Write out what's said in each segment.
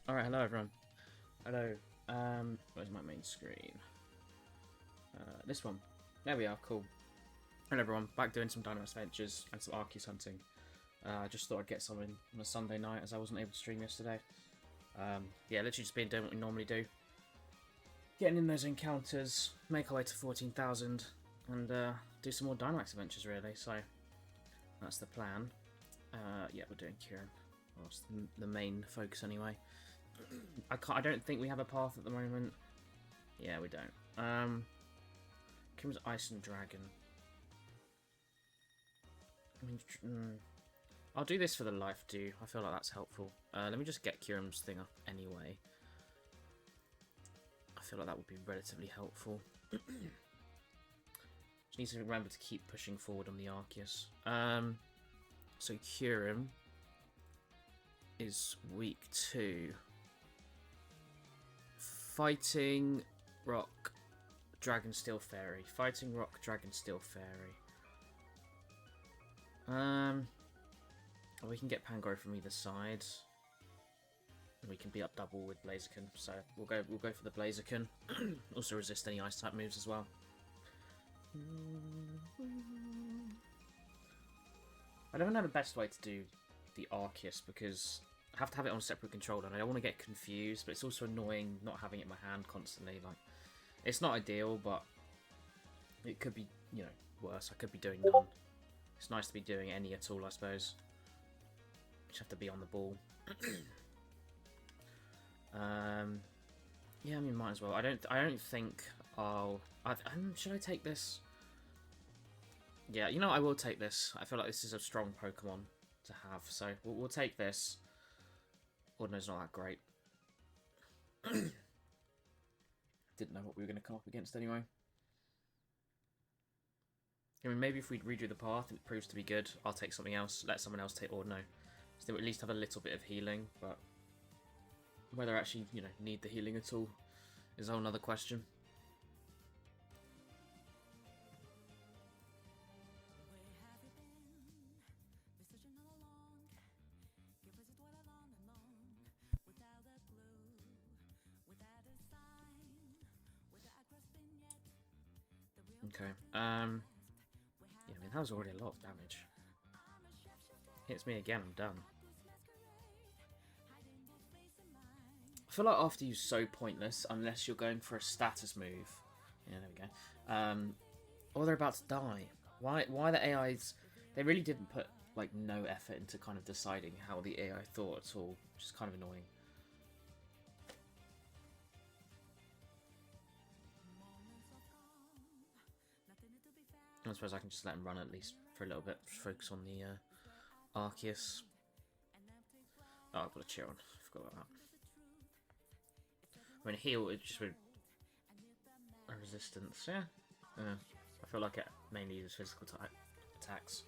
Alright, hello everyone. Hello. Where's my main screen? This one. There we are, cool. Hello everyone, back doing some Dynamax Adventures and some Arceus hunting. I just thought I'd get some in on a Sunday night as I wasn't able to stream yesterday. Yeah, literally just been doing what we normally do. Getting in those encounters, make our way to 14,000, and do some more Dynamax Adventures really, so that's the plan. Yeah, we're doing Kieran. Well, that's the main focus anyway. I don't think we have a path at the moment. Yeah, we don't. Kim's Ice and Dragon. I mean, I'll do this for the life do. I feel like that's helpful. Let me just get Kiram's thing up anyway. I feel like that would be relatively helpful. Just need to remember to keep pushing forward on the Arceus. So Kiram is week 2. Fighting Rock, Dragon Steel Fairy. Fighting Rock, Dragon Steel Fairy. We can get Pangoro from either side. We can be up double with Blaziken, so we'll go for the Blaziken. Also resist any ice type moves as well. I don't know the best way to do the Arceus because I have to have it on a separate controller and I don't want to get confused, but it's also annoying not having it in my hand constantly. Like, it's not ideal, but it could be, you know, worse. I could be doing none. It's nice to be doing any at all, I suppose. Just have to be on the ball. Yeah, I mean, might as well. I don't think I'll. Should I take this? Yeah, you know, I will take this. I feel like this is a strong Pokemon to have, so we'll take this. Ordino's not that great. Didn't know what we were going to come up against anyway. I mean, maybe if we redo the path and it proves to be good, I'll take something else. Let someone else take Ordino. So they will at least have a little bit of healing, but whether I actually, you know, need the healing at all is a whole other question. Okay, yeah, I mean, that was already a lot of damage. Hits me again, I'm done. I feel like after you's so pointless, unless you're going for a status move. Yeah, there we go. Or they're about to die. Why the AIs... They really didn't put, like, no effort into kind of deciding how the AI thought at all, which is kind of annoying. I suppose I can just let him run at least for a little bit. Just focus on the Arceus. Oh, I've got a cheer on. Forgot about that. I mean, heal is just with a resistance. Yeah. I feel like it mainly uses physical type attacks.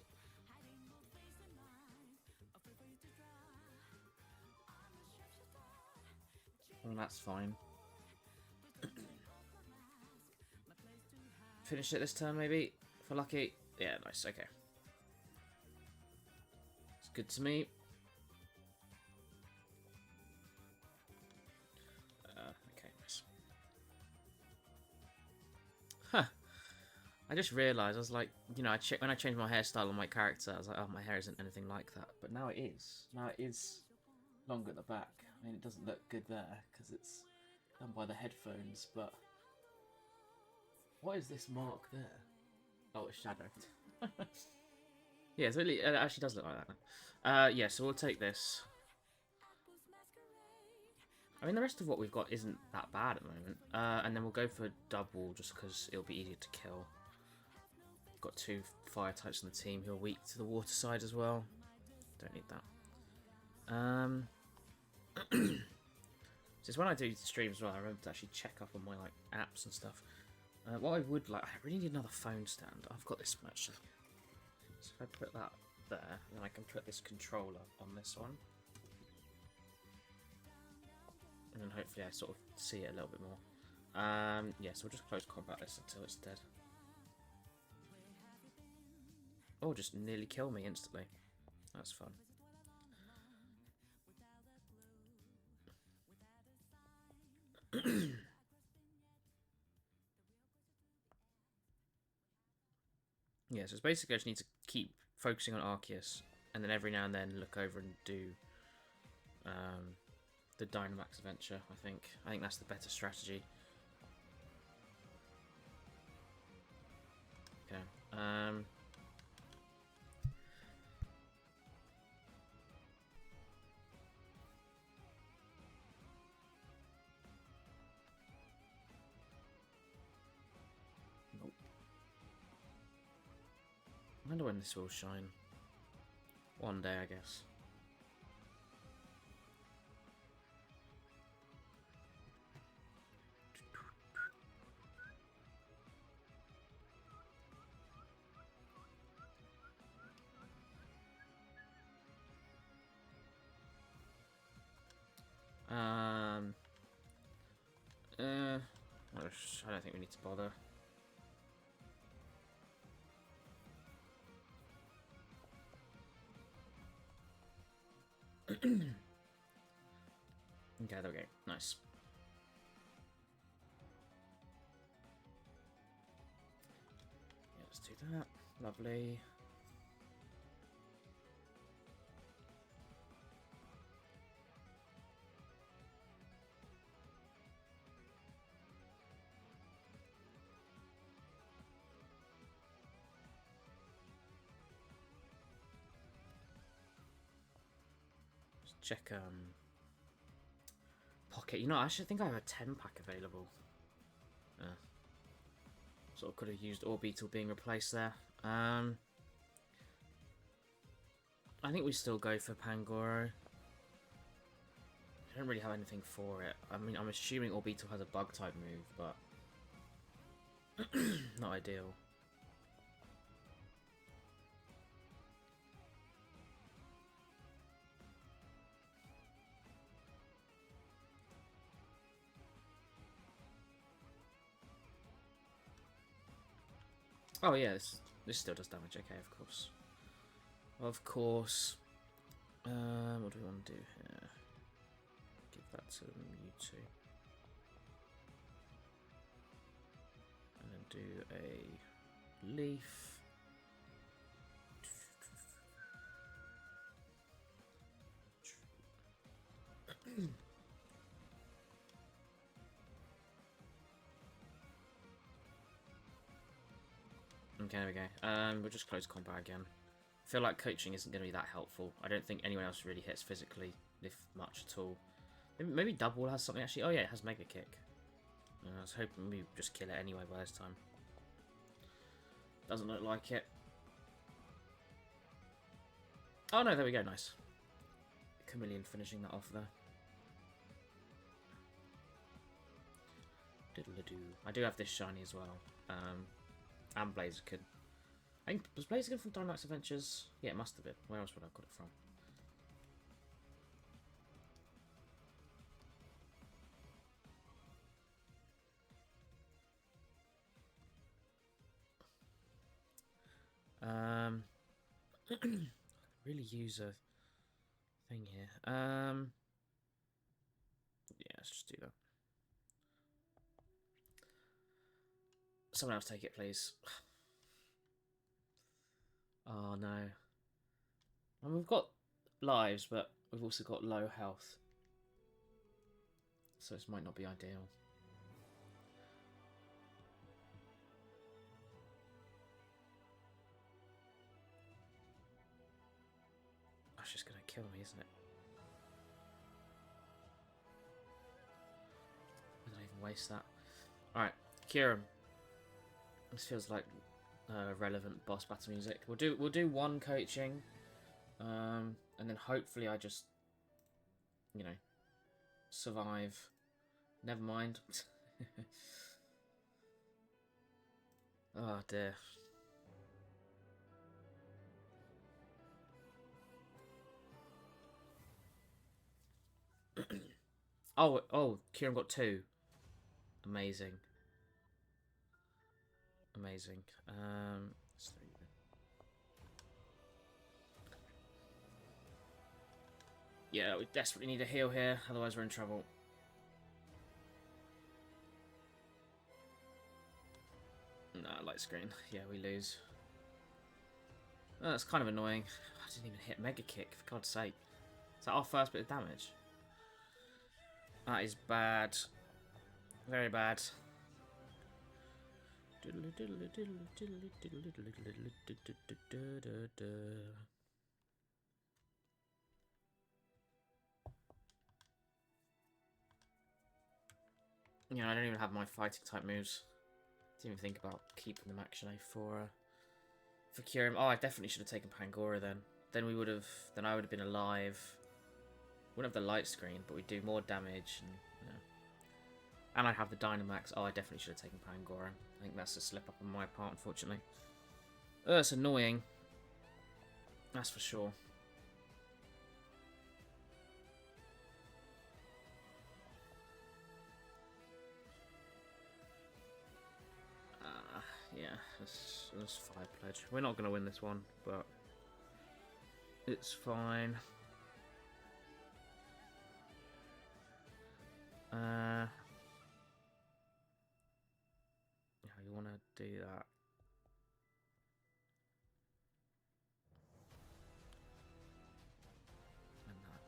Well, that's fine. Finish it this turn, maybe? If we're lucky. Yeah, nice, okay. It's good to me. Okay, nice. Huh. I just realised, I was like, you know, when I changed my hairstyle on my character, I was like, oh, my hair isn't anything like that. But now it is. Now it is longer at the back. I mean, it doesn't look good there, because it's done by the headphones, but... What is this mark there? Oh, it's shadowed. Yeah, it's really, it actually does look like that now. Yeah, so we'll take this. I mean, the rest of what we've got isn't that bad at the moment. And then we'll go for double just because it'll be easier to kill. Got 2 fire types on the team who are weak to the water side as well. Don't need that. Just when I do streams as well, I remember to actually check up on my like apps and stuff. What I would like, I really need another phone stand. I've got this much. So if I put that there, then I can put this controller on this one. And then hopefully I sort of see it a little bit more. Yeah, so we'll just close combat this until it's dead. Oh, just nearly kill me instantly. That's fun. Yeah, so it's basically I just need to keep focusing on Arceus, and then every now and then look over and do the Dynamax Adventure, I think. I think that's the better strategy. Okay. Nope. I wonder when this will shine. One day, I guess. I don't think we need to bother. Okay, there we go. Nice. Yeah, let's do that. Lovely. Let's check Pocket. You know, I actually think I have a 10-pack available. Sort of could have used Orbeetle being replaced there. I think we still go for Pangoro. I don't really have anything for it. I mean, I'm assuming Orbeetle has a bug-type move, but not ideal. Oh yeah, this still does damage. Okay, of course. Of course. What do we want to do here? Give that to Mewtwo. And then do a leaf. Okay, there we go. We'll just close combat again. I feel like coaching isn't going to be that helpful. I don't think anyone else really hits physically, if much at all. Maybe Double has something actually. Oh yeah, it has Mega Kick. I was hoping we just kill it anyway by this time. Doesn't look like it. Oh no, there we go, nice. Chameleon finishing that off there. Diddle-a-doo. I do have this shiny as well. And Blaziken. I think, was Blaziken from Dynamax Adventures? Yeah, it must have been. Where else would I have got it from? Really use a thing here. Yeah, let's just do that. Someone else take it, please. Oh no. I mean, we've got lives, but we've also got low health. So this might not be ideal. That's just going to kill me, isn't it? I don't even waste that. Alright, Kieran. This feels like relevant boss battle music. We'll do one coaching, and then hopefully I just, you know, survive. Never mind. Oh dear. Oh, Kieran got 2. Amazing. Amazing. Yeah, we desperately need a heal here, otherwise we're in trouble. Nah, light screen. Yeah, we lose. Oh, that's kind of annoying. I didn't even hit Mega Kick, for God's sake. Is that our first bit of damage? That is bad. Very bad. You know, I don't even have my fighting type moves. Didn't even think about keeping them actually for Kyurem. Oh, I definitely should have taken Pangoro then. Then we would have. Then I would have been alive. Wouldn't have the light screen, but we'd do more damage. And I'd have the Dynamax. Oh, I definitely should have taken Pangoro. I think that's a slip up on my part, unfortunately. It's annoying. That's for sure. Yeah, let's Fire Pledge. We're not going to win this one, but it's fine. Yeah, you want to do that. And that.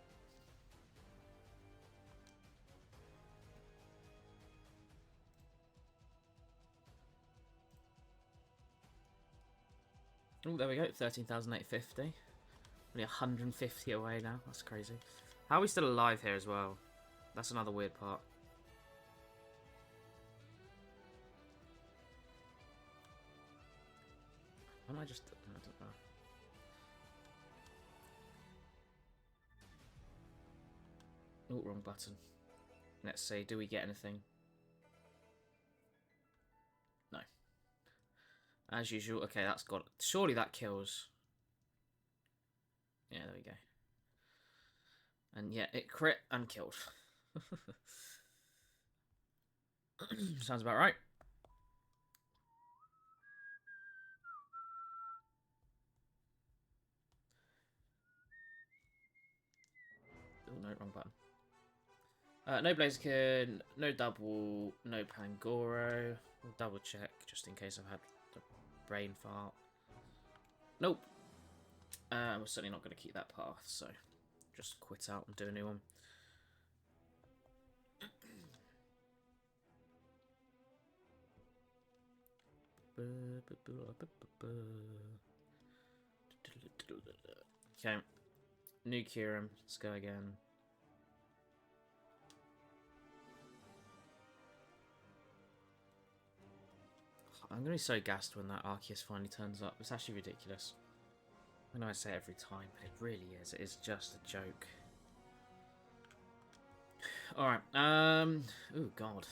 Oh, there we go. 13,850. Only 150 away now. That's crazy. How are we still alive here as well? That's another weird part. Why am I just... I don't know. Oh, wrong button. Let's see. Do we get anything? No. As usual. Okay, that's got... Surely that kills. Yeah, there we go. And yeah, it crit and killed. Sounds about right. Oh, no, wrong button. No Blaziken, no double, no Pangoro. We'll double check just in case I've had the brain fart. Nope. We're certainly not going to keep that path, so just quit out and do a new one. Okay. New Kyurem. Let's go again. I'm going to be so gassed when that Arceus finally turns up. It's actually ridiculous. I know I say it every time, but it really is. It is just a joke. Alright. Oh, God.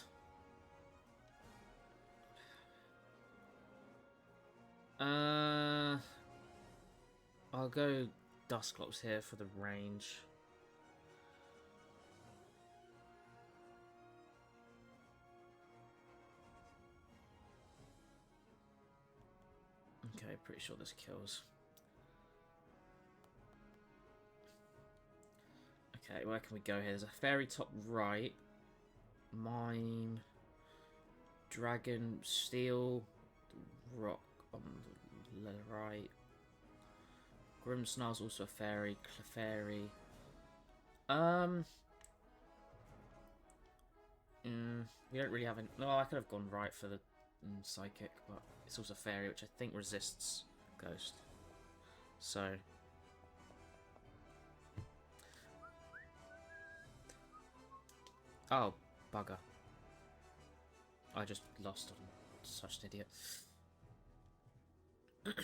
I'll go Dusclops here for the range. Okay, pretty sure this kills. Okay, where can we go here? There's a fairy top right. Mime. Dragon. Steel. Rock on the right. Grimmsnarl's also a fairy. Clefairy. We don't really have any... No, I could have gone right for the Psychic, but it's also fairy, which I think resists Ghost. So... Oh, bugger. I just lost on such an idiot. Okay.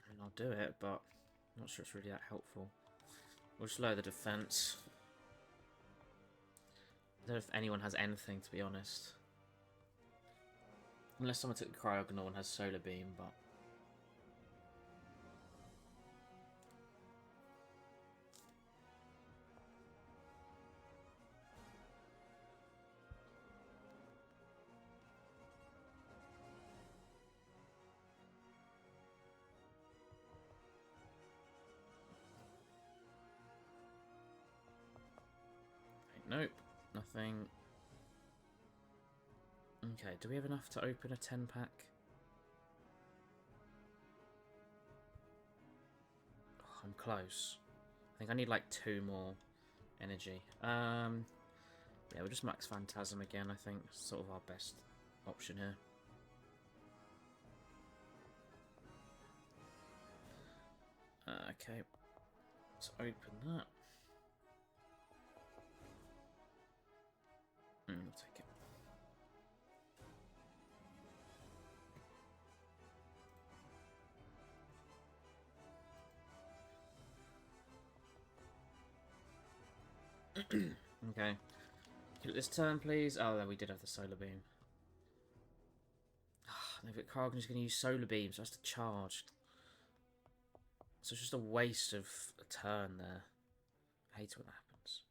And I'll do it, but I'm not sure it's really that helpful. We'll just lower the defense. I don't know if anyone has anything, to be honest. Unless someone took the Cryogonal and has Solar Beam, but... Nope, nothing. Okay, do we have enough to open a 10-pack? Oh, I'm close. I think I need like 2 more energy. Yeah, we'll just max Phantasm again, I think. Sort of our best option here. Okay, let's open that. We'll take it. Okay. Kill it this turn, please. Oh, there we did have the solar beam. No, but Kragen's going to use solar beam, so it has to charge. So it's just a waste of a turn there. I hate when that happens.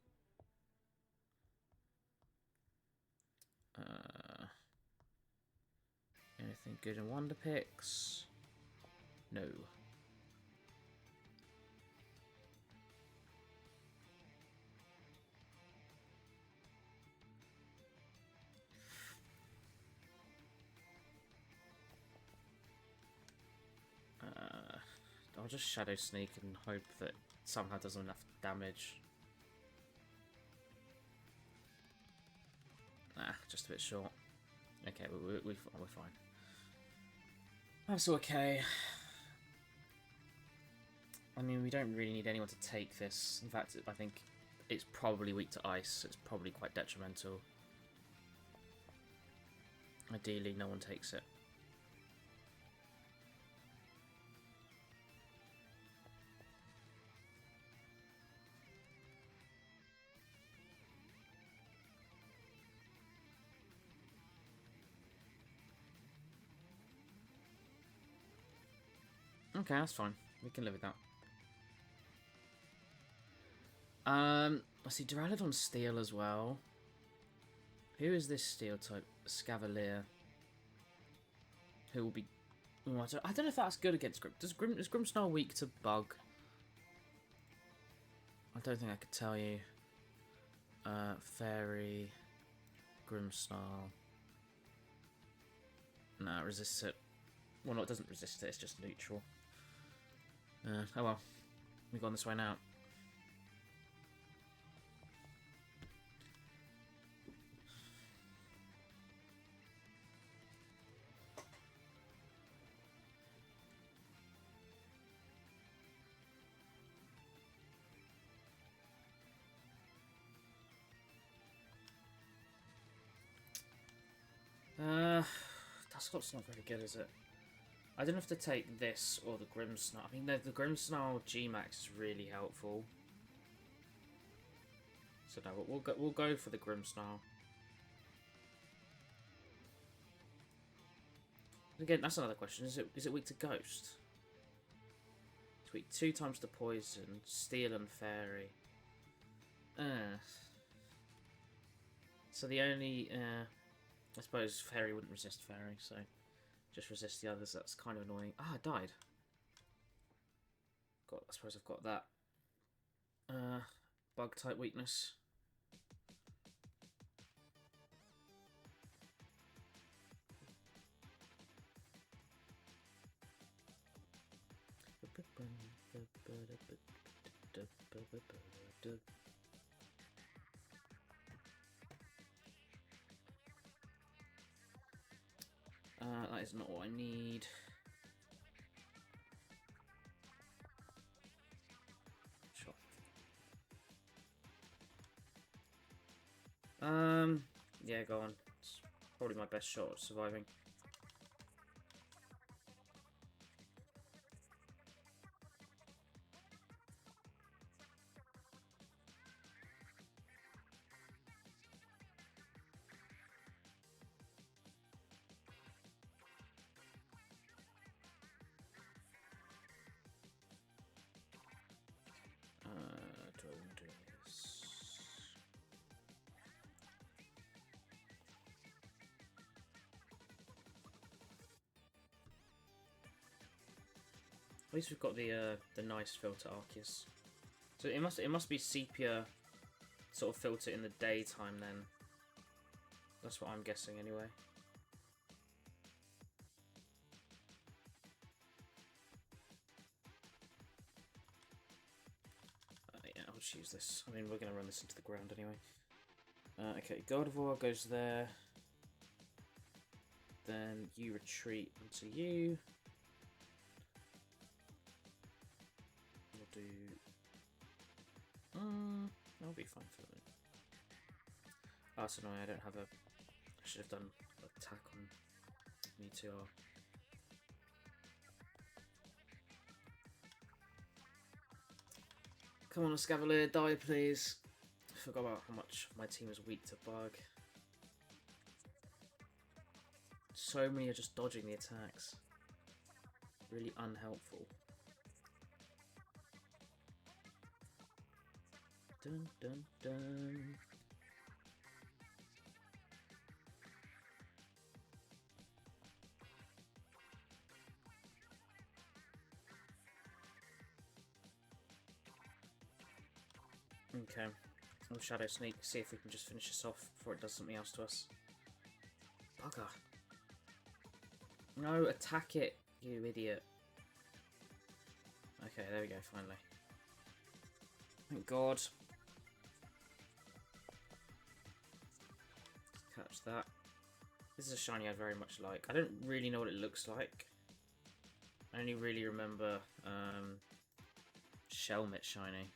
Anything good in Wonder Picks? No. I'll just Shadow Sneak and hope that somehow does enough damage. Nah, just a bit short. Okay, we're fine. That's okay. I mean, we don't really need anyone to take this. In fact, I think it's probably weak to ice. It's probably quite detrimental. Ideally, no one takes it. Okay, that's fine. We can live with that. Let's see, Duraludon Steel as well. Who is this Steel type? Scavalier. Who will be... Oh, I don't know if that's good against Grim. Is Grimmsnarl weak to Bug? I don't think I could tell you. Fairy... Grimmsnarl... No, it resists it. Well, no, it doesn't resist it, it's just neutral. Oh well. We've gone this way now. Dusclop's not very good, is it? I don't have to take this or the Grimmsnarl. I mean, the Grimmsnarl G-Max is really helpful. So no, we'll go for the Grimmsnarl. Again, that's another question. Is it weak to Ghost? It's weak 2 times to Poison, Steel and Fairy. So the only I suppose Fairy wouldn't resist Fairy, so just resist the others. That's kind of annoying. Ah, I died. I suppose I've got that bug type weakness. That is not what I need. Sure. Yeah, go on. It's probably my best shot at surviving. Do I want to do this? At least we've got the nice filter Arceus. So it must be sepia sort of filter in the daytime then. That's what I'm guessing anyway. Yeah, I'll choose this. I mean, we're going to run this into the ground anyway. Okay, God of War goes there. Then you retreat into you. We'll do... that'll be fine for me. Oh, that's annoying, I don't have a... I should have done attack on Meteor. Come on, Scavalier, die please. I forgot about how much my team is weak to bug. So many are just dodging the attacks. Really unhelpful. Dun dun dun. Okay, we'll Shadow Sneak, see if we can just finish this off before it does something else to us. Bugger. No, attack it, you idiot. Okay, there we go, finally. Thank God. Catch that. This is a shiny I very much like. I don't really know what it looks like. I only really remember Shelmet shiny.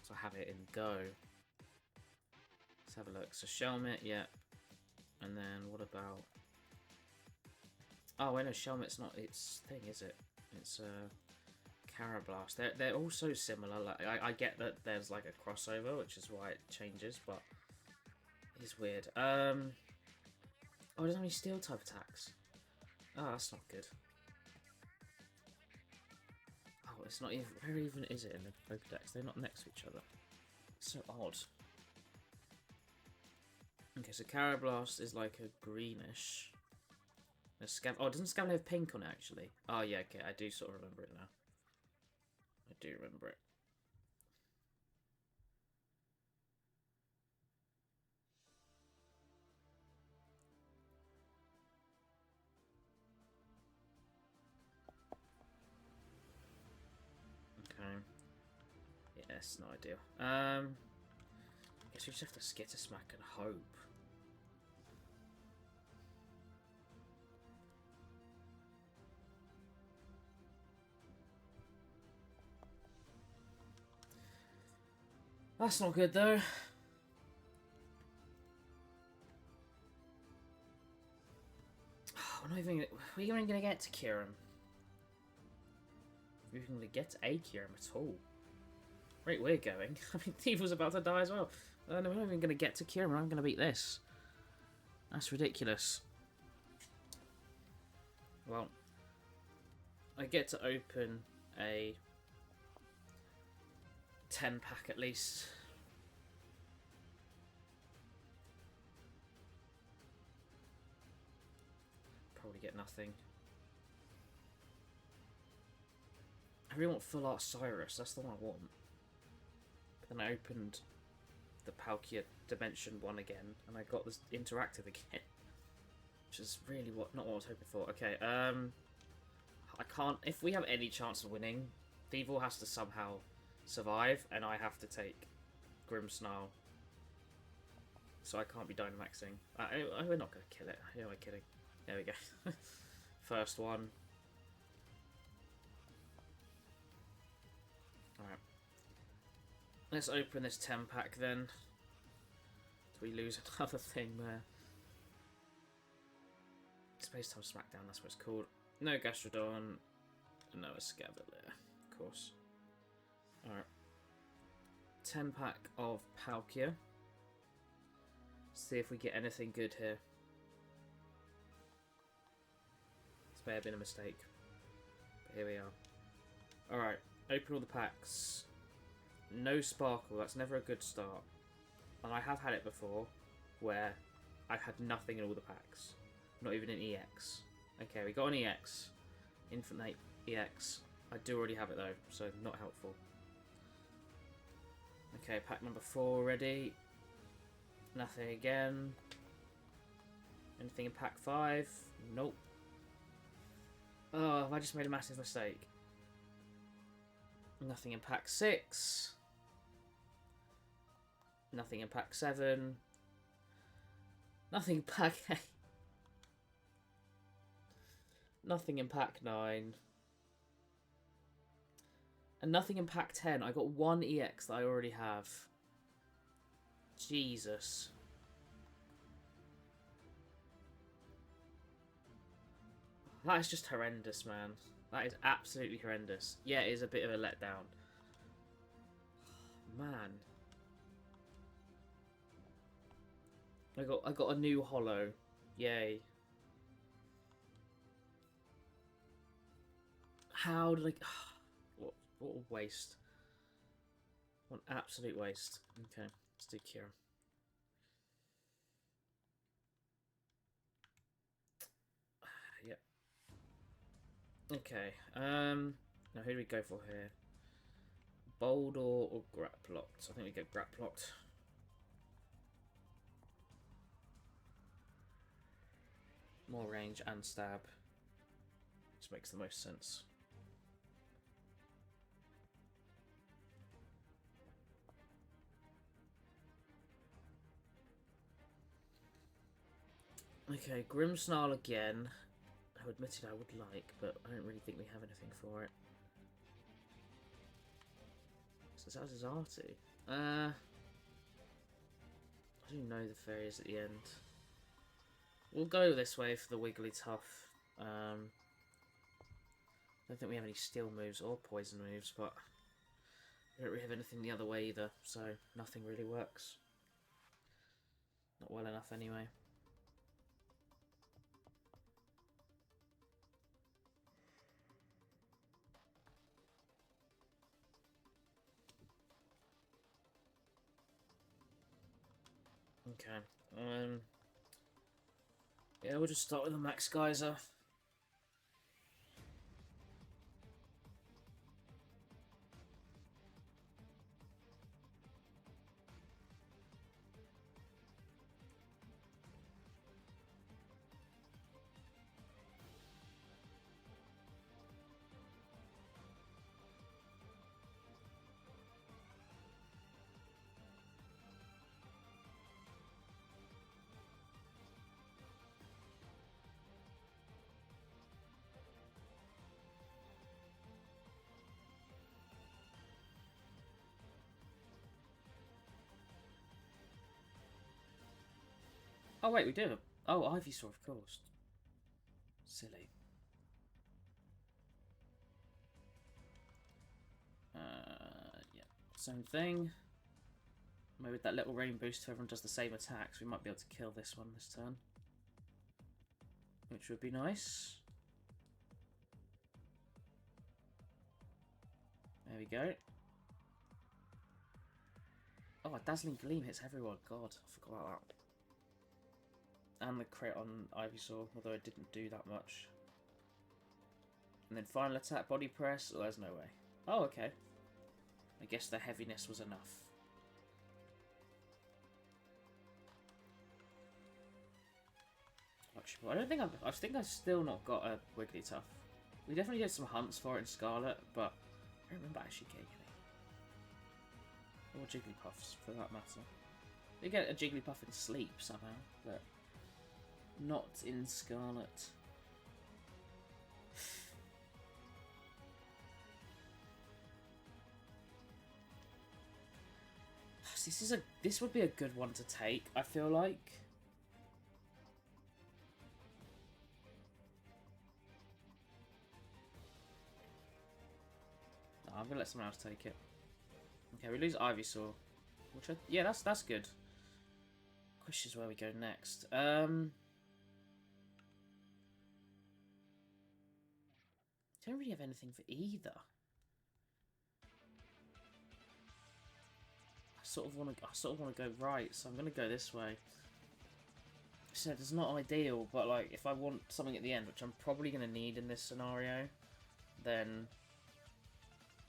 So I have it in Go. Let's have a look. So Shelmet, yeah. And then what about... Oh, wait, no, Shelmet's not its thing, is it? It's Carablast. They're all so similar. Like I get that there's like a crossover, which is why it changes, but it's weird. Oh, it doesn't have any steel type attacks. Oh, that's not good. Oh, it's not even... Where even is it in the Pokédex? They're not next to each other. It's so odd. Okay, so Carablast is like a greenish. Oh, doesn't Scavalier have pink on it, actually? Oh, yeah, okay, I do sort of remember it now. I do remember it. Okay. Yeah, it's not ideal. I guess we just have to Skitter Smack and hope. That's not good though. We're not even going to get to Kyurem. We're even going to get to a Kyurem at all. Right, we're going. I mean, Thievul's about to die as well. No, we're not even going to get to Kyurem. I'm going to beat this. That's ridiculous. Well, I get to open a 10-pack at least. Probably get nothing. I really want Full Art Cyrus, that's the one I want. But then I opened the Palkia Dimension one again, and I got this interactive again. Which is really not what I was hoping for. Okay, I can't... If we have any chance of winning, Thievul has to somehow survive, and I have to take Grimmsnarl. So I can't be Dynamaxing. We're not going to kill it. Who am I kidding? There we go. First one. Alright. Let's open this 10-pack then. Do we lose another thing there? Space Time Smackdown, that's what it's called. No Gastrodon. No Escavalier, of course. Alright. 10-pack of Palkia. See if we get anything good here. This may have been a mistake. But here we are. Alright, open all the packs. No Sparkle, that's never a good start. And I have had it before, where I've had nothing in all the packs. Not even an EX. Okay, we got an EX. Infinite EX. I do already have it though, so not helpful. Okay, pack number 4 already. Nothing again. Anything in pack 5? Nope. Oh, have I just made a massive mistake? Nothing in pack 6. Nothing in pack 7. Nothing in pack 8. Nothing in pack 9. And nothing in pack 10. I got 1 EX that I already have. Jesus. That is just horrendous, man. That is absolutely horrendous. Yeah, it is a bit of a letdown. Man. I got a new holo. Yay. How did I... What a waste. What an absolute waste. Okay, let's do Kira. Yep. Okay, now who do we go for here? Bold or Graplocked? I think we go Graplocked. More range and stab. Just makes the most sense. Okay, Grimmsnarl again. I admitted I would like, but I don't really think we have anything for it. So that's Zazatu. I don't know the fairies at the end. We'll go this way for the Wigglytuff. I don't think we have any steel moves or poison moves, but we don't really have anything the other way either, so nothing really works. Not well enough anyway. Okay. Yeah, we'll just start with the Max Geyser. Oh wait, we do. Oh, Ivysaur, of course. Silly. Yeah, same thing. Maybe with that little rain boost, everyone does the same attacks. We might be able to kill this one this turn, which would be nice. There we go. Oh, a Dazzling Gleam hits everyone. God, I forgot about that. And the crit on Ivysaur, although it didn't do that much. And then final attack, body press. Oh, there's no way. Oh, okay. I guess the heaviness was enough. I don't think I think I've still not got a Wigglytuff. We definitely did some hunts for it in Scarlet, but I don't remember actually getting any. Or Jigglypuffs, for that matter. You get a Jigglypuff in Sleep somehow, but not in Scarlet. This would be a good one to take, I feel like. No, I'm gonna let someone else take it. Okay, we lose Ivysaur, which yeah, that's good. Question is where we go next. Don't really have anything for either. I sort of want to go right, so I'm gonna go this way. I said it's not ideal, but like if I want something at the end, which I'm probably gonna need in this scenario, then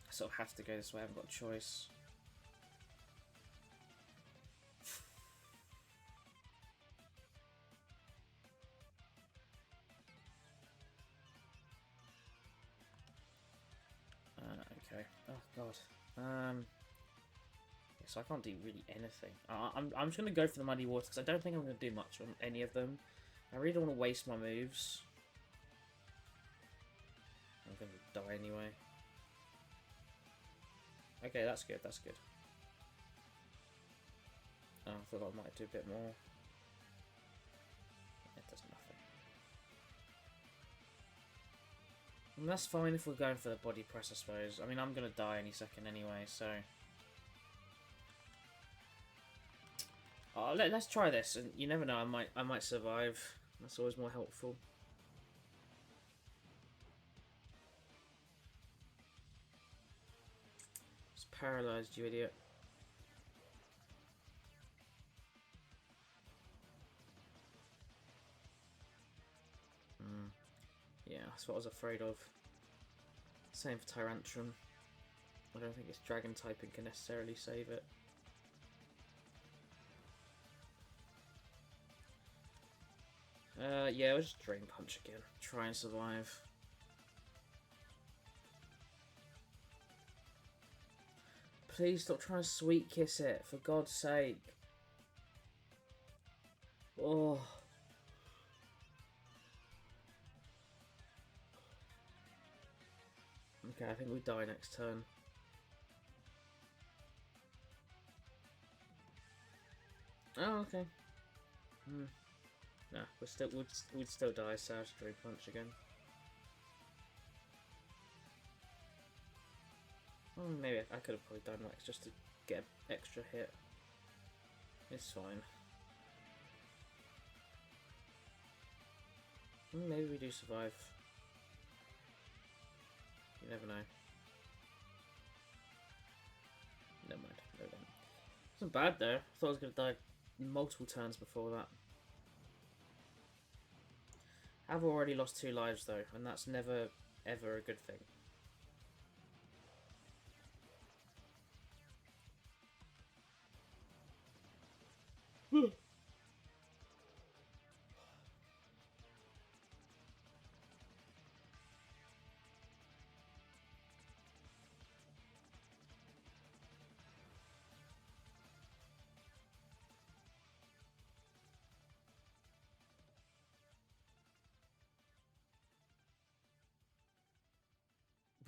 I sort of have to go this way. I haven't got a choice. Okay. Oh god. Yeah, so I can't do really anything. I'm just gonna go for the muddy water because I don't think I'm gonna do much on any of them. I really don't want to waste my moves. I'm gonna die anyway. Okay, that's good. That's good. Oh, I thought I might do a bit more. It does nothing. And that's fine if we're going for the body press, I suppose. I mean, I'm gonna die any second anyway, so. Let's try this, and you never know. I might survive. That's always more helpful. It's paralyzed, you idiot. Yeah, that's what I was afraid of. Same for Tyrantrum. I don't think its dragon typing can necessarily save it. Yeah, we'll just Drain Punch again. Try and survive. Please stop trying to Sweet Kiss it, for God's sake. Oh. Okay, I think we die next turn. Oh, okay. Nah, we'd still die, so I'll just Drain Punch again. Oh, maybe I could have probably Dynamax just to get an extra hit. It's fine. Maybe we do survive. You never know. Never mind. No, don't. It's not bad though. I thought I was going to die multiple turns before that. I've already lost 2 lives though, and that's never ever a good thing.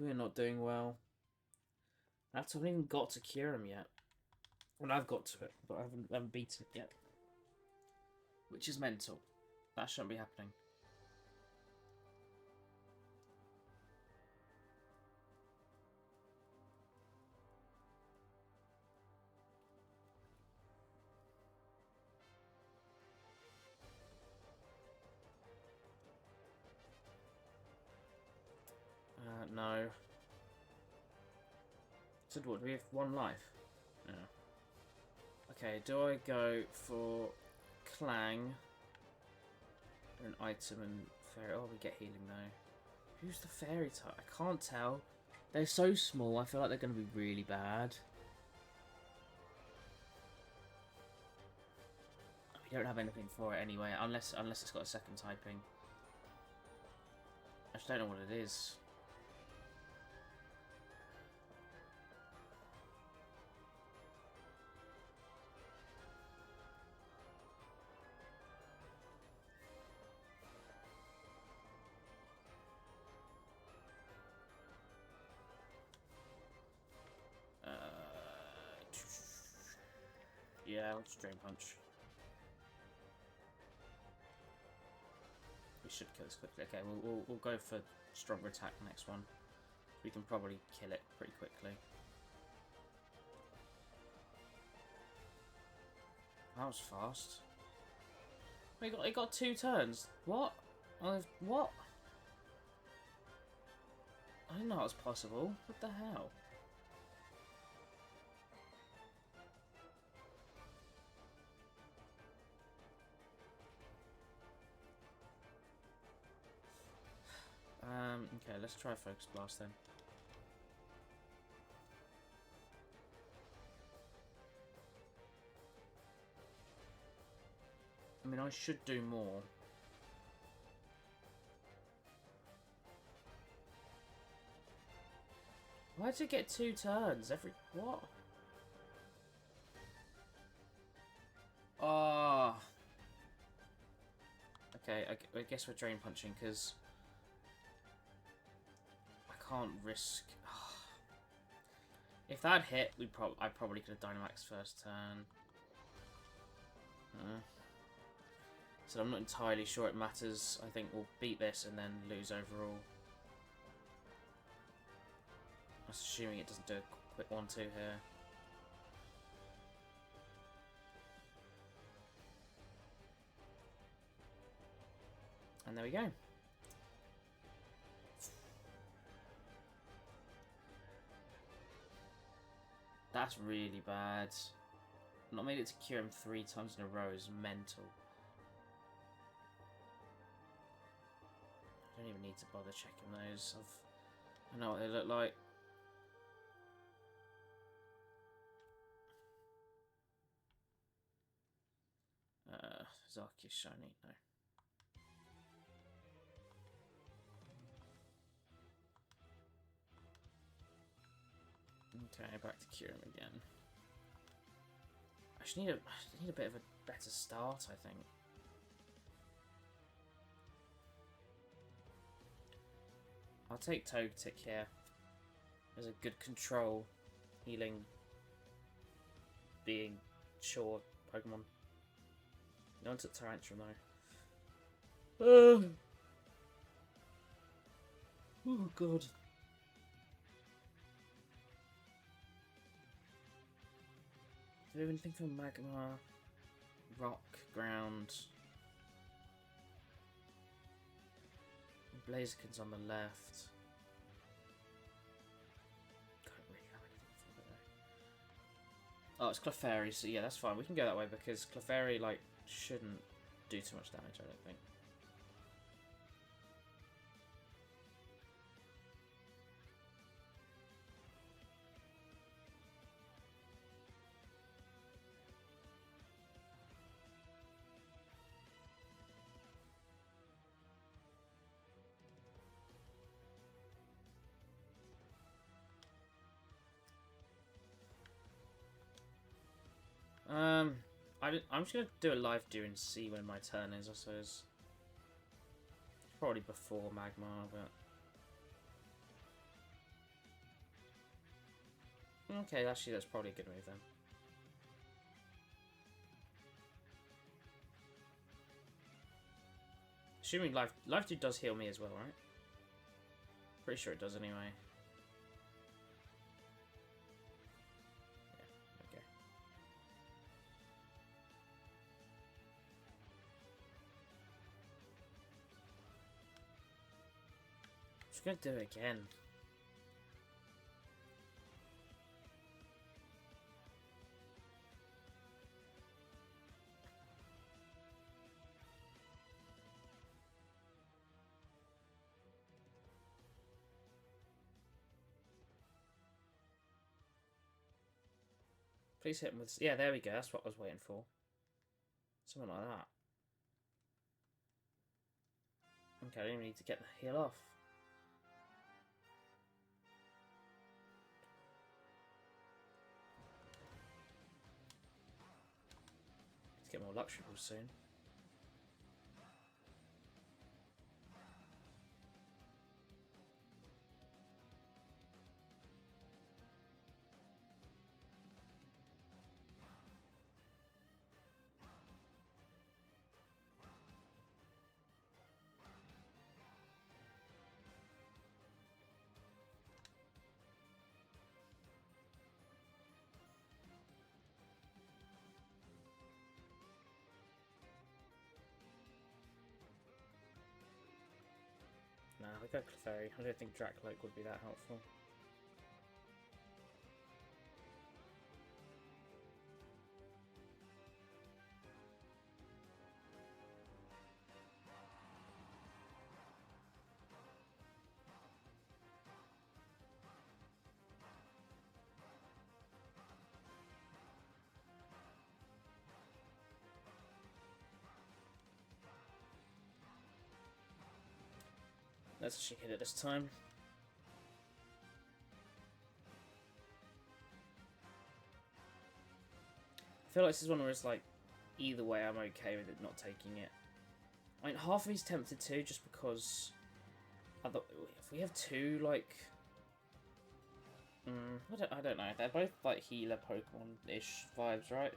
We're not doing well. I haven't even got to cure him yet. Well, I've got to it, but I haven't beaten it yet. Which is mental. That shouldn't be happening. No. So what, do we have 1 life? Yeah. Okay, do I go for Clang, an item and fairy? Oh, we get healing though. Who's the fairy type? I can't tell. They're so small, I feel like they're going to be really bad. We don't have anything for it anyway, unless it's got a second typing. I just don't know what it is. Yeah, let's Drain Punch. We should kill this quickly. Okay, we'll go for stronger attack next one. We can probably kill it pretty quickly. That was fast. It got 2 turns. What? What? I didn't know that was possible. What the hell? Okay, let's try Focus Blast then. I mean, I should do more. Why did it get 2 turns? What? Oh. Okay, I guess we're drain punching because I can't risk. If that hit, I probably could have Dynamax first turn. So I'm not entirely sure it matters. I think we'll beat this and then lose overall. I'm assuming it doesn't do a quick 1-2 here. And there we go. That's really bad. Not made it to cure him 3 times in a row is mental. I don't even need to bother checking those. I know what they look like. Zarki's shiny, no. Okay, back to cure him again. I just need a bit of a better start, I think. I'll take Togetic here. There's a good control, healing, being sure Pokemon. No one took Tyrantrum though. Oh god. Do you even think of Magma, Rock, Ground? Blaziken's on the left. Can't really have anything for it though. Oh, it's Clefairy, so yeah, that's fine. We can go that way because Clefairy, like, shouldn't do too much damage, I don't think. I'm just gonna do a live do and see when my turn is, I suppose. Probably before Magma, but... Okay, actually that's probably a good move then. Assuming live do does heal me as well, right? Pretty sure it does anyway. Yeah, okay. Just gonna do it again. Please hit him with... Yeah, there we go. That's what I was waiting for. Something like that. Okay, I don't even need to get the heal off. Let's get more luxury balls soon. Nah, I go Clefairy. I don't think Dracloak would be that helpful. Let's actually hit it this time. I feel like this is one where it's like, either way I'm okay with it not taking it. I mean, half of me's tempted to, just because if we have two, like... I don't know. They're both, like, healer Pokemon-ish vibes, right?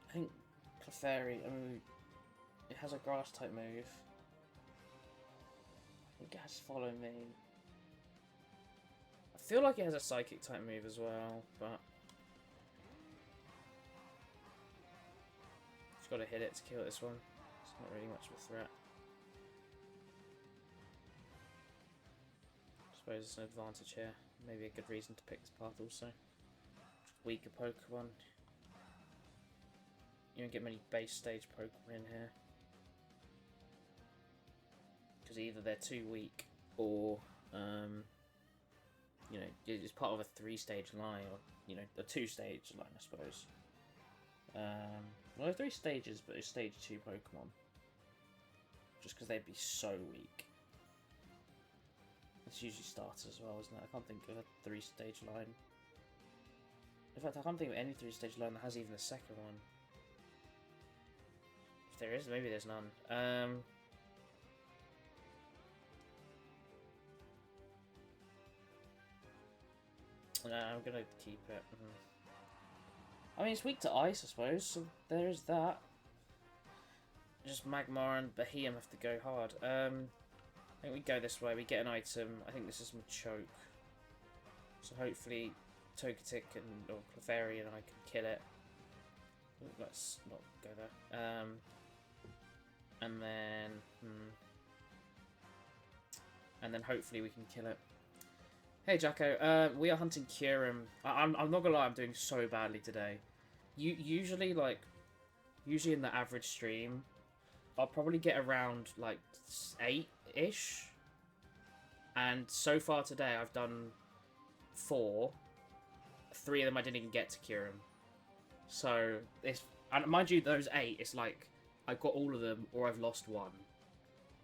I think Clefairy, I mean, it has a grass-type move. I think it has Follow Me. I feel like it has a Psychic-type move as well, but... Just gotta hit it to kill this one. It's not really much of a threat. I suppose it's an advantage here. Maybe a good reason to pick this path also. Weaker Pokemon. You don't get many base stage Pokemon in here. Because either they're too weak or, you know, it's part of a 3-stage line, or, you know, a 2-stage line, I suppose. Well, 3 stages, but it's stage 2 Pokemon. Just because they'd be so weak. It's usually starters as well, isn't it? I can't think of a 3-stage line. In fact, I can't think of any 3-stage line that has even a second one. If there is, maybe there's none. No, I'm gonna keep it. I mean, it's weak to ice, I suppose, so there is that. Just Magmar and Behemoth have to go hard. I think we go this way, we get an item. I think this is Machoke. So hopefully Togetic or Clefairy and I can kill it. Ooh, let's not go there. And then... And then hopefully we can kill it. Hey Jacko, we are hunting Kyurem. I'm not gonna lie, I'm doing so badly today. Usually in the average stream, I'll probably get around like 8-ish. And so far today I've done 4. 3 of them I didn't even get to Kyurem. So, and mind you, those 8, it's like, I've got all of them or I've lost 1.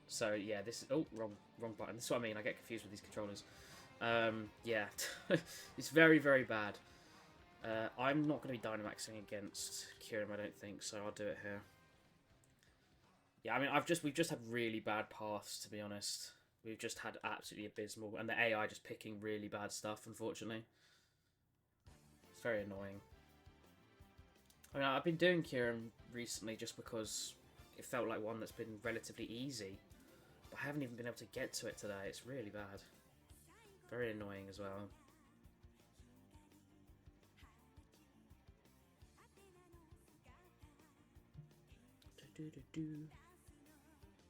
So yeah, this is, oh, wrong button. This is what I mean, I get confused with these controllers. Yeah, it's very, very bad. I'm not going to be Dynamaxing against Kyurem, I don't think, so I'll do it here. Yeah, I mean, we've just had really bad paths, to be honest. We've just had absolutely abysmal, and the AI just picking really bad stuff, unfortunately. It's very annoying. I mean, I've been doing Kyurem recently just because it felt like one that's been relatively easy. But I haven't even been able to get to it today. It's really bad. Very annoying as well.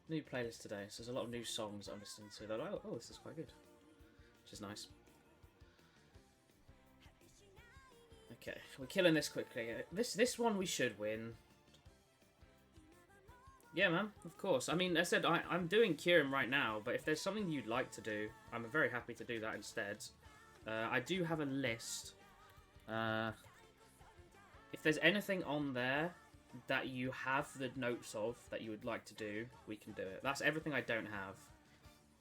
New playlist today, so there's a lot of new songs I'm listening to. They're like, oh, this is quite good. Which is nice. Okay, we're killing this quickly. This one we should win. Yeah, man, of course. I mean, I said I'm doing Kyurem right now, but if there's something you'd like to do, I'm very happy to do that instead. I do have a list. If there's anything on there that you have the notes of that you would like to do, we can do it. That's everything I don't have.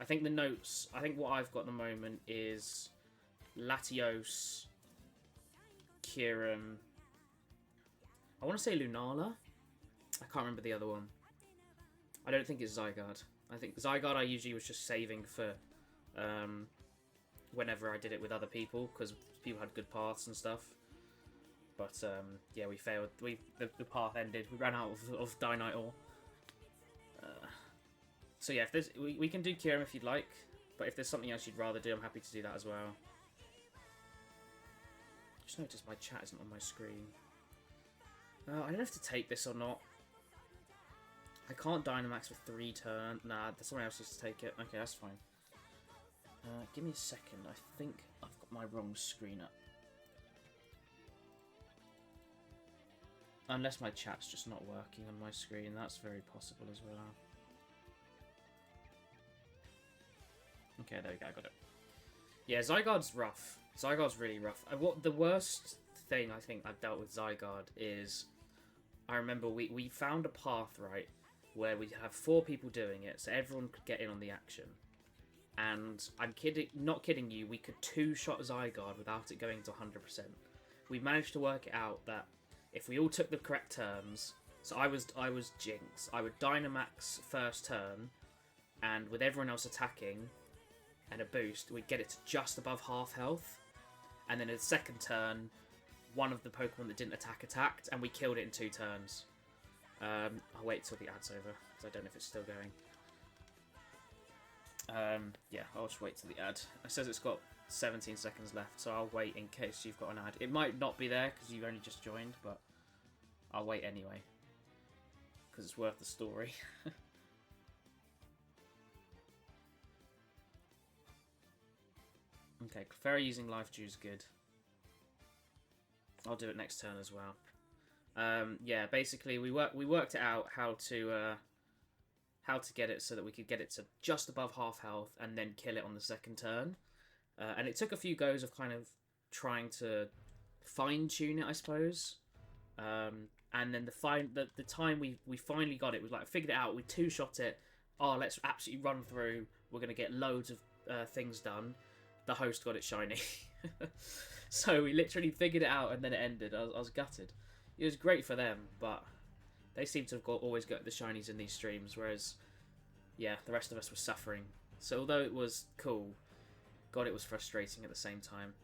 I think the notes, I think what I've got at the moment is Latios, Kyurem, I want to say Lunala. I can't remember the other one. I don't think it's Zygarde. I think Zygarde I usually was just saving for whenever I did it with other people, because people had good paths and stuff. But yeah, we failed. The path ended. We ran out of Dynite ore. So yeah, if there's we can do Kyurem if you'd like, but if there's something else you'd rather do, I'm happy to do that as well. Just noticed my chat isn't on my screen. I don't know if to take this or not. I can't Dynamax for 3 turns. Nah, someone else needs to take it. Okay, that's fine. Give me a second. I think I've got my wrong screen up. Unless my chat's just not working on my screen. That's very possible as well. Okay, there we go. I got it. Yeah, Zygarde's rough. Zygarde's really rough. What the worst thing I think I've dealt with Zygarde is, I remember we found a path, right, where we have 4 people doing it, so everyone could get in on the action. And I'm kidding, not kidding you, we could 2-shot Zygarde without it going to 100%. we managed to work it out that if we all took the correct turns, so I was Jinx, I would Dynamax first turn, and with everyone else attacking and a boost, we'd get it to just above half health, and then in the second turn, one of the Pokemon that didn't attack attacked, and we killed it in 2 turns. I'll wait till the ad's over, because I don't know if it's still going. Yeah, I'll just wait till the ad. It says it's got 17 seconds left, so I'll wait in case you've got an ad. It might not be there, because you've only just joined, but I'll wait anyway, because it's worth the story. Okay, Clefairy using Life Dew is good. I'll do it next turn as well. Yeah, basically we worked it out how to get it so that we could get it to just above half health and then kill it on the second turn. And it took a few goes of kind of trying to fine tune it, I suppose. And then the time we finally got it was like figured it out. We 2-shot it. Oh, let's absolutely run through. We're gonna get loads of things done. The host got it shiny. So we literally figured it out and then it ended. I was gutted. It was great for them, but they seem to have always got the shinies in these streams, whereas, yeah, the rest of us were suffering. So although it was cool, God, it was frustrating at the same time.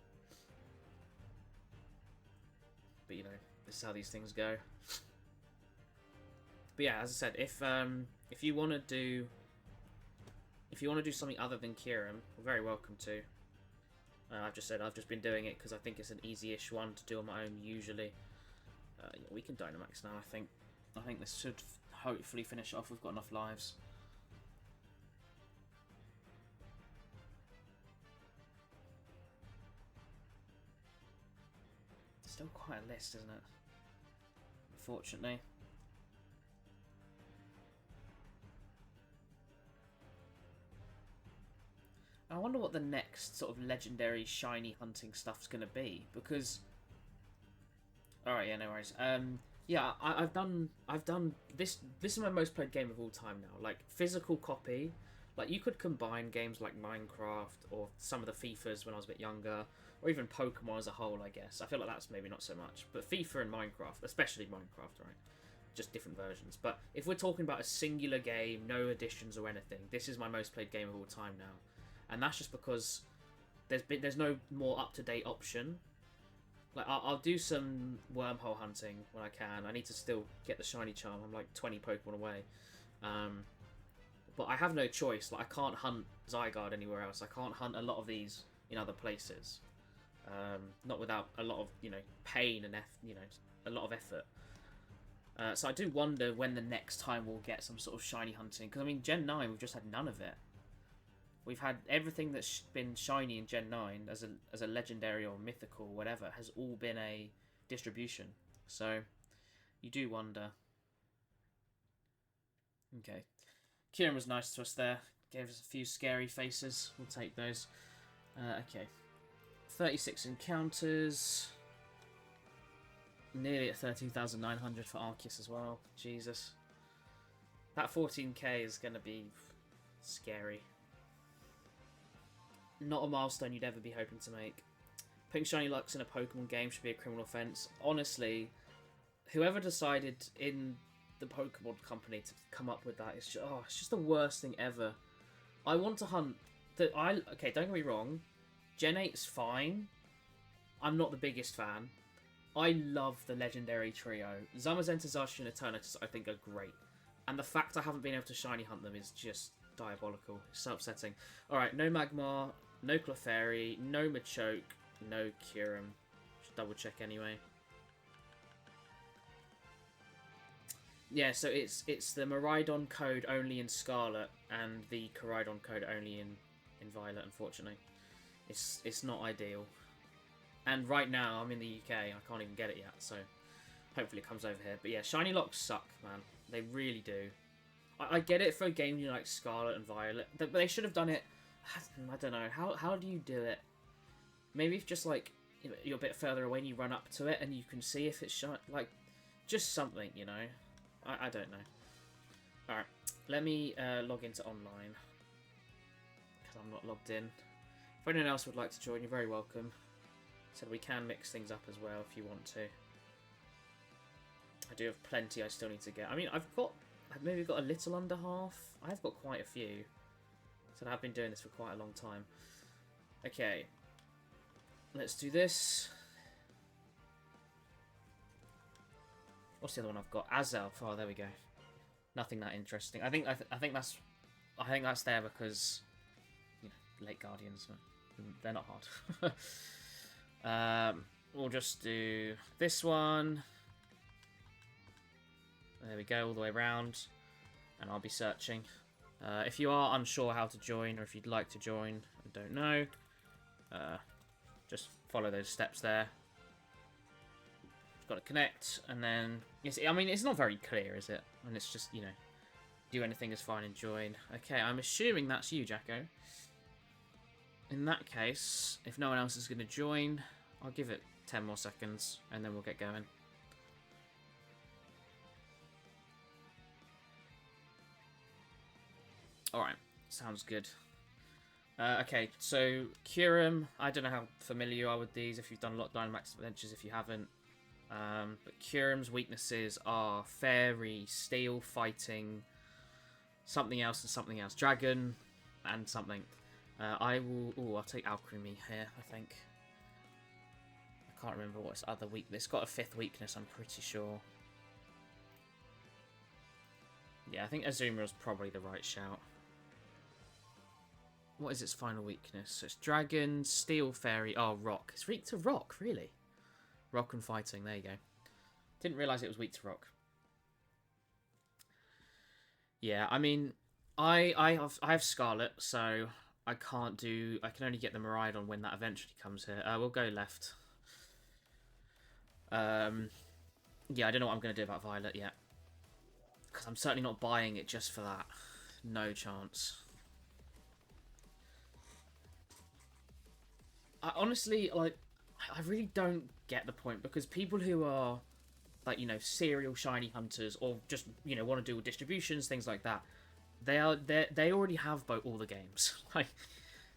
But, you know, this is how these things go. But yeah, as I said, if you want to do something other than Kyurem, you're very welcome to. I've just been doing it because I think it's an easy-ish one to do on my own usually. Yeah, we can Dynamax now, I think. I think this should hopefully finish off. We've got enough lives. Still quite a list, isn't it? Unfortunately. I wonder what the next sort of legendary shiny hunting stuff's going to be, because... Alright, yeah, no worries. Yeah, I've done this is my most played game of all time now. Like, physical copy. Like, you could combine games like Minecraft, or some of the FIFAs when I was a bit younger, or even Pokemon as a whole, I guess. I feel like that's maybe not so much. But FIFA and Minecraft, especially Minecraft, right? Just different versions. But if we're talking about a singular game, no additions or anything, this is my most played game of all time now. And that's just because there's no more up-to-date option. Like, I'll do some wormhole hunting when I can. I need to still get the shiny charm. I'm like 20 Pokemon away. But I have no choice. Like, I can't hunt Zygarde anywhere else. I can't hunt a lot of these in other places. Not without a lot of, you know, pain and a lot of effort. So I do wonder when the next time we'll get some sort of shiny hunting. Because, I mean, Gen 9, we've just had none of it. We've had everything that's been shiny in Gen 9 as a legendary or mythical, whatever, has all been a distribution. So, you do wonder. Okay. Kieran was nice to us there. Gave us a few scary faces. We'll take those. Okay. 36 encounters. Nearly at 13,900 for Arceus as well. Jesus. That 14k is going to be scary. Not a milestone you'd ever be hoping to make. Putting shiny Lux in a Pokemon game should be a criminal offence. Honestly, whoever decided in the Pokemon company to come up with that is just, it's just the worst thing ever. I want to hunt... Okay, don't get me wrong. Gen 8's fine. I'm not the biggest fan. I love the legendary trio. Zamazenta, Zacian, and Eternatus I think are great. And the fact I haven't been able to shiny hunt them is just diabolical. It's so upsetting. Alright, no Magmar, no Clefairy, no Machoke, no Kyurem. Should double check anyway. Yeah, so it's the Miraidon code only in Scarlet and the Koraidon code only in Violet, unfortunately. It's not ideal. And right now, I'm in the UK, I can't even get it yet, so hopefully it comes over here. But yeah, shiny locks suck, man. They really do. I get it for a game like Scarlet and Violet, but they should have done it... I don't know. How do you do it? Maybe if just, like, you're a bit further away and you run up to it and you can see if it's shiny. Like, just something, you know? I don't know. Alright, let me log into online. Because I'm not logged in. If anyone else would like to join, you're very welcome. So we can mix things up as well if you want to. I do have plenty I still need to get. I mean, I've maybe got a little under half. I've got quite a few. So I've been doing this for quite a long time. Okay. Let's do this. What's the other one I've got? Azelf. Oh, there we go. Nothing that interesting. I think that's there because, you know, late guardians. They're not hard. We'll just do this one. There we go, all the way around, and I'll be searching. If you are unsure how to join, or if you'd like to join, I don't know, just follow those steps there. Got to connect, and then, I mean, it's not very clear, is it? And it's just, you know, do anything is fine and join. Okay, I'm assuming that's you, Jacko. In that case, if no one else is going to join, I'll give it 10 more seconds, and then we'll get going. Alright, sounds good. Okay, so Curum, I don't know how familiar you are with these, if you've done a lot of Dynamax Adventures, if you haven't. But Curum's weaknesses are Fairy, Steel, Fighting, something else and something else. Dragon, and something. I'll take Alchemy here, I think. I can't remember what's other weakness. It's got a 5th weakness, I'm pretty sure. Yeah, I think Azuma's probably the right shout. What is its final weakness? So it's Dragon, Steel, Fairy... Oh, Rock. It's weak to Rock, really? Rock and Fighting, there you go. Didn't realise it was weak to Rock. Yeah, I mean, I have Scarlet, so I can't do... I can only get the Miraidon when that eventually comes here. We'll go left. Yeah, I don't know what I'm going to do about Violet yet. Because I'm certainly not buying it just for that. No chance. I honestly, like, I really don't get the point, because people who are, like, you know, serial shiny hunters, or just, you know, want to do distributions, things like that, they already have all the games. Like,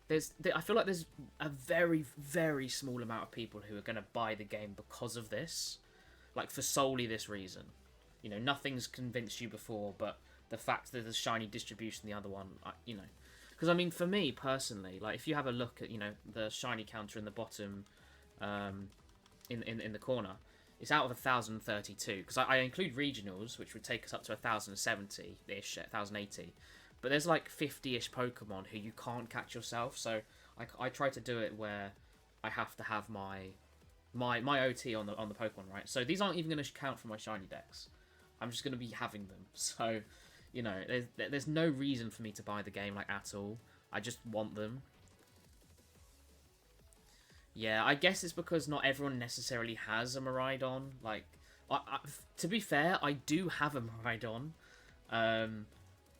I feel like there's a very, very small amount of people who are going to buy the game because of this, like, for solely this reason. You know, nothing's convinced you before, but the fact that there's shiny distribution, the other one, you know. Because, I mean, for me, personally, like, if you have a look at, you know, the shiny counter in the bottom, in the corner, it's out of 1,032. Because I include regionals, which would take us up to 1,070-ish, 1,080. But there's, like, 50-ish Pokemon who you can't catch yourself. So I try to do it where I have to have my OT on the Pokemon, right? So these aren't even going to count for my shiny decks. I'm just going to be having them. So, you know, there's no reason for me to buy the game, like, at all. I just want them. Yeah, I guess it's because not everyone necessarily has a Miraidon. Like, to be fair, I do have a Miraidon.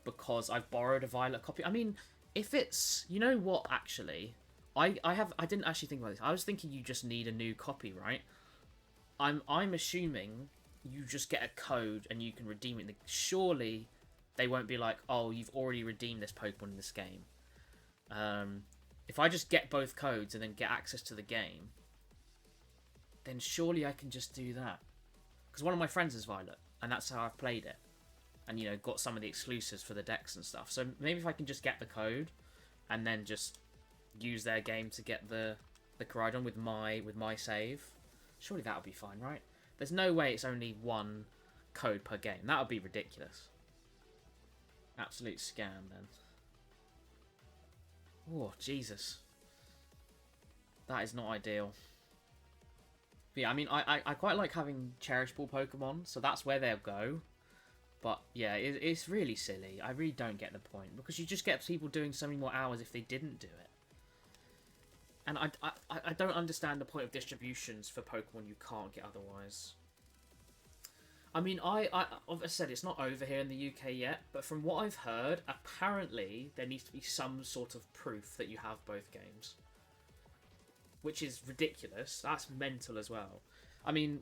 Because I've borrowed a Violet copy. I mean, if it's... You know what, actually? I didn't actually think about this. I was thinking you just need a new copy, right? I'm assuming you just get a code and you can redeem it. Surely they won't be like, oh, you've already redeemed this Pokemon in this game. If I just get both codes and then get access to the game, then surely I can just do that. Because one of my friends is Violet, and that's how I've played it. And, you know, got some of the exclusives for the decks and stuff. So maybe if I can just get the code and then just use their game to get the Koraidon with my save, surely that would be fine, right? There's no way it's only one code per game. That would be ridiculous. Absolute scam, then. Oh, Jesus. That is not ideal. But yeah, I mean, I quite like having cherishable Pokemon, so that's where they'll go. But yeah, it's really silly. I really don't get the point, because you just get people doing so many more hours if they didn't do it. And I don't understand the point of distributions for Pokemon you can't get otherwise. I mean, I said it's not over here in the UK yet, but from what I've heard, apparently there needs to be some sort of proof that you have both games. Which is ridiculous. That's mental as well. I mean,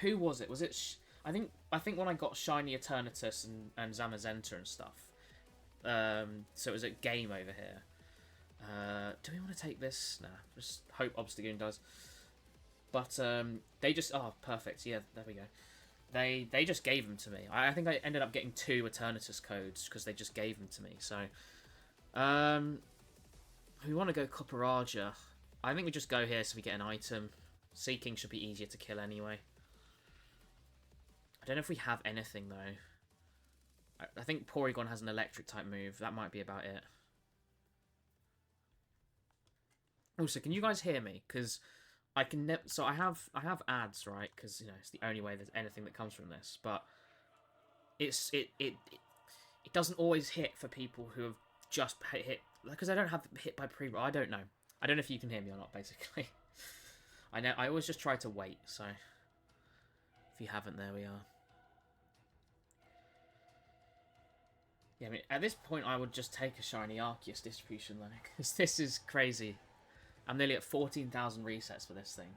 who was it? Was it... I think when I got Shiny Eternatus and Zamazenta and stuff, so it was a game over here. Do we want to take this? Nah, just hope Obstagoon does. But they just perfect. Yeah, there we go. They just gave them to me. I think I ended up getting 2 Eternatus codes because they just gave them to me. So we want to go Copperaja. I think we just go here so we get an item. Seeking should be easier to kill anyway. I don't know if we have anything though. I think Porygon has an electric type move. That might be about it. Also, can you guys hear me? Because I can never. So I have ads, right? Because you know it's the only way there's anything that comes from this. But it doesn't always hit for people who have just hit, because I don't have hit by pre-roll. I don't know. I don't know if you can hear me or not. Basically, I know. I always just try to wait. So if you haven't, there we are. Yeah, I mean, at this point, I would just take a shiny Arceus distribution, though, because this is crazy. I'm nearly at 14,000 resets for this thing.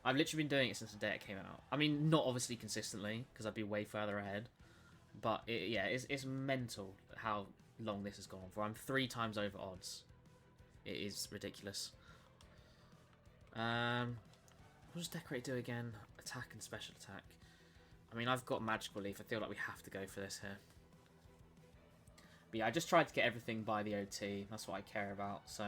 I've literally been doing it since the day it came out. I mean, not obviously consistently, because I'd be way further ahead. But, yeah, it's mental how long this has gone on for. I'm 3 times over odds. It is ridiculous. What does Decorate do again? Attack and special attack. I mean, I've got Magical Leaf. I feel like we have to go for this here. But yeah, I just tried to get everything by the OT. That's what I care about. So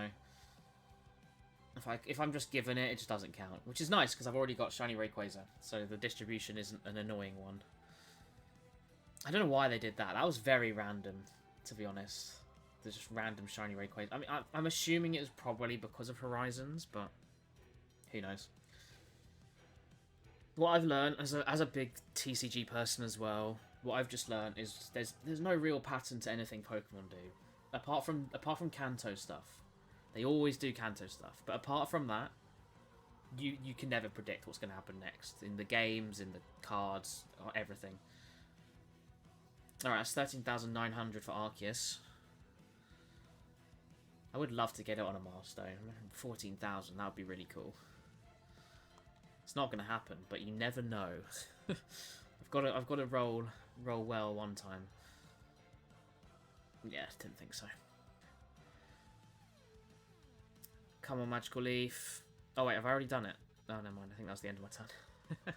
if I'm just given it, it just doesn't count. Which is nice, because I've already got Shiny Rayquaza. So the distribution isn't an annoying one. I don't know why they did that. That was very random, to be honest. There's just random Shiny Rayquaza. I mean, I'm assuming it was probably because of Horizons, but who knows. What I've learned as a big TCG person as well, what I've just learned is there's no real pattern to anything Pokemon do, apart from Kanto stuff. They always do Kanto stuff, but apart from that, you can never predict what's going to happen next in the games, in the cards, or everything. All right, that's 13,900 for Arceus. I would love to get it on a milestone. 14,000, that would be really cool. It's not going to happen, but you never know. I've got to roll well one time. Yeah, didn't think so. Come on, Magical Leaf. Oh wait, I've already done it. Oh, never mind. I think that was the end of my turn.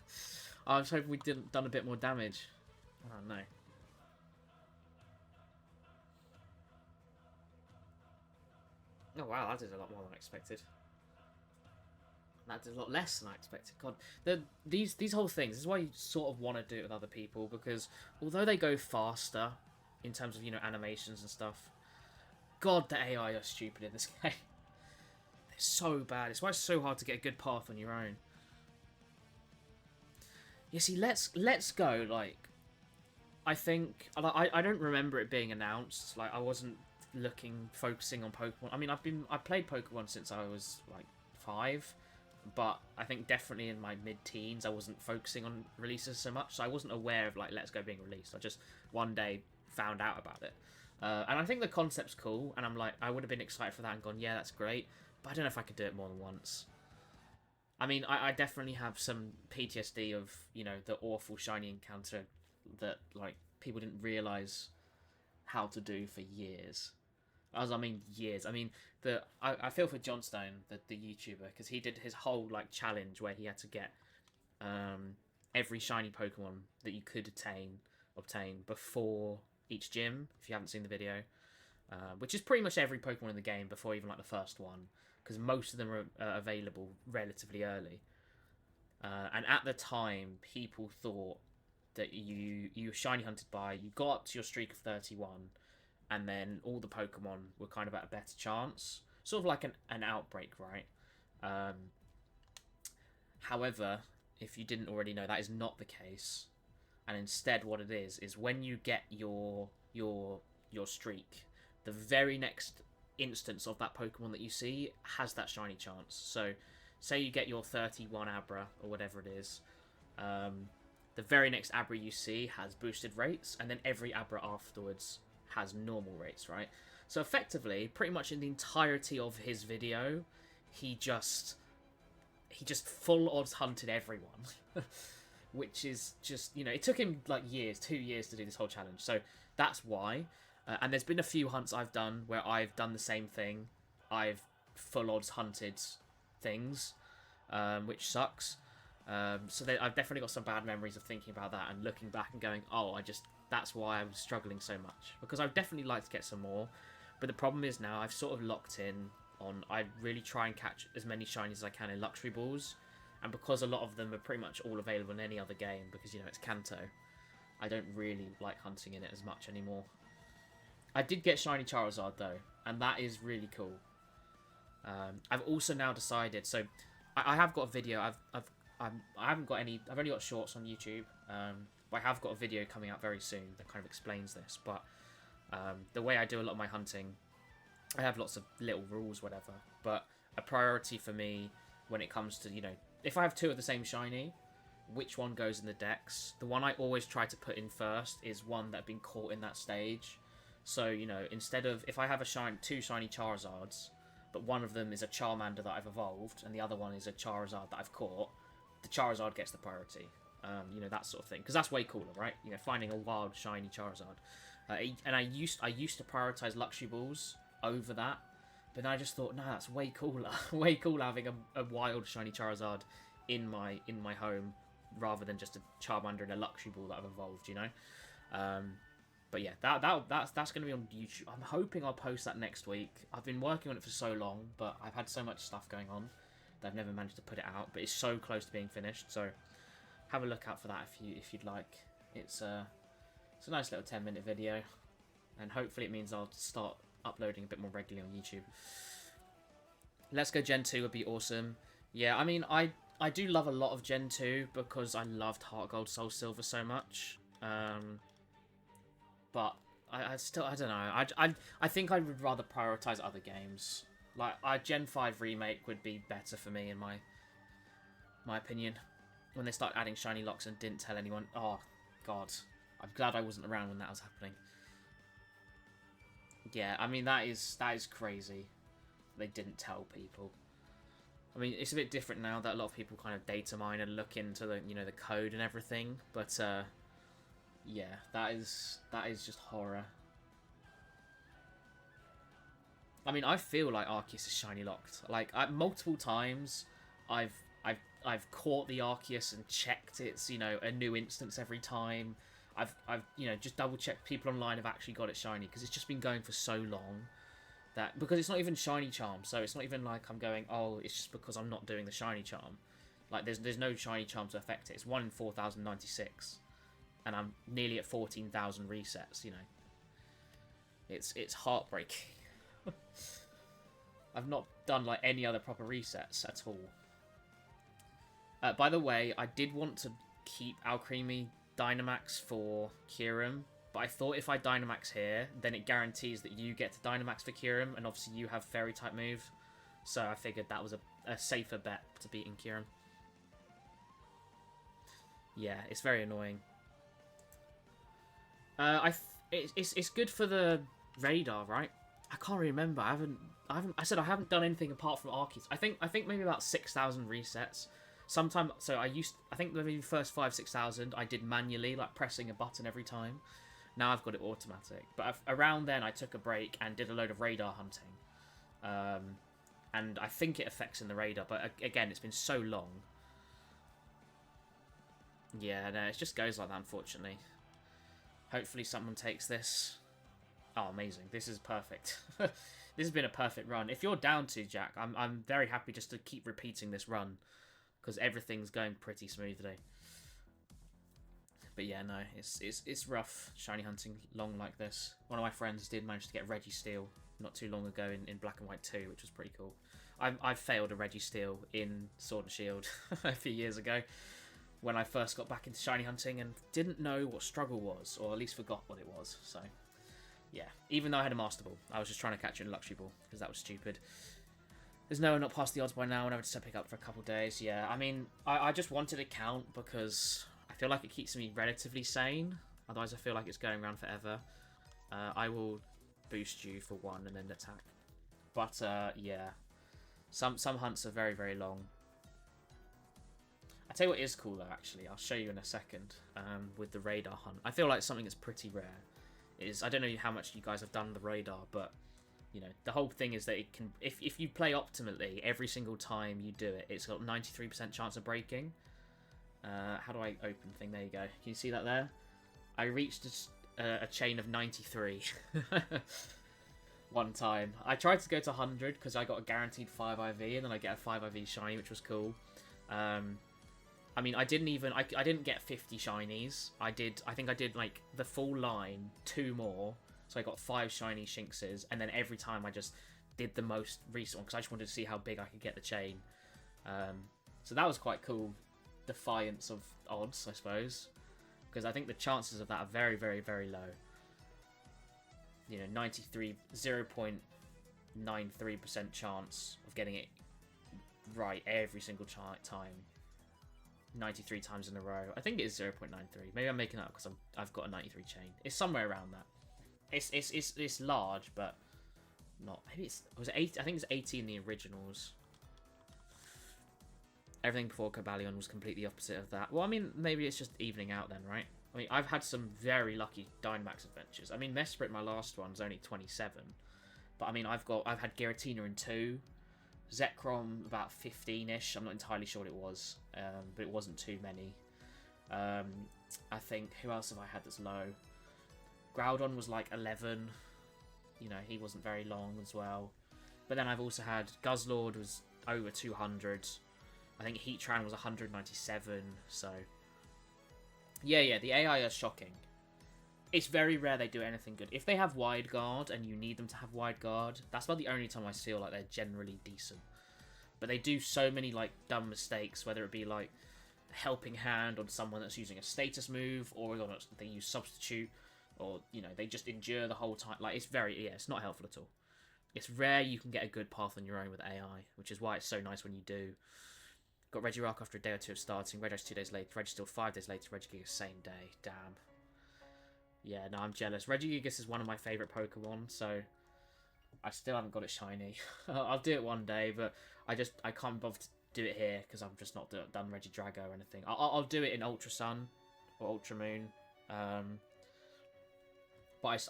I was hoping we'd done a bit more damage. Oh no. Oh wow, that did a lot more than I expected. That did a lot less than I expected. God, these whole things, this is why you sort of want to do it with other people, because although they go faster in terms of, you know, animations and stuff, God, the AI are stupid in this game. They're so bad. It's why it's so hard to get a good path on your own. You see, let's go. Like, I think I don't remember it being announced. Like, I wasn't focusing on Pokemon. I mean, I played Pokemon since I was like 5. But I think definitely in my mid-teens, I wasn't focusing on releases so much. So I wasn't aware of, like, Let's Go being released. I just one day found out about it. And I think the concept's cool. And I'm like, I would have been excited for that and gone, yeah, that's great. But I don't know if I could do it more than once. I mean, I definitely have some PTSD of, you know, the awful shiny encounter that, like, people didn't realise how to do for years. I mean, years. I mean, I feel for Johnstone, the YouTuber, because he did his whole like challenge where he had to get every shiny Pokemon that you could obtain before each gym. If you haven't seen the video, which is pretty much every Pokemon in the game before even like the first one, because most of them are available relatively early. And at the time, people thought that you were shiny hunted by, you got up to your streak of 31. And then all the Pokemon were kind of at a better chance. Sort of like an outbreak, right? However, if you didn't already know, that is not the case. And instead what it is when you get your streak, the very next instance of that Pokemon that you see has that shiny chance. So, say you get your 31 Abra, or whatever it is. The very next Abra you see has boosted rates, and then every Abra afterwards has normal rates, right? So effectively, pretty much in the entirety of his video, he just full odds hunted everyone. Which is just, you know, it took him like 2 years to do this whole challenge. So that's why. And there's been a few hunts I've done where I've done the same thing. I've full odds hunted things. which sucks. So I've definitely got some bad memories of thinking about that and looking back and going, oh, that's why I was struggling so much. Because I'd definitely like to get some more. But the problem is now I've sort of locked in on, I really try and catch as many shinies as I can in luxury balls. And because a lot of them are pretty much all available in any other game, because, you know, it's Kanto, I don't really like hunting in it as much anymore. I did get shiny Charizard though, and that is really cool. I've also now decided, so I have got a video. I haven't got any. I've only got shorts on YouTube, but I have got a video coming out very soon that kind of explains this. But the way I do a lot of my hunting, I have lots of little rules, whatever. But a priority for me when it comes to, you know, if I have two of the same shiny, which one goes in the decks? The one I always try to put in first is one that have been caught in that stage. So, you know, instead of, if I have two shiny Charizards, but one of them is a Charmander that I've evolved, and the other one is a Charizard that I've caught, the Charizard gets the priority. You know, that sort of thing. Because that's way cooler, right? You know, finding a wild, shiny Charizard. And I used to prioritize luxury balls over that, but then I just thought, no, that's way cooler. Way cooler having a wild, shiny Charizard in my home, rather than just a Charmander and a luxury ball that I've evolved, you know? But yeah, that's going to be on YouTube. I'm hoping I'll post that next week. I've been working on it for so long, but I've had so much stuff going on that I've never managed to put it out. But it's so close to being finished, so have a look out for that if you'd like. It's a nice little 10-minute video, and hopefully it means I'll start uploading a bit more regularly on YouTube. Let's Go Gen 2 would be awesome. Yeah, I mean, I do love a lot of Gen 2 because I loved Heart Gold, Soul Silver so much. But I don't know. I think I would rather prioritize other games. Like, Gen 5 remake would be better for me in my opinion. When they started adding shiny locks and didn't tell anyone. Oh god, I'm glad I wasn't around when that was happening. Yeah, I mean that is crazy. They didn't tell people. I mean, it's a bit different now that a lot of people kind of data mine and look into the, you know, the code and everything. But yeah, that is just horror. I mean, I feel like Arceus is shiny locked. Like, multiple times, I've caught the Arceus and checked it's, you know, a new instance every time. I've you know, just double checked people online have actually got it shiny, because it's just been going for so long that, because it's not even shiny charm, so it's not even like I'm going, oh, it's just because I'm not doing the shiny charm. Like, there's no shiny charm to affect it. It's 1 in 4,096. And I'm nearly at 14,000 resets, you know. It's heartbreaking. I've not done, like, any other proper resets at all. By the way, I did want to keep Alcremie Dynamax for Kyurem, but I thought if I Dynamax here, then it guarantees that you get to Dynamax for Kyurem, and obviously you have Fairy-type move. So I figured that was a safer bet to beating Kyurem. Yeah, it's very annoying. It's good for the radar, right? I can't remember. I said I haven't done anything apart from Arceus. I think maybe about 6,000 resets. Sometime, so I think maybe the first 5,000-6,000 I did manually, like pressing a button every time. Now I've got it automatic. But around then I took a break and did a load of radar hunting. And I think it affects in the radar, but again, it's been so long. Yeah, no, it just goes like that, unfortunately. Hopefully someone takes this. Oh, amazing. This is perfect. This has been a perfect run. If you're down to, Jack, I'm very happy just to keep repeating this run, because everything's going pretty smoothly. But yeah, no, it's rough shiny hunting long like this. One of my friends did manage to get Registeel not too long ago in Black and White 2, which was pretty cool. I failed a Registeel in Sword and Shield a few years ago, when I first got back into shiny hunting and didn't know what struggle was, or at least forgot what it was. So, yeah. Even though I had a Master Ball, I was just trying to catch it in a Luxury Ball, because that was stupid. There's no one not past the odds by now, and I would just pick up for a couple of days. Yeah, I mean, I just wanted a count because I feel like it keeps me relatively sane. Otherwise, I feel like it's going around forever. I will boost you for 1 and then attack. But, yeah. Some hunts are very, very long. I'll tell you what is cool though, actually. I'll show you in a second with the radar hunt. I feel like something that's pretty rare is, I don't know how much you guys have done the radar, but You know, the whole thing is that it can, if you play optimally every single time you do it, it's got 93% chance of breaking. How do I open the thing? There you go. Can you see that there? I reached a chain of 93 one time. I tried to go to 100 because I got a guaranteed 5 IV, and then I get a 5 IV shiny, which was cool. I mean, I didn't get 50 shinies. I think I did like the full line, 2 more. So I got 5 shiny Shinxes, and then every time I just did the most recent one because I just wanted to see how big I could get the chain. So that was quite cool. Defiance of odds, I suppose, because I think the chances of that are very, very, very low. You know, 0.93% chance of getting it right every single time. 93 times in a row. I think it is 0.93. Maybe I'm making that up because I've got a 93 chain. It's somewhere around that. It's large, but not. Maybe was it 8? I think it's 80 in the originals. Everything before Cobalion was completely opposite of that. Well, I mean, maybe it's just evening out then, right? I mean, I've had some very lucky Dynamax adventures. I mean, Mesprit, my last one, was only 27. But I mean, I've had Giratina in 2. Zekrom about 15-ish. I'm not entirely sure what it was, but it wasn't too many. I think, who else have I had that's low? Groudon was like 11. You know, he wasn't very long as well. But then I've also had Guzzlord was over 200. I think Heatran was 197, so... Yeah, the AI are shocking. It's very rare they do anything good. If they have Wide Guard, and you need them to have Wide Guard, that's about the only time I feel like they're generally decent. But they do so many, like, dumb mistakes, whether it be, like, a Helping Hand on someone that's using a status move, or they use Substitute, or, you know, they just endure the whole time. Like, it's it's not helpful at all. It's rare you can get a good path on your own with AI, which is why it's so nice when you do. Got Regirock after a day or 2 of starting, Regice 2 days later, Registeel 5 days later, Regigigas same day. Damn. Yeah, no, I'm jealous. Regigigas is one of my favourite Pokemon, so I still haven't got it shiny. I'll do it one day, but I can't bother to do it here because I'm just not done Regidrago or anything. I'll do it in Ultra Sun or Ultra Moon. But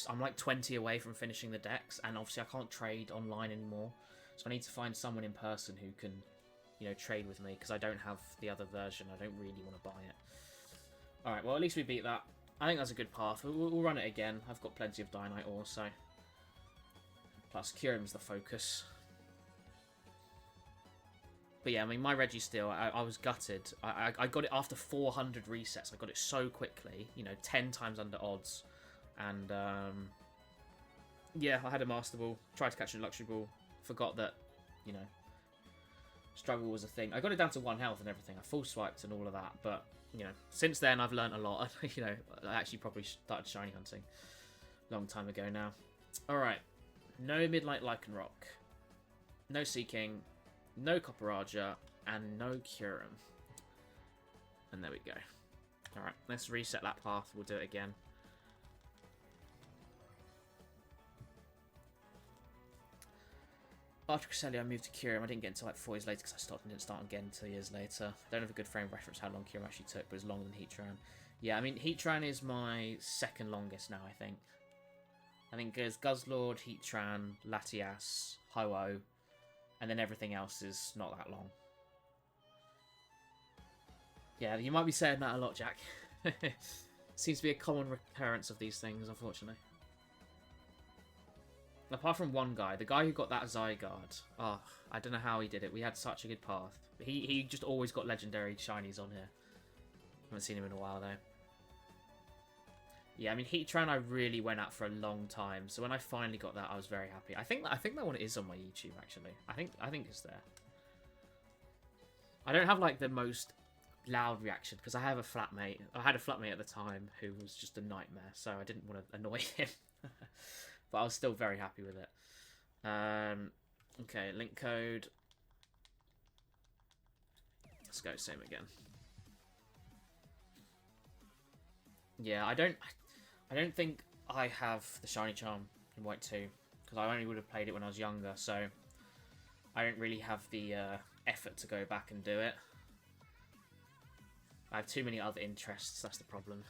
I'm like 20 away from finishing the decks, and obviously I can't trade online anymore, so I need to find someone in person who can, you know, trade with me, because I don't have the other version. I don't really want to buy it. Alright, well, at least we beat that. I think that's a good path. We'll run it again. I've got plenty of Dynite ore, so... Plus, Kyurem's the focus. But yeah, I mean, my Registeel, I was gutted. I got it after 400 resets. I got it so quickly. You know, 10 times under odds. And, yeah, I had a Master Ball. Tried to catch a Luxury Ball. Forgot that, you know... Struggle was a thing. I got it down to 1 health and everything. I full swiped and all of that, but, you know, since then I've learnt a lot. You know, I actually probably started shiny hunting a long time ago now. Alright. No Midnight Lycanroc. No Seeking. No Copperaja. And no Kyurem. And there we go. Alright, let's reset that path. We'll do it again. After Cresselia, I moved to Kyurem. I didn't get until like 4 years later because I didn't start again 2 years later. I don't have a good frame reference how long Kyurem actually took, but it's longer than Heatran. Yeah, I mean, Heatran is my second longest now, I think. I think there's Guzzlord, Heatran, Latias, Ho-Oh, and then everything else is not that long. Yeah, you might be saying that a lot, Jack. Seems to be a common recurrence of these things, unfortunately. Apart from one guy, the guy who got that Zygarde. Oh, I don't know how he did it. We had such a good path. He just always got legendary shinies on here. Haven't seen him in a while though. Yeah, I mean Heatran I really went at for a long time. So when I finally got that, I was very happy. I think that one is on my YouTube actually. I think it's there. I don't have like the most loud reaction because I have a flatmate. I had a flatmate at the time who was just a nightmare, so I didn't want to annoy him. But I was still very happy with it. Okay, link code. Let's go, same again. Yeah, I don't think I have the Shiny Charm in White 2. Because I only would have played it when I was younger, so I don't really have the effort to go back and do it. I have too many other interests, that's the problem.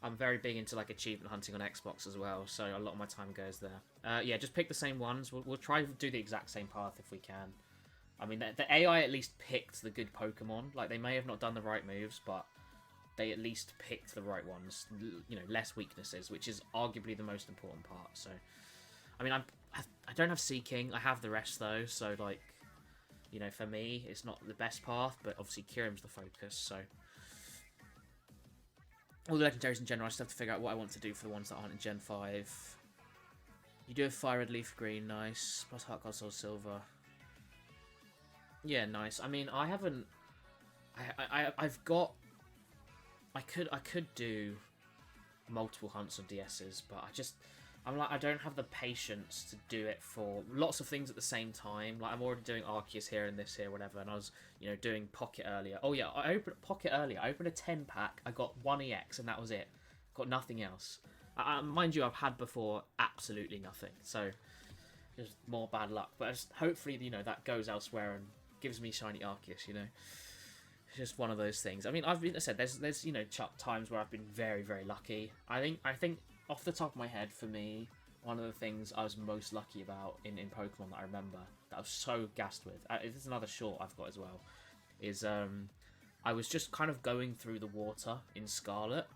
I'm very big into like achievement hunting on Xbox as well, so a lot of my time goes there. Yeah, just pick the same ones. We'll try to do the exact same path if we can. I mean, the AI at least picked the good Pokemon. Like, they may have not done the right moves, but they at least picked the right ones. You know, less weaknesses, which is arguably the most important part. So, I mean, I don't have Seeking. I have the rest, though. So, like, you know, for me, it's not the best path, but obviously Kyurem's the focus, so... All the legendaries in general, I still have to figure out what I want to do for the ones that aren't in Gen 5. You do have Fire Red, Leaf Green, nice. Plus Heart Gold, Soul Silver. Yeah, nice. I mean, I haven't... I've got... I could do multiple hunts of DSs, but I'm like, I don't have the patience to do it for lots of things at the same time. Like, I'm already doing Arceus here and this here, whatever, and I was, you know, doing Pocket earlier. Oh yeah, I opened Pocket earlier. I opened a 10-pack. I got 1 EX, and that was it. Got nothing else. Mind you, I've had before absolutely nothing, so just more bad luck. But hopefully, you know, that goes elsewhere and gives me shiny Arceus, you know. It's just one of those things. I mean, I said, there's you know, times where I've been very, very lucky. I think off the top of my head, for me, one of the things I was most lucky about in Pokemon that I remember, that I was so gassed with, this is another short I've got as well, is I was just kind of going through the water in Scarlet,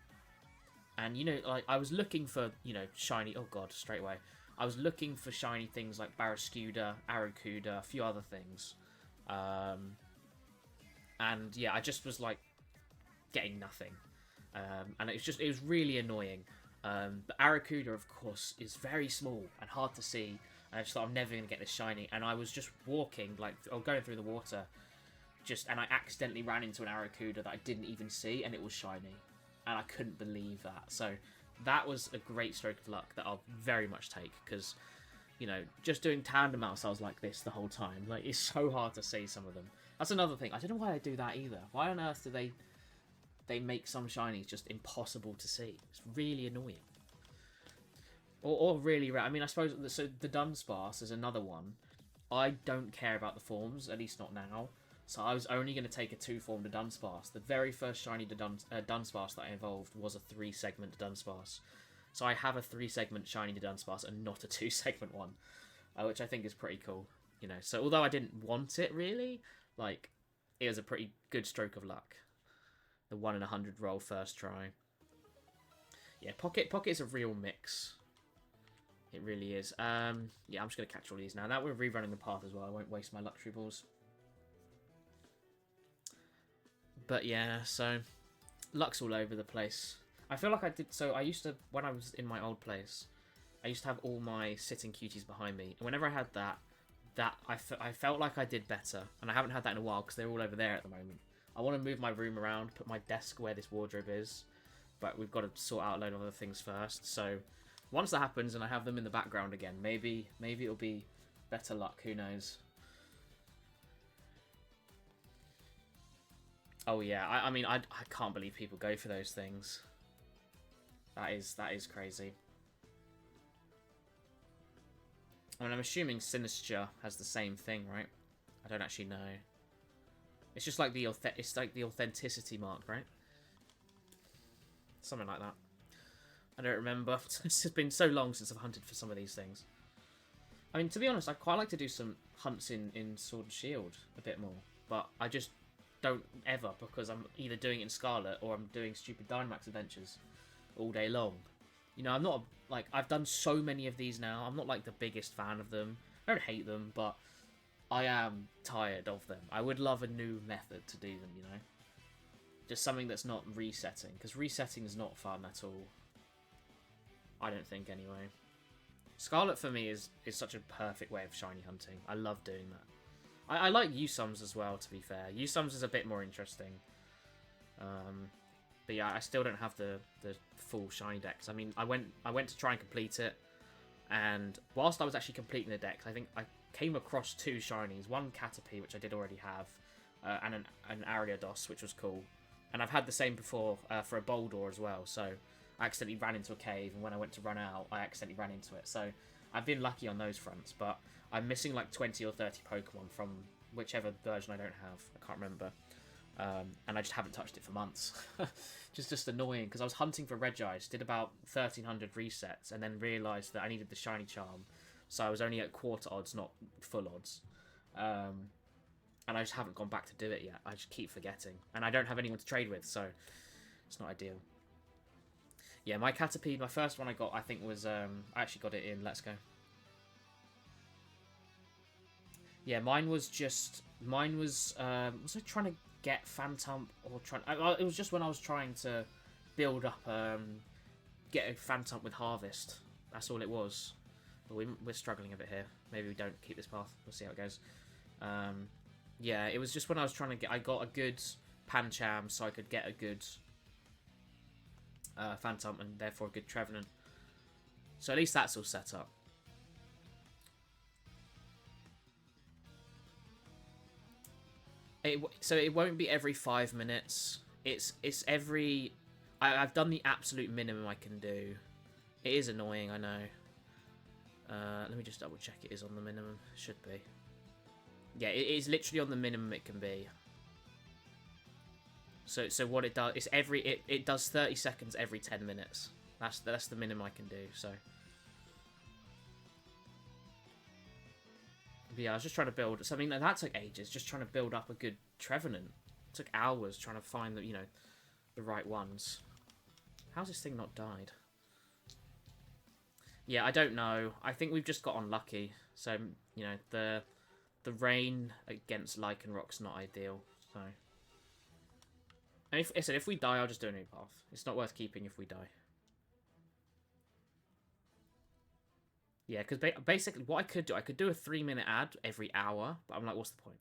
and, you know, like, I was looking for, you know, shiny, oh god, straight away, I was looking for shiny things like Barraskewda, Arrokuda, a few other things, and yeah, I just was like, getting nothing, and it was really annoying. But Arrokuda, of course, is very small and hard to see. And I just thought, I'm never going to get this shiny. And I was just walking, like, or going through the water, and I accidentally ran into an Arrokuda that I didn't even see, and it was shiny. And I couldn't believe that. So that was a great stroke of luck that I'll very much take, because, you know, just doing Tandem Mouse, I was like this the whole time. Like, it's so hard to see some of them. That's another thing. I don't know why they do that either. Why on earth do they make some shinies just impossible to see? It's really annoying. Or really rare. I mean, I suppose, so the Dunsparce is another one. I don't care about the forms, at least not now. So I was only going to take a 2-form to Dunsparce. The very first shiny Dunsparce that I evolved was a 3-segment Dunsparce. So I have a 3-segment shiny to Dunsparce and not a 2-segment one, which I think is pretty cool. You know, so although I didn't want it really, like, it was a pretty good stroke of luck. The 1 in 100 roll first try. Yeah, Pocket is a real mix. It really is. Yeah, I'm just going to catch all these now. Now we're rerunning the path as well. I won't waste my luxury balls. But yeah, so luck's all over the place. I feel like I did... So I used to... When I was in my old place, I used to have all my sitting cuties behind me. And whenever I had that I felt like I did better. And I haven't had that in a while because they're all over there at the moment. I want to move my room around, put my desk where this wardrobe is, but we've got to sort out a load of other things first. So once that happens and I have them in the background again, maybe it'll be better luck. Who knows? Oh yeah, I mean, I can't believe people go for those things. That is crazy. I mean, I'm assuming Sinistcha has the same thing, right? I don't actually know. It's just like the authenticity mark, right? Something like that. I don't remember. It's been so long since I've hunted for some of these things. I mean, to be honest, I quite like to do some hunts in Sword and Shield a bit more, but I just don't ever, because I'm either doing it in Scarlet or I'm doing stupid Dynamax Adventures all day long. You know, I'm not, like, I've done so many of these now. I'm not, like, the biggest fan of them. I don't hate them, but I am tired of them. I would love a new method to do them, you know? Just something that's not resetting, because resetting is not fun at all. I don't think, anyway. Scarlet, for me, is such a perfect way of shiny hunting. I love doing that. I like Usums as well, to be fair. Usums is a bit more interesting. But yeah, I still don't have the full shiny decks. I mean, I went to try and complete it, and whilst I was actually completing the decks, I think I came across 2 shinies. One Caterpie, which I did already have, and an Ariados, which was cool. And I've had the same before for a Boldor as well, so I accidentally ran into a cave, and when I went to run out, I accidentally ran into it. So I've been lucky on those fronts, but I'm missing like 20 or 30 Pokemon from whichever version I don't have. I can't remember. And I just haven't touched it for months. just annoying, because I was hunting for Regice, did about 1300 resets, and then realised that I needed the shiny charm, so I was only at quarter odds, not full odds. And I just haven't gone back to do it yet. I just keep forgetting, and I don't have anyone to trade with, so it's not ideal. Yeah, my Caterpie, my first one I got, I think was, I actually got it in Let's Go. Yeah, mine was, was I trying to get Phantom, or it was just when I was trying to build up, get a Phantom with Harvest. That's all it was. But we're struggling a bit here. Maybe we don't keep this path. We'll see how it goes. Yeah, it was just when I was trying to get, I got a good Pancham, so I could get a good Phantom, and therefore a good Trevenant. So at least that's all set up. So it won't be every 5 minutes. It's every... I've done the absolute minimum I can do. It is annoying, I know. Let me just double check it is on the minimum. It should be. Yeah, it is literally on the minimum it can be. So what it does is it does 30 seconds every 10 minutes. That's the minimum I can do. So but yeah, I was just trying to build something that took ages. Just trying to build up a good Trevenant. It took hours trying to find the right ones. How's this thing not died? Yeah, I don't know. I think we've just got unlucky. So the rain against Lycanrock's not ideal. So. And if we die, I'll just do a new path. It's not worth keeping if we die. Yeah, because basically what I could do a 3-minute ad every hour, but I'm like, what's the point?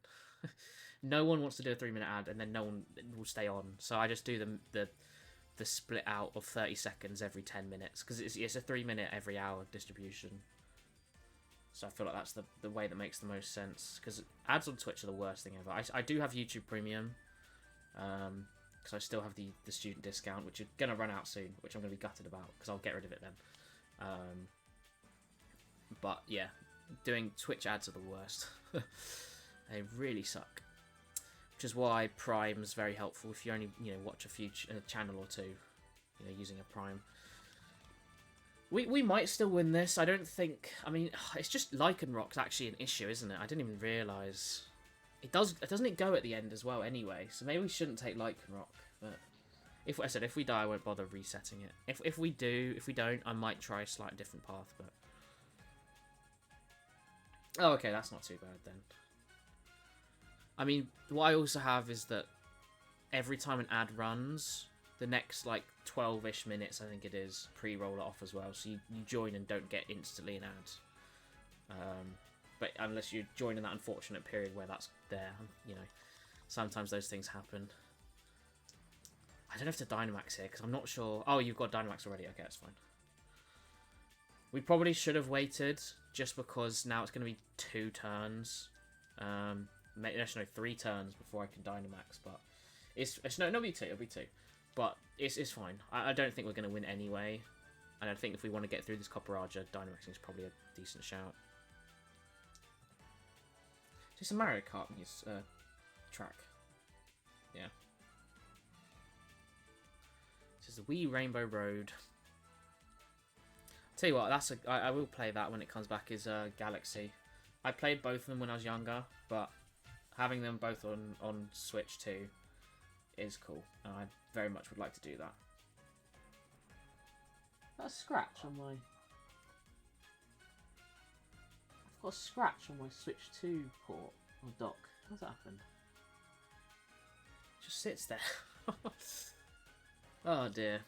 No one wants to do a 3-minute ad, and then no one will stay on. So I just do the split out of 30 seconds every 10 minutes, because it's a 3-minute every hour distribution. So I feel like that's the way that makes the most sense, because ads on Twitch are the worst thing ever. I do have YouTube Premium, because I still have the student discount, which is going to run out soon, which I'm going to be gutted about, because I'll get rid of it then. But yeah, doing Twitch ads are the worst. They really suck. Which is why Prime's very helpful if you only watch a channel or two, using a Prime. We might still win this. I don't think. I mean, it's just Lycanrock's actually an issue, isn't it? I didn't even realise. Doesn't it go at the end as well anyway? So maybe we shouldn't take Lycanrock. But if we die, I won't bother resetting it. If we don't, I might try a slightly different path. But oh, okay, that's not too bad then. I mean, what I also have is that every time an ad runs, the next, 12-ish minutes, I think it is, pre-roll it off as well. So you join and don't get instantly an ad. But unless you join in that unfortunate period where that's there, sometimes those things happen. I don't have to Dynamax here, because I'm not sure... Oh, you've got Dynamax already. Okay, that's fine. We probably should have waited, just because now it's going to be 2 turns. Actually, no, 3 turns before I can Dynamax, but it'll be 2, but it's fine. I don't think we're going to win anyway, and I think if we want to get through this Copperaja, Dynamaxing is probably a decent shout. It's a Mario Kart track. Yeah. This is the wee Rainbow Road. Tell you what, I will play that when it comes back. Is Galaxy. I played both of them when I was younger, but having them both on Switch 2 is cool, and I very much would like to do that. That's a scratch on my... I've got a scratch on my Switch 2 port or dock. How's that happen? It just sits there. Oh dear.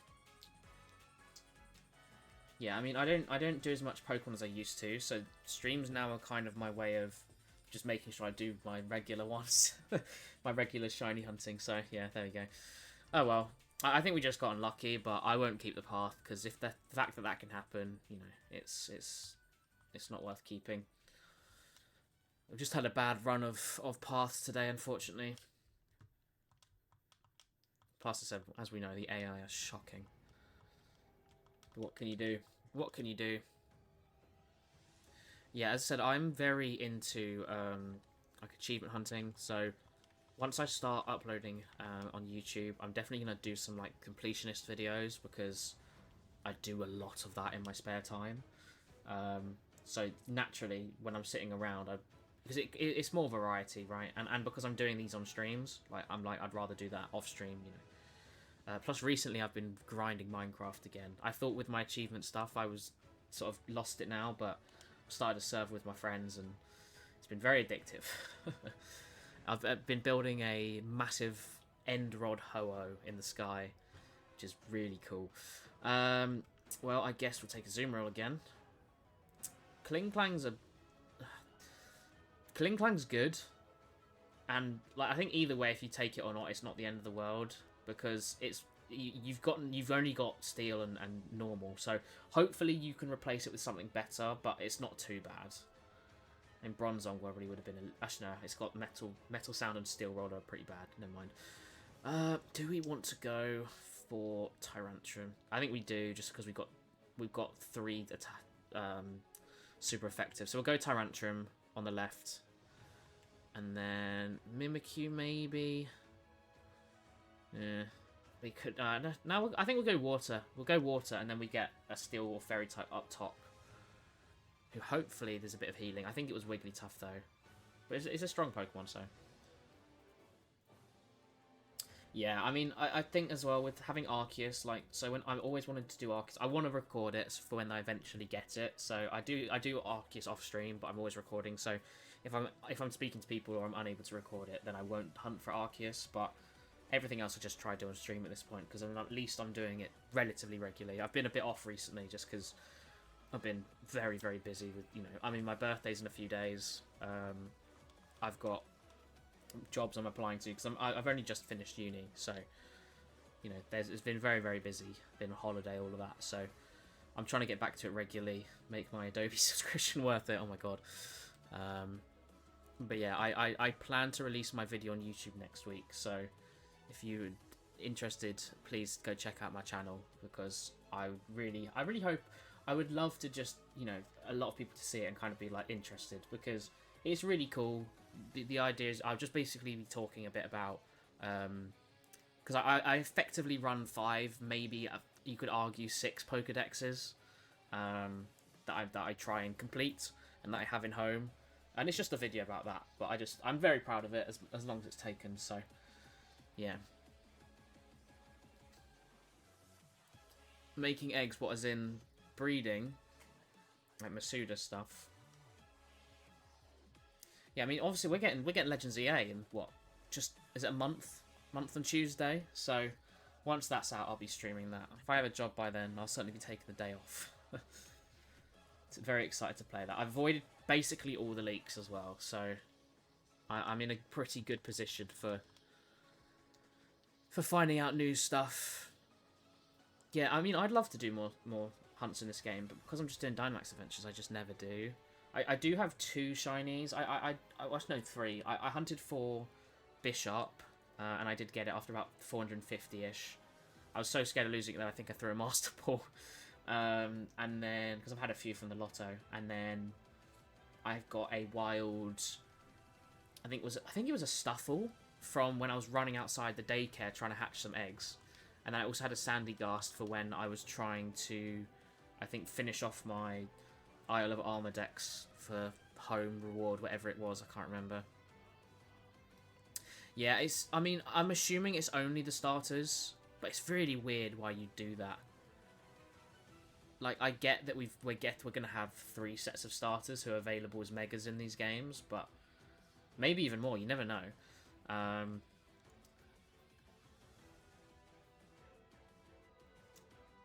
Yeah, I mean, I don't do as much Pokemon as I used to, so streams now are kind of my way of just making sure I do my regular ones, my regular shiny hunting. So yeah, there we go. Oh well, I think we just got unlucky, but I won't keep the path, because if the fact that can happen, it's not worth keeping. We've just had a bad run of paths today, unfortunately. Plus, as we know, the AI are shocking. What can you do? What can you do? Yeah, as I said, I'm very into achievement hunting, so once I start uploading on YouTube, I'm definitely gonna do some like completionist videos because I do a lot of that in my spare time. So naturally, when I'm sitting around, because it's more variety, right? And because I'm doing these on streams, like I'd rather do that off stream, you know. Plus, recently I've been grinding Minecraft again. I thought with my achievement stuff I was sort of lost it now, but I started a server with my friends and it's been very addictive. I've been building a massive end rod ho-oh in the sky, which is really cool. Well, I guess we'll take a zoom roll again. Kling Klang's good, and like I think either way, if you take it or not, it's not the end of the world because you've only got steel and normal, so hopefully you can replace it with something better, but it's not too bad. In Bronzong probably would have been actually no, it's got metal sound and steel roller are pretty bad. Never mind. Do we want to go for Tyrantrum? I think we do, just because we've got 3 super effective. So we'll go Tyrantrum on the left, and then Mimikyu maybe. Yeah, we could. No, I think we'll go water. We'll go water, and then we get a steel or fairy type up top. Who hopefully there's a bit of healing. I think it was Wigglytuff though, but it's a strong Pokemon, so. Yeah, I mean, I think as well with having Arceus, like, so when I always wanted to do Arceus, I want to record it for when I eventually get it. So I do Arceus off stream, but I'm always recording. So if I'm speaking to people or I'm unable to record it, then I won't hunt for Arceus. But everything else I just try to do on stream at this point because at least I'm doing it relatively regularly. I've been a bit off recently just because I've been very, very busy with, you know, I mean, my birthday's in a few days. I've got jobs I'm applying to because I've only just finished uni, so you know it's been very, very busy, been a holiday, all of that, so I'm trying to get back to it regularly, make my Adobe subscription worth it. Oh my god. But yeah, I plan to release my video on YouTube next week, so if you're interested, please go check out my channel because I really hope, I would love to just, you know, a lot of people to see it and kind of be like interested because it's really cool. The idea is I'll just basically be talking a bit about because I effectively run 5, maybe you could argue 6 Pokedexes that I try and complete and that I have in home, and it's just a video about that. But I'm very proud of it as long as it's taken. So yeah, making eggs. What, as in breeding, like Masuda stuff? Yeah, I mean, obviously we're getting Legends EA in what? Just, is it a month on Tuesday? So once that's out, I'll be streaming that. If I have a job by then, I'll certainly be taking the day off. Very excited to play that. I've avoided basically all the leaks as well, so I'm in a pretty good position for finding out new stuff. Yeah, I mean, I'd love to do more hunts in this game, but because I'm just doing Dynamax Adventures, I just never do. I do have 2 shinies. I no, 3. I hunted for Bishop, and I did get it after about 450-ish. I was so scared of losing it that I think I threw a Master Ball. And then, because I've had a few from the Lotto, and then I've got a wild, I think it was a Stuffle from when I was running outside the daycare trying to hatch some eggs. And then I also had a Sandygast for when I was trying to, I think, finish off my Isle of Armor decks for home reward, whatever it was, I can't remember. Yeah, I mean, I'm assuming it's only the starters, but it's really weird why you do that. Like, I get that we're gonna have 3 sets of starters who are available as megas in these games, but maybe even more, you never know. I'm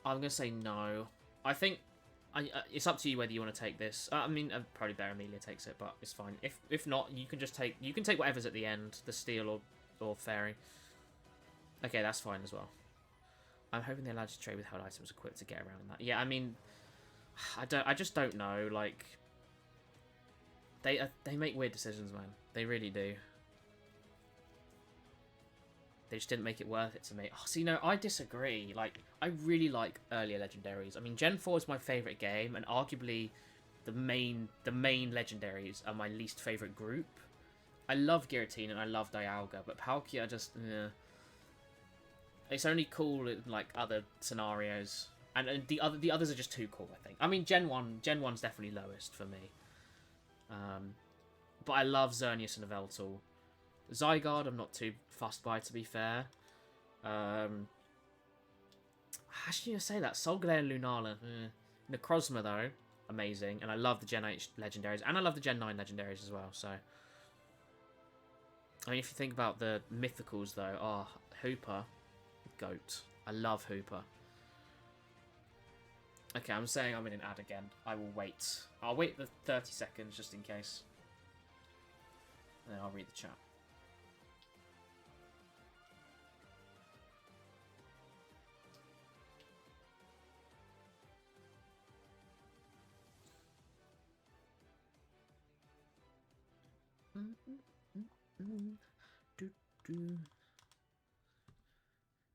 gonna say no. I think it's up to you whether you want to take this. I mean, probably better Amelia takes it, but it's fine. If not, you can just take whatever's at the end, the steel or fairy. Okay, that's fine as well. I'm hoping they allow you to trade with held items equipped to get around that. Yeah, I mean, I just don't know. Like, they make weird decisions, man. They really do. They just didn't make it worth it to me. Oh, so, you know, I disagree. Like, I really like earlier legendaries. I mean, Gen 4 is my favourite game, and arguably the main legendaries are my least favourite group. I love Giratina and I love Dialga, but Palkia just... It's only cool in, like, other scenarios. And the others are just too cool, I think. I mean, Gen 1's definitely lowest for me. But I love Xerneas and Yveltal. Zygarde I'm not too fussed by, to be fair. How should you say that? Solgaleo and Lunala. Necrozma, though, amazing. And I love the Gen 8 legendaries. And I love the Gen 9 legendaries as well, so... I mean, if you think about the mythicals, though... Oh, Hooper. Goat. I love Hooper. Okay, I'm saying I'm in an ad again. I will wait. I'll wait the 30 seconds, just in case. And then I'll read the chat.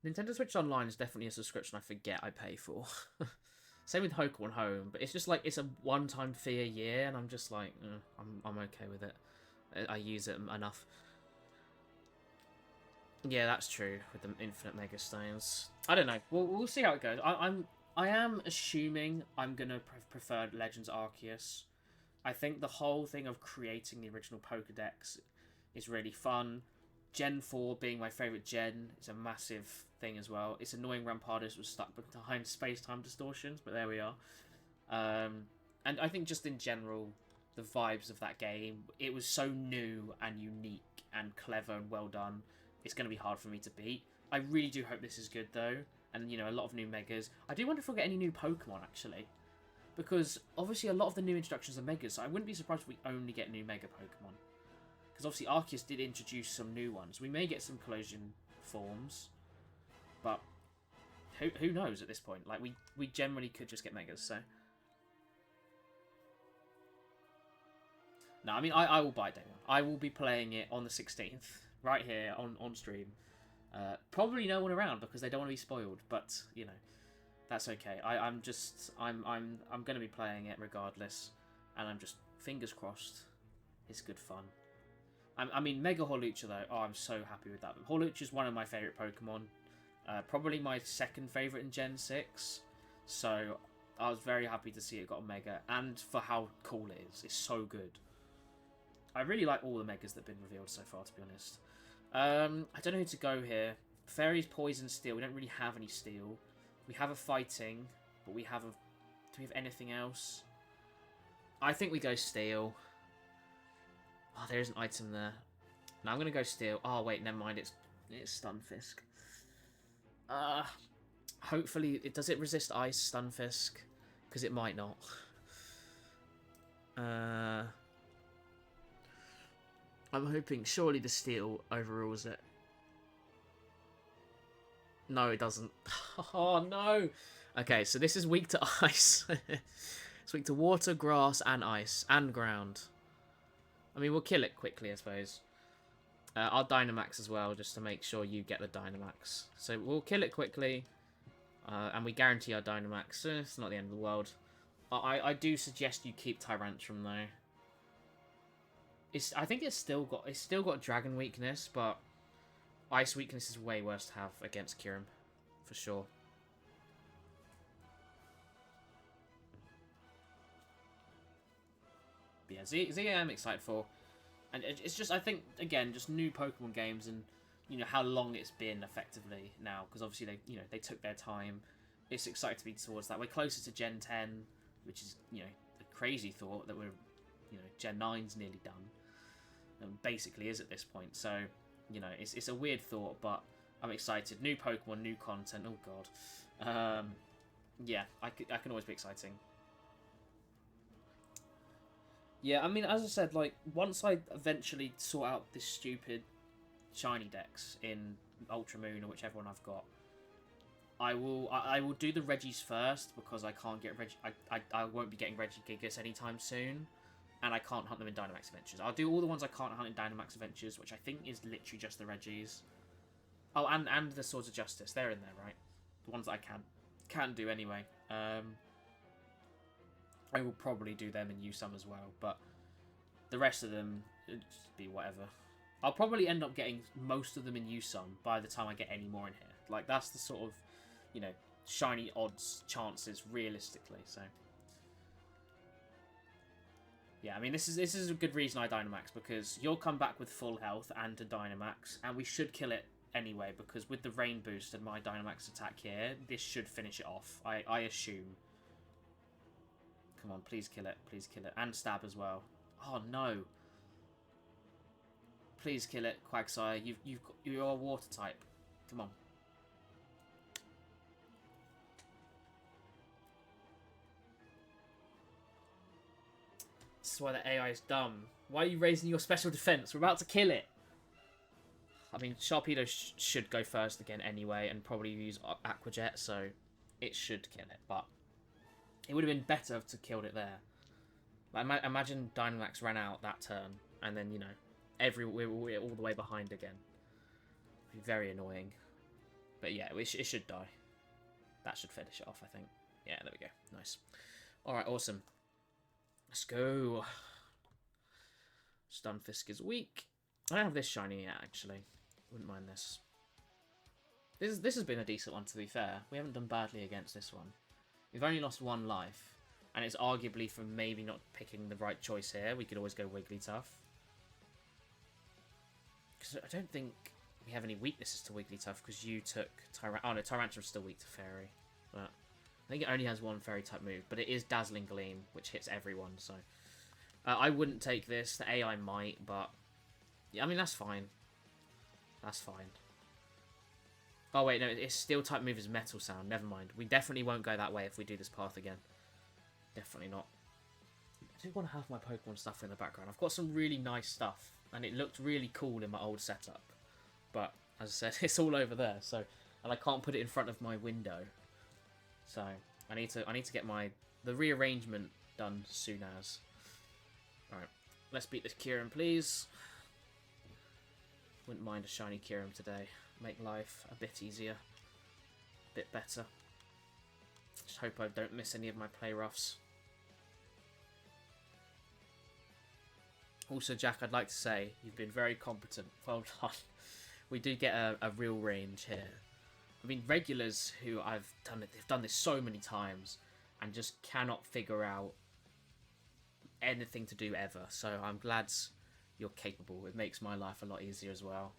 Nintendo Switch Online is definitely a subscription I forget I pay for. Same with Pokemon Home, but it's just like it's a one-time fee a year, and I'm just like, I'm okay with it. I use it enough. Yeah, that's true with the Infinite Mega Stones. I don't know. We'll see how it goes. I am assuming I'm gonna prefer Legends Arceus. I think the whole thing of creating the original Pokedex is really fun. Gen 4 being my favourite gen is a massive thing as well. It's annoying Rampardos was stuck behind space-time distortions, but there we are. And I think just in general, the vibes of that game, it was so new and unique and clever and well done. It's going to be hard for me to beat. I really do hope this is good, though. And, you know, a lot of new Megas. I do wonder if we'll get any new Pokemon, actually. Because, obviously, a lot of the new introductions are Megas, so I wouldn't be surprised if we only get new Mega Pokemon. Because obviously Arceus did introduce some new ones. We may get some collision forms, but who knows at this point? Like we generally could just get Megas. So no, I mean I will buy it day one. I will be playing it on the 16th right here on stream. Probably no one around because they don't want to be spoiled. But you know that's okay. I'm going to be playing it regardless, and I'm just fingers crossed. It's good fun. I mean, Mega Hawlucha, though, I'm so happy with that. Hawlucha is one of my favourite Pokemon. Probably my second favourite in Gen 6. So, I was very happy to see it got a Mega. And for how cool it is. It's so good. I really like all the Megas that have been revealed so far, to be honest. I don't know who to go here. Fairies, Poison, Steel. We don't really have any Steel. We have a Fighting, but we have a... Do we have anything else? I think we go Steel. Oh, there is an item there. No, I'm going to go Steel. Oh, wait, never mind. It's Stunfisk. Hopefully, does it resist Ice, Stunfisk? Because it might not. I'm hoping surely the Steel overrules it. No, it doesn't. Oh, no. Okay, so this is weak to Ice. It's weak to Water, Grass, and Ice, and Ground. I mean, we'll kill it quickly, I suppose. I'll Dynamax as well, just to make sure you get the Dynamax. So we'll kill it quickly, and we guarantee our Dynamax. It's not the end of the world. I do suggest you keep Tyrantrum though. I think it's still got Dragon weakness, but Ice weakness is way worse to have against Kyurem, for sure. But yeah, Z I'm excited for. And it's just, I think, again, just new Pokemon games and, you know, how long it's been effectively now. Because obviously they took their time. It's exciting to be towards that. We're closer to Gen 10, which is, you know, a crazy thought that we're, you know, Gen 9's nearly done. And basically is at this point. So, you know, it's a weird thought, but I'm excited. New Pokemon, new content. Oh, God. Yeah, I can always be exciting. Yeah, I mean, as I said, like, once I eventually sort out this stupid shiny dex in Ultra Moon or whichever one I've got, I will do the Regis first because I can't get I won't be getting Regigigas anytime soon, and I can't hunt them in Dynamax Adventures. I'll do all the ones I can't hunt in Dynamax Adventures, which I think is literally just the Regis. Oh, and the Swords of Justice, they're in there, right? The ones that I can do anyway. I will probably do them and use some as well, but the rest of them, it'd just be whatever. I'll probably end up getting most of them in Yusun by the time I get any more in here. Like, that's the sort of, you know, shiny odds chances realistically, so... Yeah, I mean, this is a good reason I Dynamax, because you'll come back with full health and a Dynamax, and we should kill it anyway, because with the rain boost and my Dynamax attack here, this should finish it off, I assume. Come on, please kill it, and stab as well. Oh no. Please kill it, Quagsire, you're a water type. Come on. This is why the AI is dumb. Why are you raising your special defense? We're about to kill it. I mean, Sharpedo should go first again anyway, and probably use Aqua Jet, so it should kill it. But it would have been better to killed it there. Like, imagine Dynamax ran out that turn, and then, you know, we're all the way behind again. It'd be very annoying. But yeah, it should die. That should finish it off, I think. Yeah, there we go. Nice. Alright, awesome. Let's go. Stunfisk is weak. I don't have this shiny yet, actually. Wouldn't mind this. This has been a decent one, to be fair. We haven't done badly against this one. We've only lost 1 life. And it's arguably from maybe not picking the right choice here. We could always go Wigglytuff. Because I don't think we have any weaknesses to Wigglytuff, because you took Oh no, Tyrantrum still weak to Fairy. But I think it only has 1 Fairy type move. But it is Dazzling Gleam, which hits everyone, so... I wouldn't take this. The AI might, but... Yeah, I mean, that's fine. That's fine. Oh, wait, no, its Steel type move is Metal Sound. Never mind. We definitely won't go that way if we do this path again. Definitely not. I do want to have my Pokemon stuff in the background. I've got some really nice stuff, and it looked really cool in my old setup. But, as I said, it's all over there, so... And I can't put it in front of my window. So, I need to get the rearrangement done soon as... Alright, let's beat this Kyurem, please. Wouldn't mind a shiny Kyurem today. Make life a bit easier. A bit better. Just hope I don't miss any of my play roughs. Also, Jack, I'd like to say, you've been very competent. Well done. We do get a real range here. I mean, regulars who they've done this so many times and just cannot figure out anything to do ever, so I'm glad you're capable. It makes my life a lot easier as well,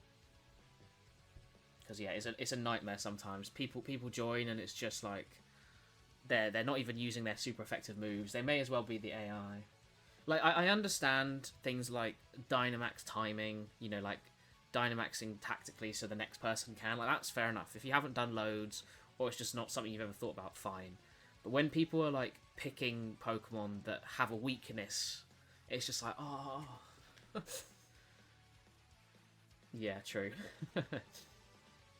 because yeah, it's a nightmare sometimes. People join and it's just like they're not even using their super effective moves. They may as well be the AI. Like, I understand things like Dynamax timing, you know, like Dynamaxing tactically so the next person can, like, that's fair enough. If you haven't done loads, or it's just not something you've ever thought about, fine. But when people are, like, picking Pokemon that have a weakness, it's just like, oh. Yeah, true.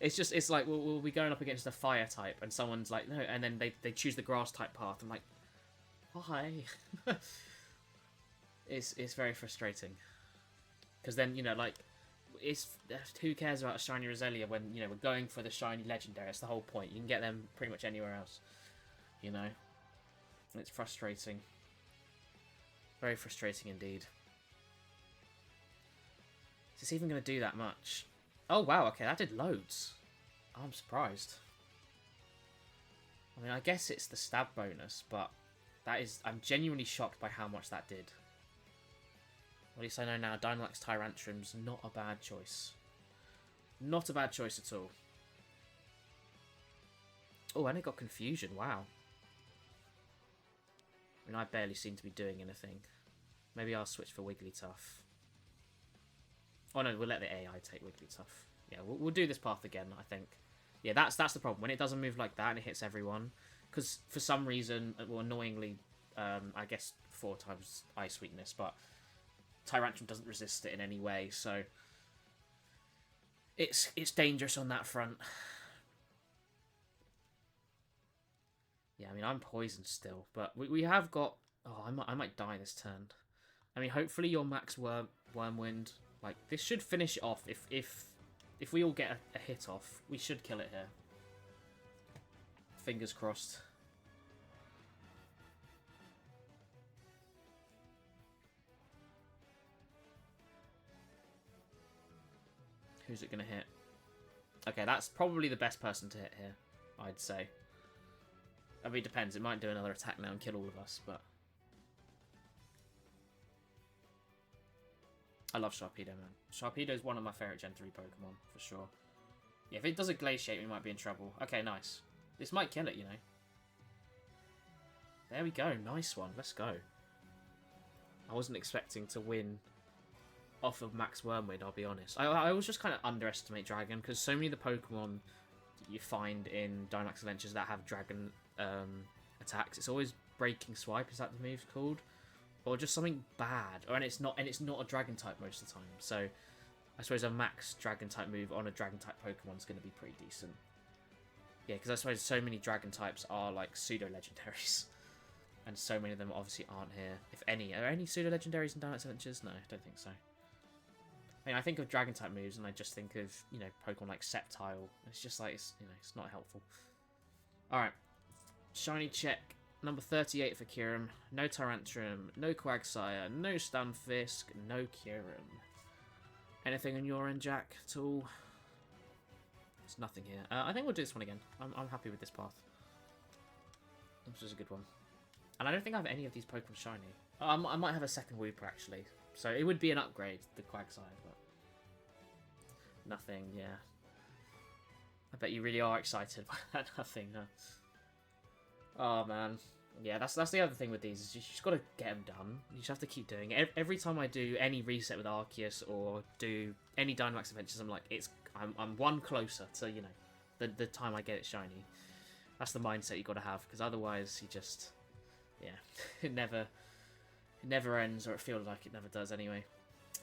It's like, we'll be going up against a fire type, and someone's like, no, and then they choose the grass type path. I'm like, why? It's very frustrating. Because then, you know, like, who cares about a shiny Roselia when, you know, we're going for the shiny legendary? That's the whole point. You can get them pretty much anywhere else. You know, it's frustrating. Very frustrating indeed. Is this even going to do that much? Oh wow, okay, that did loads. I'm surprised. I mean, I guess it's the stab bonus, but I'm genuinely shocked by how much that did. At least I know now, Dynamax Tyrantrum's not a bad choice. Not a bad choice at all. Oh, and it got Confusion, wow. I mean, I barely seem to be doing anything. Maybe I'll switch for Wigglytuff. Oh no, we'll let the AI take Wigglytuff. Yeah, we'll do this path again, I think. Yeah, that's the problem. When it doesn't move like that and it hits everyone. Because for some reason, well, annoyingly, I guess 4 times Ice Weakness, but Tyrantrum doesn't resist it in any way, so it's dangerous on that front. Yeah, I mean, I'm poisoned still, but we have got... Oh, I might die this turn. I mean, hopefully your max Wormwind... Like, this should finish it off. If we all get a hit off, we should kill it here. Fingers crossed. Who's it going to hit? Okay, that's probably the best person to hit here, I'd say. I mean, it depends. It might do another attack now and kill all of us, but... I love Sharpedo, man. Sharpedo is one of my favourite Gen 3 Pokemon, for sure. Yeah, if it does a Glaciate, we might be in trouble. Okay, nice. This might kill it, you know. There we go. Nice one. Let's go. I wasn't expecting to win off of Max Wormwood, I'll be honest. I always just kind of underestimate Dragon, because so many of the Pokemon you find in Dynamax Adventures that have Dragon attacks, it's always Breaking Swipe, is that the move called? Or just something bad, and it's not a Dragon type most of the time. So I suppose a Max Dragon type move on a Dragon type Pokemon is going to be pretty decent. Yeah, because I suppose so many Dragon types are like pseudo legendaries, and so many of them obviously aren't here. If any, are any pseudo legendaries in Dynamax Adventures? No, I don't think so. I mean, I think of Dragon type moves, and I just think of, you know, Pokemon like Sceptile. It's just like, it's, you know, it's not helpful. All right, shiny check. Number 38 for Kyurem. No Tyrantrum, no Quagsire, no Stunfisk, no Kyurem. Anything on your end, Jack, at all? There's nothing here. I think we'll do this one again. I'm happy with this path. This was a good one. And I don't think I have any of these Pokemon shiny. I might have a second Wooper, actually. So it would be an upgrade, the Quagsire, but... Nothing, yeah. I bet you really are excited by that nothing, huh? Oh, man. Yeah, that's the other thing with these, is you just got to get them done. You just have to keep doing it. Every time I do any reset with Arceus or do any Dynamax Adventures, I'm like, I'm one closer to, you know, the time I get it shiny. That's the mindset you got to have, because otherwise you just, yeah, it never ends, or it feels like it never does anyway.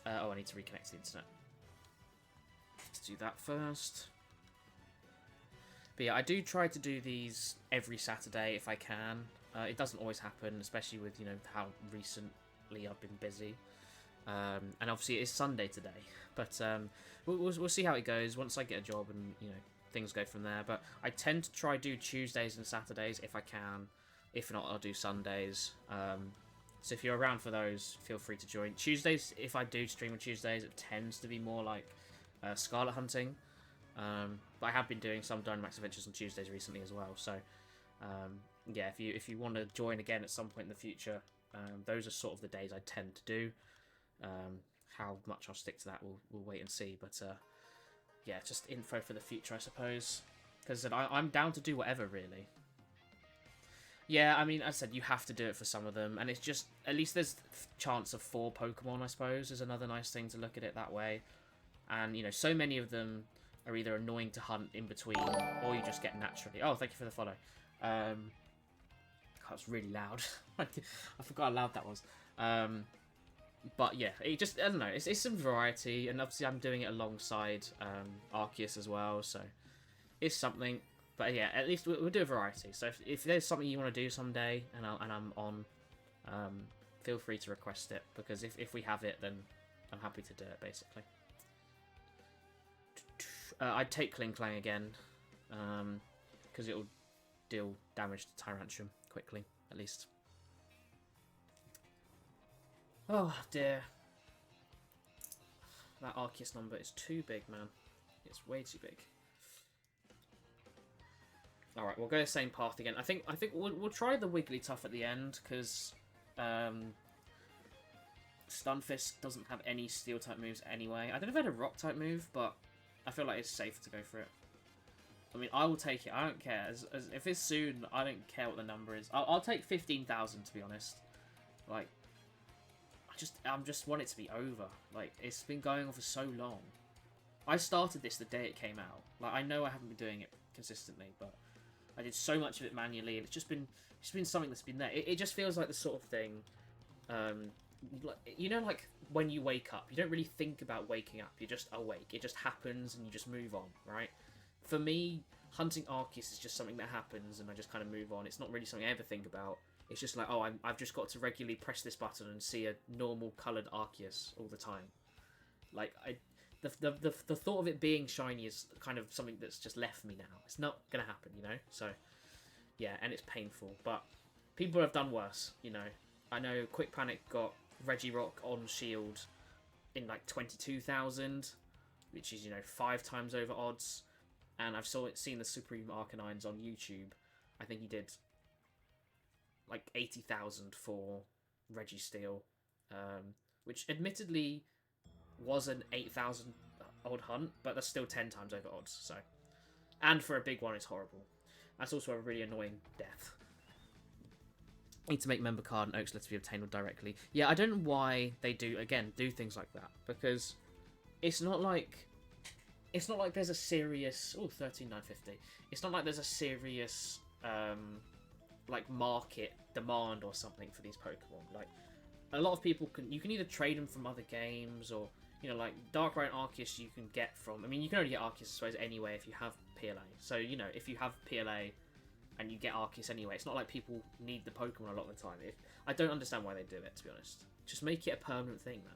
Oh, I need to reconnect to the internet. Let's do that first. But yeah, I do try to do these every Saturday if I can. It doesn't always happen, especially with, you know, how recently I've been busy. And obviously it is Sunday today. But we'll see how it goes once I get a job and, you know, things go from there. But I tend to try do Tuesdays and Saturdays if I can. If not, I'll do Sundays. So if you're around for those, feel free to join. Tuesdays, if I do stream on Tuesdays, it tends to be more like Scarlet hunting. But I have been doing some Dynamax Adventures on Tuesdays recently as well, so yeah, if you want to join again at some point in the future, those are sort of the days I tend to do. How much I'll stick to that, we'll wait and see, but yeah, just info for the future, I suppose, because I'm down to do whatever, really. Yeah, I mean, as I said, you have to do it for some of them, and it's just, at least there's chance of 4 Pokemon, I suppose, is another nice thing to look at it that way. And, you know, so many of them are either annoying to hunt in between, or you just get naturally. Oh, thank you for the follow. That was really loud. I forgot how loud that was. But yeah, it just, I don't know, it's some variety, and obviously I'm doing it alongside Arceus as well, so it's something. But yeah, at least we'll do a variety. So if there's something you want to do someday, and I'm on, feel free to request it, because if we have it, then I'm happy to do it, basically. I'd take Kling Klang again, because it'll deal damage to Tyrantrum quickly, at least. Oh dear. That Arceus number is too big, man. It's way too big. Alright, we'll go the same path again. I think we'll try the Wigglytuff at the end, because Stunfisk doesn't have any Steel-type moves anyway. I don't know if it had a Rock-type move, but I feel like it's safe to go for it. I mean, I will take it. I don't care. If it's soon, I don't care what the number is. I'll take 15,000, to be honest. Like, I just want it to be over. Like, it's been going on for so long. I started this the day it came out. Like, I know I haven't been doing it consistently, but I did so much of it manually, and it's just been something that's been there. It just feels like the sort of thing, you know, like when you wake up, you don't really think about waking up. You're just awake. It just happens, and you just move on, right? For me, hunting Arceus is just something that happens, and I just kind of move on. It's not really something I ever think about. It's just like, oh, I've just got to regularly press this button and see a normal coloured Arceus all the time. Like, the thought of it being shiny is kind of something that's just left me now. It's not going to happen, you know? So, yeah, and it's painful. But people have done worse, you know? I know Quick Panic got Regirock on Shield in like 22,000. which is, 5 times over odds. And I've seen the Supreme Arcanines on YouTube. I think he did like 80,000 for Registeel, which admittedly was an 8,000 odd hunt, but that's still 10 times over odds. So, and for a big one, it's horrible. That's also a really annoying death. Need to make member card and Oaks Letter be obtainable directly. Yeah, I don't know why they do things like that, because it's not like there's a serious 13,950. It's not like there's a serious like market demand or something for these Pokemon. Like, a lot of people can either trade them from other games, or like Darkrai and Arceus you can get from. I mean, you can only get Arceus, I suppose, anyway if you have PLA. So if you have PLA and you get Arceus anyway, it's not like people need the Pokemon a lot of the time. I don't understand why they do it, to be honest. Just make it a permanent thing, man.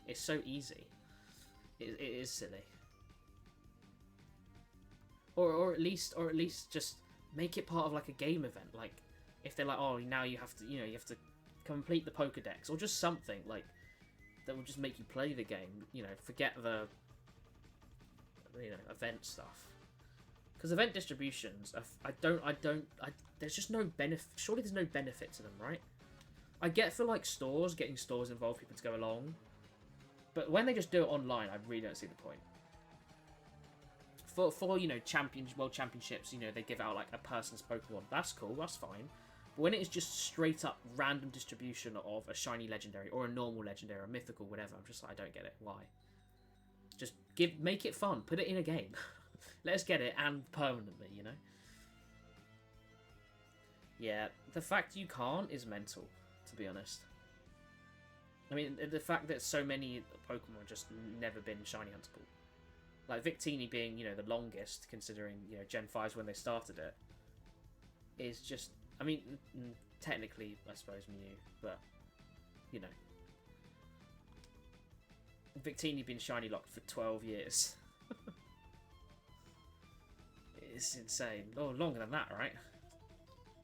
It's so easy. It is silly. Or at least just make it part of like a game event. Like, if they're like, oh, now you have to complete the Pokedex, or just something like that will just make you play the game. Forget the event stuff. Because event distributions, there's just no benefit. Surely there's no benefit to them, right? I get for like getting stores involved, people to go along, but when they just do it online, I really don't see the point. For world championships, they give out like a person's Pokemon. That's cool, that's fine. But when it is just straight up random distribution of a shiny legendary or a normal legendary or a mythical, whatever, I'm just like, I don't get it. Why? Just make it fun. Put it in a game. Let us get it, and permanently, Yeah, the fact you can't is mental, to be honest. I mean, the fact that so many Pokemon have just never been shiny huntable. Like Victini being, the longest, considering, Gen 5's when they started it, is just... I mean, technically, I suppose, Mew, but, Victini been shiny locked for 12 years. It's insane. Oh, longer than that, right?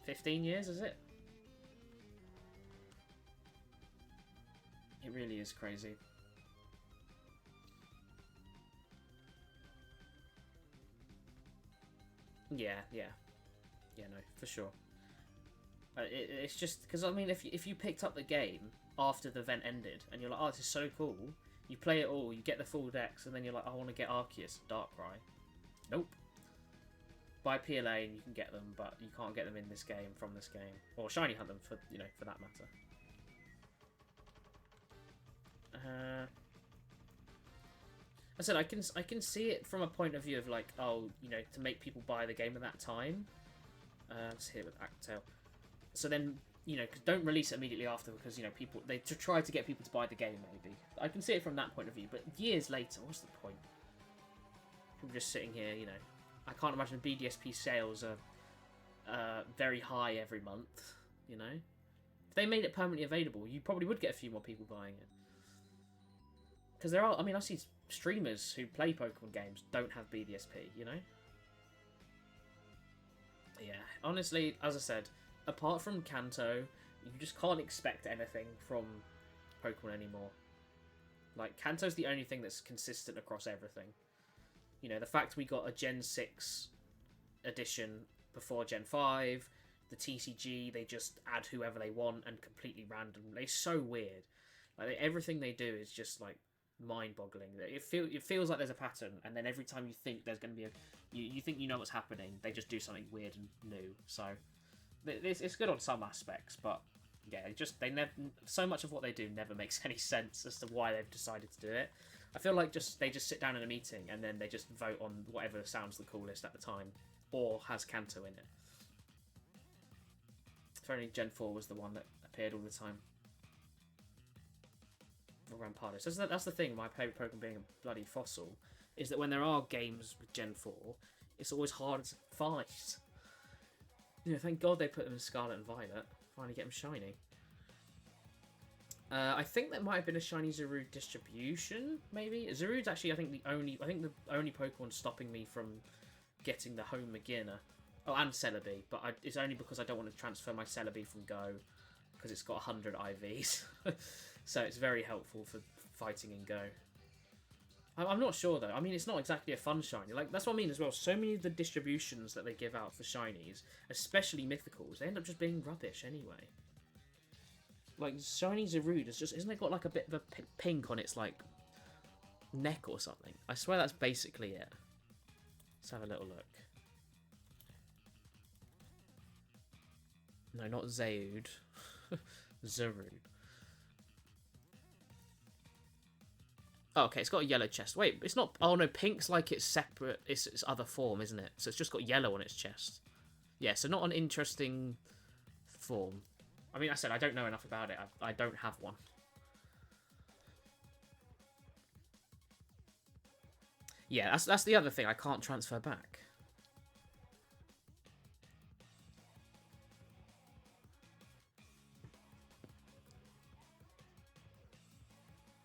15 years, is it? It really is crazy. Yeah, no, for sure. It's just because, I mean, if you picked up the game after the event ended and you're like, oh, this is so cool, you play it all, you get the full decks, and then you're like, I want to get Arceus, Darkrai. Nope. Buy PLA and you can get them, but you can't get them in this game from this game, or shiny hunt them for for that matter. I said I can see it from a point of view of like, oh, to make people buy the game at that time. Let's hit it with Actail. So then, don't release it immediately after, because people to try to get people to buy the game. Maybe I can see it from that point of view, but years later, what's the point? People just sitting here, I can't imagine BDSP sales are very high every month. If they made it permanently available, you probably would get a few more people buying it. Because there are, I mean, I see streamers who play Pokemon games don't have BDSP, Yeah, honestly, as I said, apart from Kanto, you just can't expect anything from Pokemon anymore. Like, Kanto's the only thing that's consistent across everything. The fact we got a Gen 6 edition before Gen 5, the TCG, they just add whoever they want and completely random. They're so weird. Like, everything they do is just, like, mind-boggling. It feels like there's a pattern, and then every time you think there's going to be you think you know what's happening, they just do something weird and new. So it's good on some aspects, but yeah, they never, so much of what they do never makes any sense as to why they've decided to do it. I feel like they just sit down in a meeting and then they just vote on whatever sounds the coolest at the time, or has Kanto in it. If only Gen 4 was the one that appeared all the time. Rampardos. That's the thing, my favourite Pokemon being a bloody fossil, is that when there are games with Gen 4, it's always harder to find. Thank God they put them in Scarlet and Violet. Finally get them shiny. I think there might have been a shiny Zarude distribution, maybe? Zarude's actually, I think the only Pokemon stopping me from getting the home beginner. Oh, and Celebi, but it's only because I don't want to transfer my Celebi from Go, because it's got 100 IVs. So it's very helpful for fighting in Go. I'm not sure though. I mean, it's not exactly a fun shiny. Like that's what I mean as well. So many of the distributions that they give out for shinies, especially mythicals, they end up just being rubbish anyway. Like shiny Zarude is just isn't it got like a bit of a pink on its like neck or something? I swear that's basically it. Let's have a little look. No, not Zaud. Zarude. Oh, okay, it's got a yellow chest. Wait, it's not... Oh, no, pink's like it's separate. It's its other form, isn't it? So it's just got yellow on its chest. Yeah, so not an interesting form. I mean, I said I don't know enough about it. I don't have one. Yeah, that's the other thing. I can't transfer back.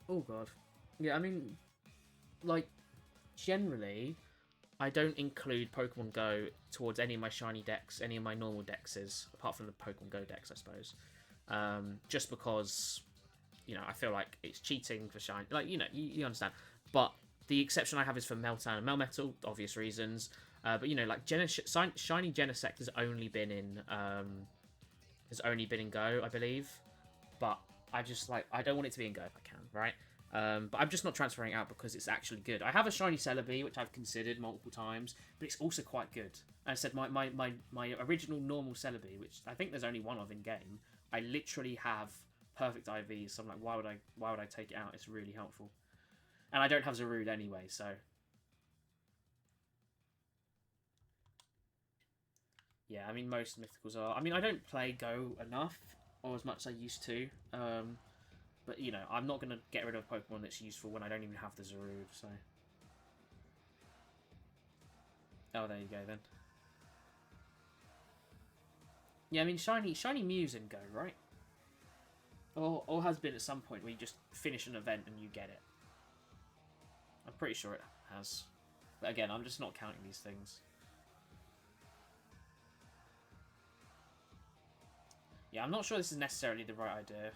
Oh, God. Yeah, I mean, like, generally, I don't include Pokemon Go towards any of my shiny decks, any of my normal dexes, apart from the Pokemon Go decks, I suppose. Just because, you know, I feel like it's cheating for shiny. Like, you know, you understand. But the exception I have is for Meltan and Melmetal, obvious reasons. But you know, like shiny Genesect has only been in Go, I believe. But I just like I don't want it to be in Go if I can, right? But I'm just not transferring out because it's actually good. I have a shiny Celebi, which I've considered multiple times, but it's also quite good. And I said my original normal Celebi, which I think there's only one of in game, I literally have perfect IVs. So I'm like, why would I take it out? It's really helpful. And I don't have Zarude anyway, so... Yeah, I mean, most mythicals are... I mean, I don't play Go enough, or as much as I used to. But, you know, I'm not going to get rid of a Pokemon that's useful when I don't even have the Zarude, so... Oh, there you go, then. Yeah, I mean, Shiny Mew's in Go, right? Or has been at some point where you just finish an event and you get it. I'm pretty sure it has. But again, I'm just not counting these things. Yeah, I'm not sure this is necessarily the right idea.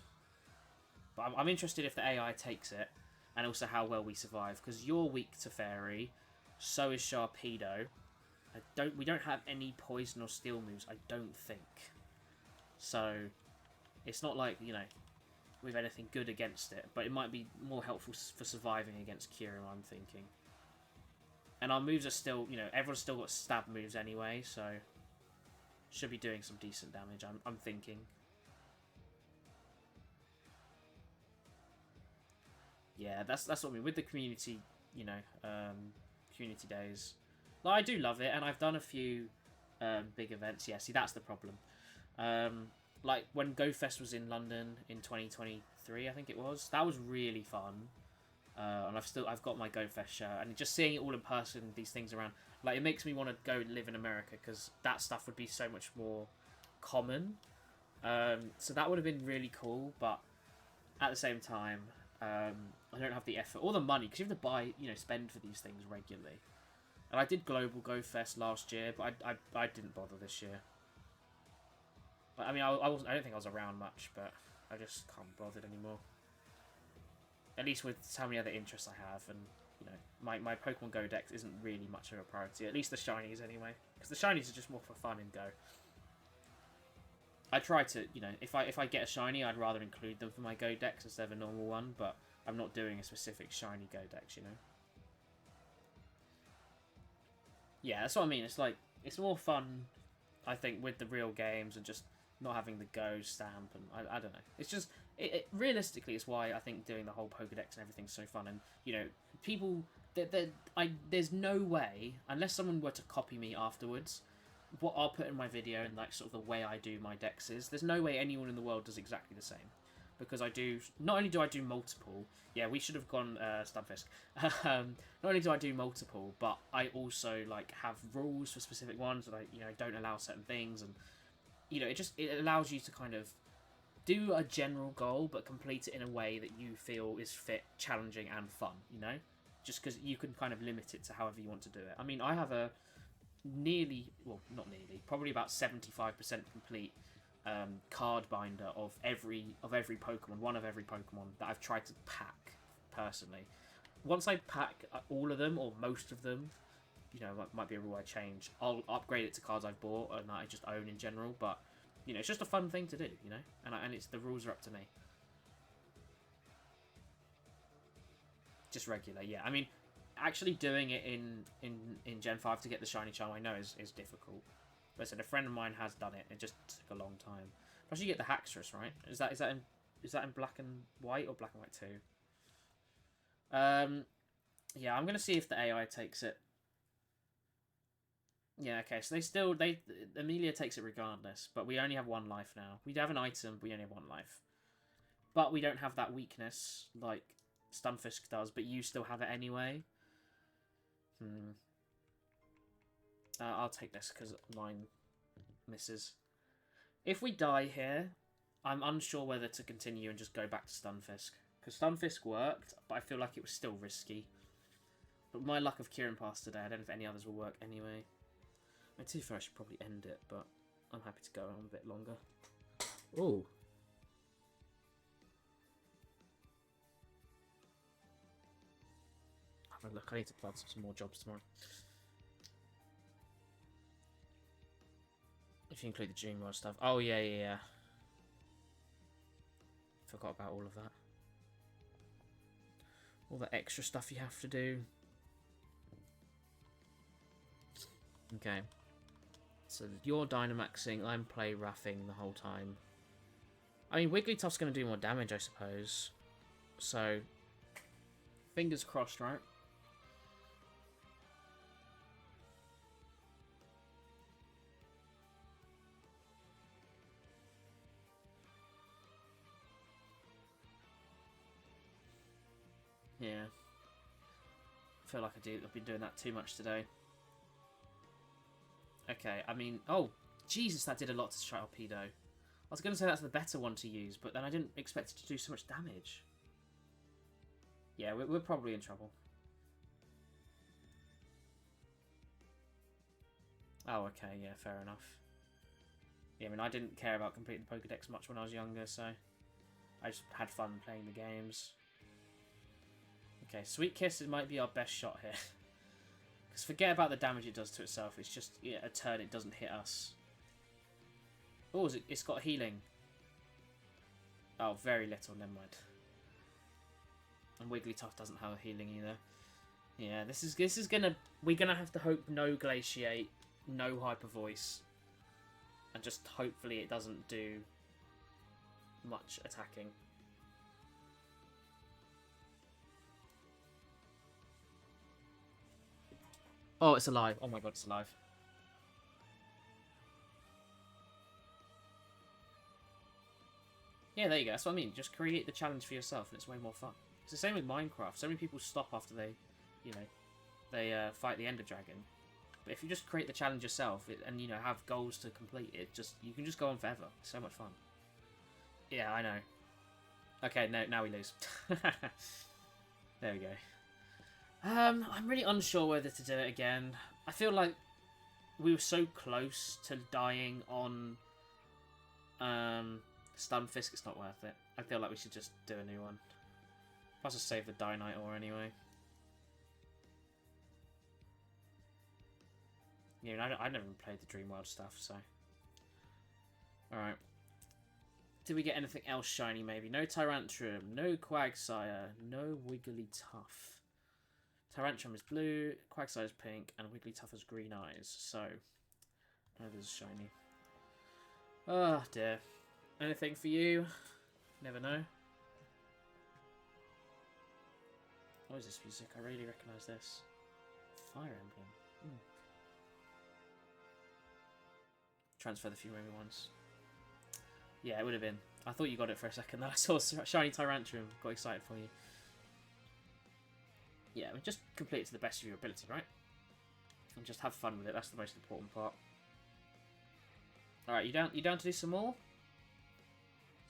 But I'm interested if the AI takes it. And also how well we survive. Because you're weak to Fairy. So is Sharpedo. We don't have any Poison or Steel moves, I don't think. So, it's not like, you know, we have anything good against it. But it might be more helpful for surviving against Kyurem, I'm thinking. And our moves are still, you know, everyone's still got stab moves anyway, so should be doing some decent damage, I'm thinking. Yeah, that's what I mean. With the community, you know, community days. Like, I do love it, and I've done a few big events. Yeah, see, that's the problem. Like, when GoFest was in London in 2023, I think it was, that was really fun. And I've got my GoFest shirt, and just seeing it all in person, these things around, like it makes me want to go live in America because that stuff would be so much more common. So that would have been really cool, but at the same time, I don't have the effort or the money because you have to buy, you know, spend for these things regularly. And I did Global GoFest last year, but I didn't bother this year. I mean, I don't think I was around much, but I just can't be bothered anymore. At least with how many other interests I have, and you know, my Pokemon Go dex isn't really much of a priority. At least the shinies anyway, because the shinies are just more for fun in Go. I try to, you know, if I get a shiny, I'd rather include them for my Go dex instead of a normal one, but I'm not doing a specific shiny Go dex, you know. Yeah, that's what I mean. It's like it's more fun, I think, with the real games and just not having the Go stamp, and I don't know. It's just realistically, it's why I think doing the whole Pokedex and everything's so fun. And you know, people, there's no way unless someone were to copy me afterwards, what I'll put in my video and like sort of the way I do my dexes. There's no way anyone in the world does exactly the same, because I do not only do I do multiple. Yeah, we should have gone Stubfisk. Not only do I do multiple, but I also like have rules for specific ones that I don't allow certain things, and you know it allows you to kind of do a general goal but complete it in a way that you feel is fit, challenging, and fun. You know, just because you can kind of limit it to however you want to do it. I mean, I have a not nearly, probably about 75% complete card binder of every Pokemon, one of every Pokemon that I've tried to pack personally. once I pack all of them or most of them, you know, might be a rule I change. I'll upgrade it to cards I've bought and that I just own in general. But you know, it's just a fun thing to do, you know, and it's the rules are up to me. Just regular, yeah. I mean, actually doing it in Gen 5 to get the shiny charm, I know is difficult. Listen, a friend of mine has done it. It just took a long time. Plus, you get the Haxorus, right? Is that in black and white or black and white too? Yeah, I'm gonna see if the AI takes it. Yeah, okay. So Amelia takes it regardless, but we only have 1 life now. We have an item, but we only have 1 life. But we don't have that weakness like Stunfisk does, but you still have it anyway. I'll take this because mine misses. If we die here, I'm unsure whether to continue and just go back to Stunfisk. Because Stunfisk worked, but I feel like it was still risky. But my luck of Kieran Pass today, I don't know if any others will work anyway. I too far I should probably end it, but I'm happy to go on a bit longer. Ooh. Have a look, I need to plan some more jobs tomorrow. If you include the Dream World stuff. Oh, yeah. Forgot about all of that. All the extra stuff you have to do. Okay. So you're Dynamaxing, I'm play Raffing the whole time. I mean, Wigglytuff's going to do more damage, I suppose. So, fingers crossed, right? Yeah. I feel like I've been doing that too much today. Okay, I mean... Oh, Jesus, that did a lot to Torpedo. I was going to say that's the better one to use, but then I didn't expect it to do so much damage. Yeah, we're probably in trouble. Oh, okay, yeah, fair enough. Yeah, I mean, I didn't care about completing the Pokedex much when I was younger, so... I just had fun playing the games. Okay, Sweet Kiss might be our best shot here. Because forget about the damage it does to itself. It's just a turn it doesn't hit us. Oh, it's got healing. Oh, very little. Never mind. And Wigglytuff doesn't have a healing either. Yeah, this is gonna... We're gonna have to hope no Glaciate, no Hyper Voice. And just hopefully it doesn't do much attacking. Oh, it's alive. Oh my god, it's alive. Yeah, there you go. That's what I mean. Just create the challenge for yourself and it's way more fun. It's the same with Minecraft. So many people stop after they, you know, they fight the Ender Dragon. But if you just create the challenge yourself and, you know, have goals to complete it, you can just go on forever. It's so much fun. Yeah, I know. Okay, no, now we lose. There we go. I'm really unsure whether to do it again. I feel like we were so close to dying on Stunfisk, it's not worth it. I feel like we should just do a new one. I'll just save the Dynite ore anyway. Yeah, I never even played the Dream World stuff, so... Alright. Did we get anything else shiny, maybe? No Tyrantrum, no Quagsire, no Wigglytuff. Tyrantrum is blue, Quagsire is pink, and Wigglytuff has green eyes, so... Oh, this is shiny. Oh, dear. Anything for you? Never know. What is this music? I really recognise this. Fire Emblem. Transfer the few memory ones. Yeah, it would have been. I thought you got it for a second. Then I saw shiny Tyrantrum. Got excited for you. Yeah, I mean, just complete it to the best of your ability, right? And just have fun with it. That's the most important part. All right, you down to do some more?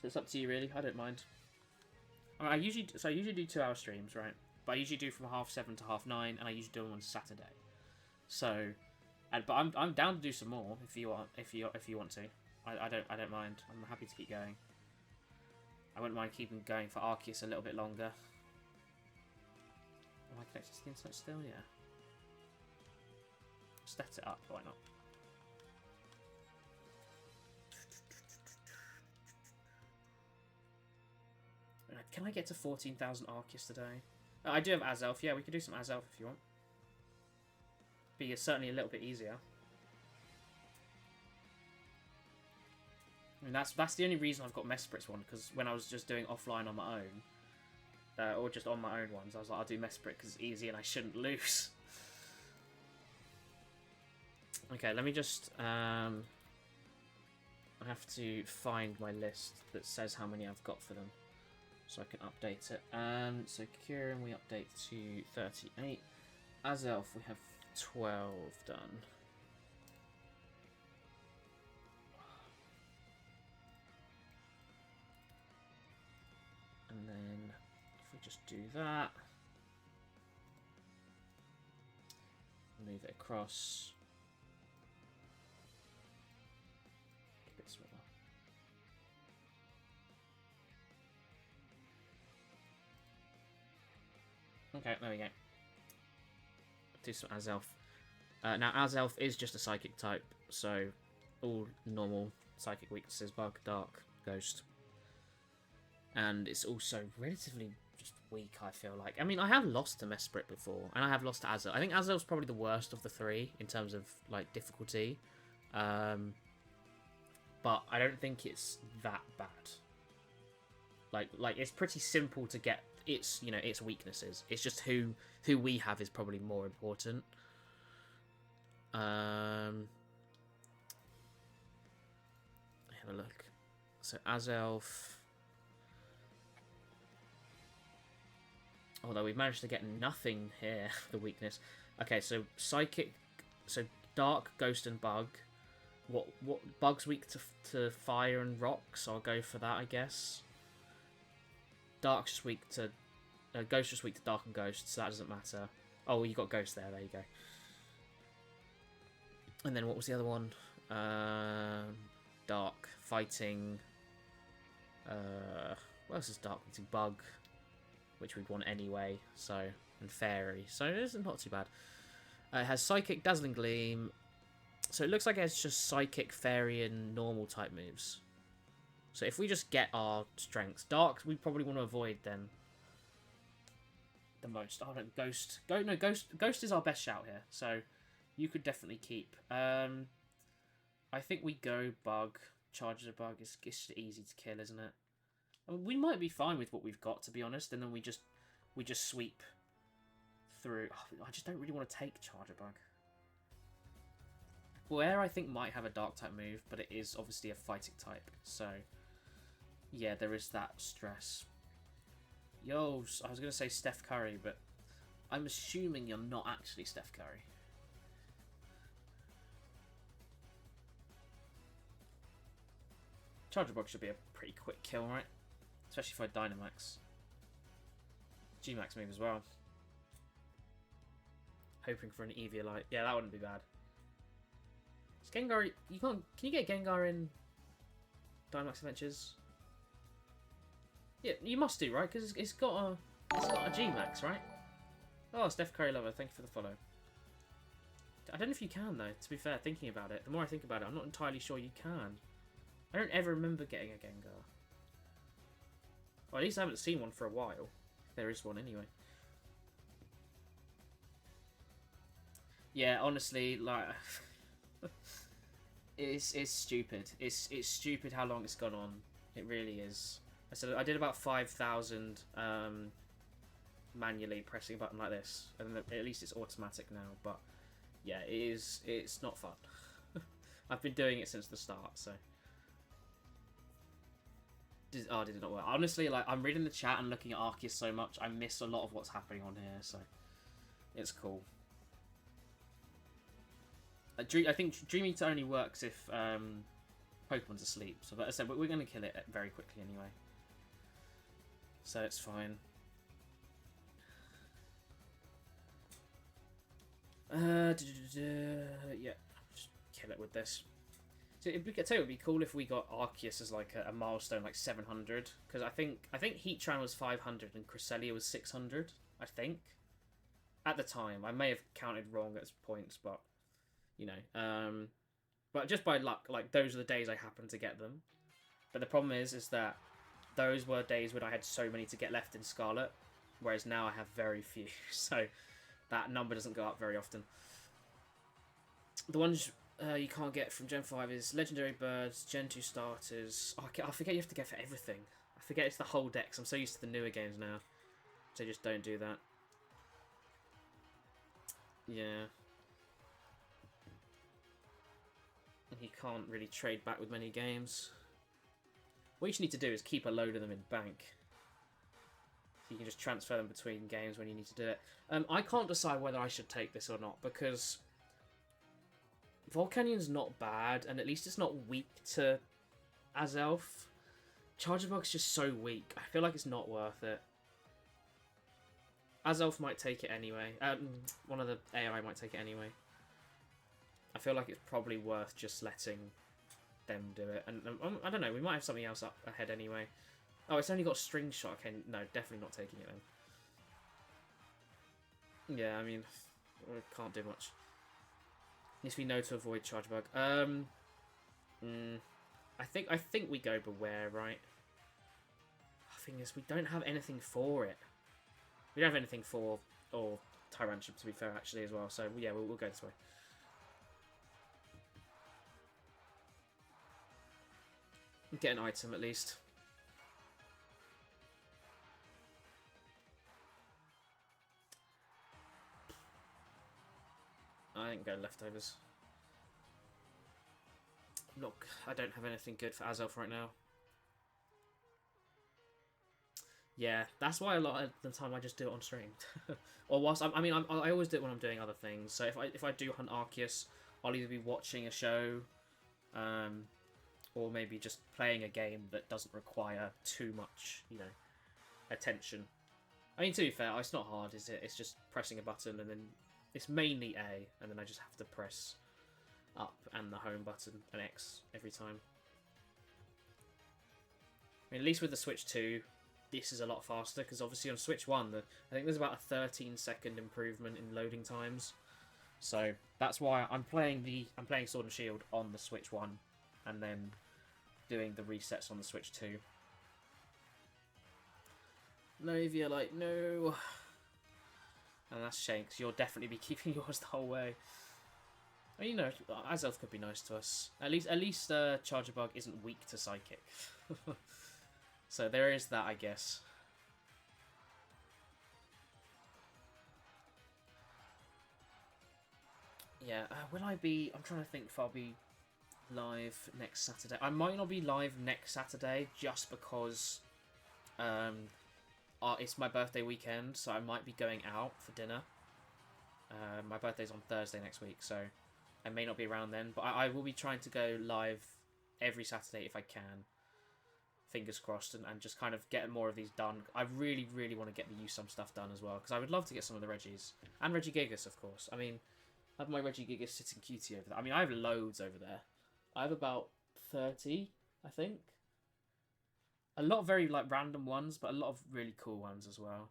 So it's up to you, really. I don't mind. I mean, I usually do 2-hour streams, right? But I usually do from 7:30 to 9:30, and I usually do them on Saturday. So, but I'm down to do some more if you want to. I don't mind. I'm happy to keep going. I wouldn't mind keeping going for Arceus a little bit longer. I connected to the internet still? Yeah. Set it up, why not? Can I get to 14,000 Arceus today? I do have Azelf. Yeah, we could do some Azelf if you want. Be certainly a little bit easier. I mean, that's the only reason I've got Mesprit's one, because when I was just doing offline on my own, or just on my own ones, I was like, I'll do Mesprit because it's easy and I shouldn't lose. Okay, let me just, I have to find my list that says how many I've got for them, so I can update it. So Kieran, we update to 38. Azelf, we have 12 done. And then, if we just do that, move it across. A bit smaller. Okay, there we go. Do some Azelf. Now, Azelf is just a psychic type, so all normal psychic weaknesses, bug, dark, ghost. And it's also relatively just weak, I feel like. I mean, I have lost to Mesprit before, and I have lost to Azelf. I think Azelf's probably the worst of the three in terms of, like, difficulty. But I don't think it's that bad. Like it's pretty simple to get its, you know, its weaknesses. It's just who we have is probably more important. Have a look. So Azelf. Although we've managed to get nothing here, the weakness. Okay, so Psychic, so Dark, Ghost, and Bug. What Bug's weak to Fire and Rock, so I'll go for that, I guess. Dark's just weak to... Ghost just weak to Dark and Ghost, so that doesn't matter. Oh, well, you got Ghost there you go. And then what was the other one? Dark, Fighting... what else is Dark? Bug, which we'd want anyway, so, and Fairy, so it's not too bad. It has Psychic, Dazzling Gleam, so it looks like it's just Psychic, Fairy, and normal type moves. So if we just get our strengths, Dark we probably want to avoid then. The most. Oh no, Ghost. Ghost is our best shout here, so you could definitely keep. I think we go Bug, Charges a Bug, it's just easy to kill, isn't it? I mean, we might be fine with what we've got, to be honest, and then we just sweep through. Oh, I just don't really want to take Charger Bug. Where I think might have a Dark type move, but it is obviously a fighting type, so yeah, there is that stress. Yo, I was going to say Steph Curry, but I'm assuming you're not actually Steph Curry. Charger Bug should be a pretty quick kill, right? Especially for a Dynamax. G-Max move as well. Hoping for an Eviolite. Yeah, that wouldn't be bad. Is Gengar... You can't... Can you get Gengar in Dynamax Adventures? Yeah, you must do, right? Because it's got a G-Max, right? Oh, Steph Curry lover, thank you for the follow. I don't know if you can, though, to be fair, thinking about it. The more I think about it, I'm not entirely sure you can. I don't ever remember getting a Gengar. Well, at least I haven't seen one for a while. If there is one, anyway. Yeah, honestly, like... it's stupid. It's stupid how long it's gone on. It really is. So I did about 5,000 manually pressing a button like this. And at least it's automatic now. But, yeah, it's not fun. I've been doing it since the start, so... did it not work? Honestly, like, I'm reading the chat and looking at Arceus so much, I miss a lot of what's happening on here, so it's cool. I think Dream Eater only works if Pokemon's asleep, so but as I said, we're going to kill it very quickly anyway. So it's fine. Yeah, just kill it with this. So I tell you, it would be cool if we got Arceus as like a milestone, like 700, because I think Heatran was 500 and Cresselia was 600. I think. At the time, I may have counted wrong at points, but you know, but just by luck, like those are the days I happened to get them. But the problem is that those were days when I had so many to get left in Scarlet, whereas now I have very few, so that number doesn't go up very often. The ones you can't get from Gen 5 is Legendary Birds, Gen 2 starters. Oh, I forget you have to get for everything. I forget it's the whole deck, 'cause I'm so used to the newer games now. So just don't do that. Yeah. You can't really trade back with many games. What you just need to do is keep a load of them in bank. So you can just transfer them between games when you need to do it. I can't decide whether I should take this or not, because Volcanion's not bad, and at least it's not weak to Azelf. Charjabug's just so weak. I feel like it's not worth it. Azelf might take it anyway. One of the AI might take it anyway. I feel like it's probably worth just letting them do it. And I don't know, we might have something else up ahead anyway. Oh, it's only got String Shot. Okay, no, definitely not taking it then. Yeah, I mean, we can't do much. Needs to be no to avoid Chargebug. I think we go Beware, right? The thing is, we don't have anything for it. We don't have anything for or Tyrantrum, to be fair, actually, as well. So yeah, we'll go this way. Get an item at least. I didn't go leftovers. Look, I don't have anything good for Azelf right now. Yeah, that's why a lot of the time I just do it on stream. Or whilst I always do it when I'm doing other things. So if I do hunt Arceus, I'll either be watching a show, or maybe just playing a game that doesn't require too much, you know, attention. I mean, to be fair, it's not hard, is it? It's just pressing a button, and then it's mainly A, and then I just have to press up and the home button and X every time. I mean, at least with the Switch 2, this is a lot faster, because obviously on Switch 1, I think there's about a 13-second improvement in loading times. So that's why I'm playing Sword and Shield on the Switch 1, and then doing the resets on the Switch 2. Novia, like, no. And that's a shame, because you'll definitely be keeping yours the whole way. I mean, you know, Azelf could be nice to us. At least Charjabug isn't weak to Psychic. So there is that, I guess. Yeah, will I be... I'm trying to think if I'll be live next Saturday. I might not be live next Saturday, just because it's my birthday weekend, so I might be going out for dinner. My birthday's on Thursday next week, so I may not be around then, but I will be trying to go live every Saturday if I can. Fingers crossed, and just kind of get more of these done. I really, really want to get the Usum stuff done as well, because I would love to get some of the Reggies. And Regigigas, of course. I mean, I have my Regigigas sitting cutie over there. I mean, I have loads over there. I have about 30, I think. A lot of very, like, random ones, but a lot of really cool ones as well.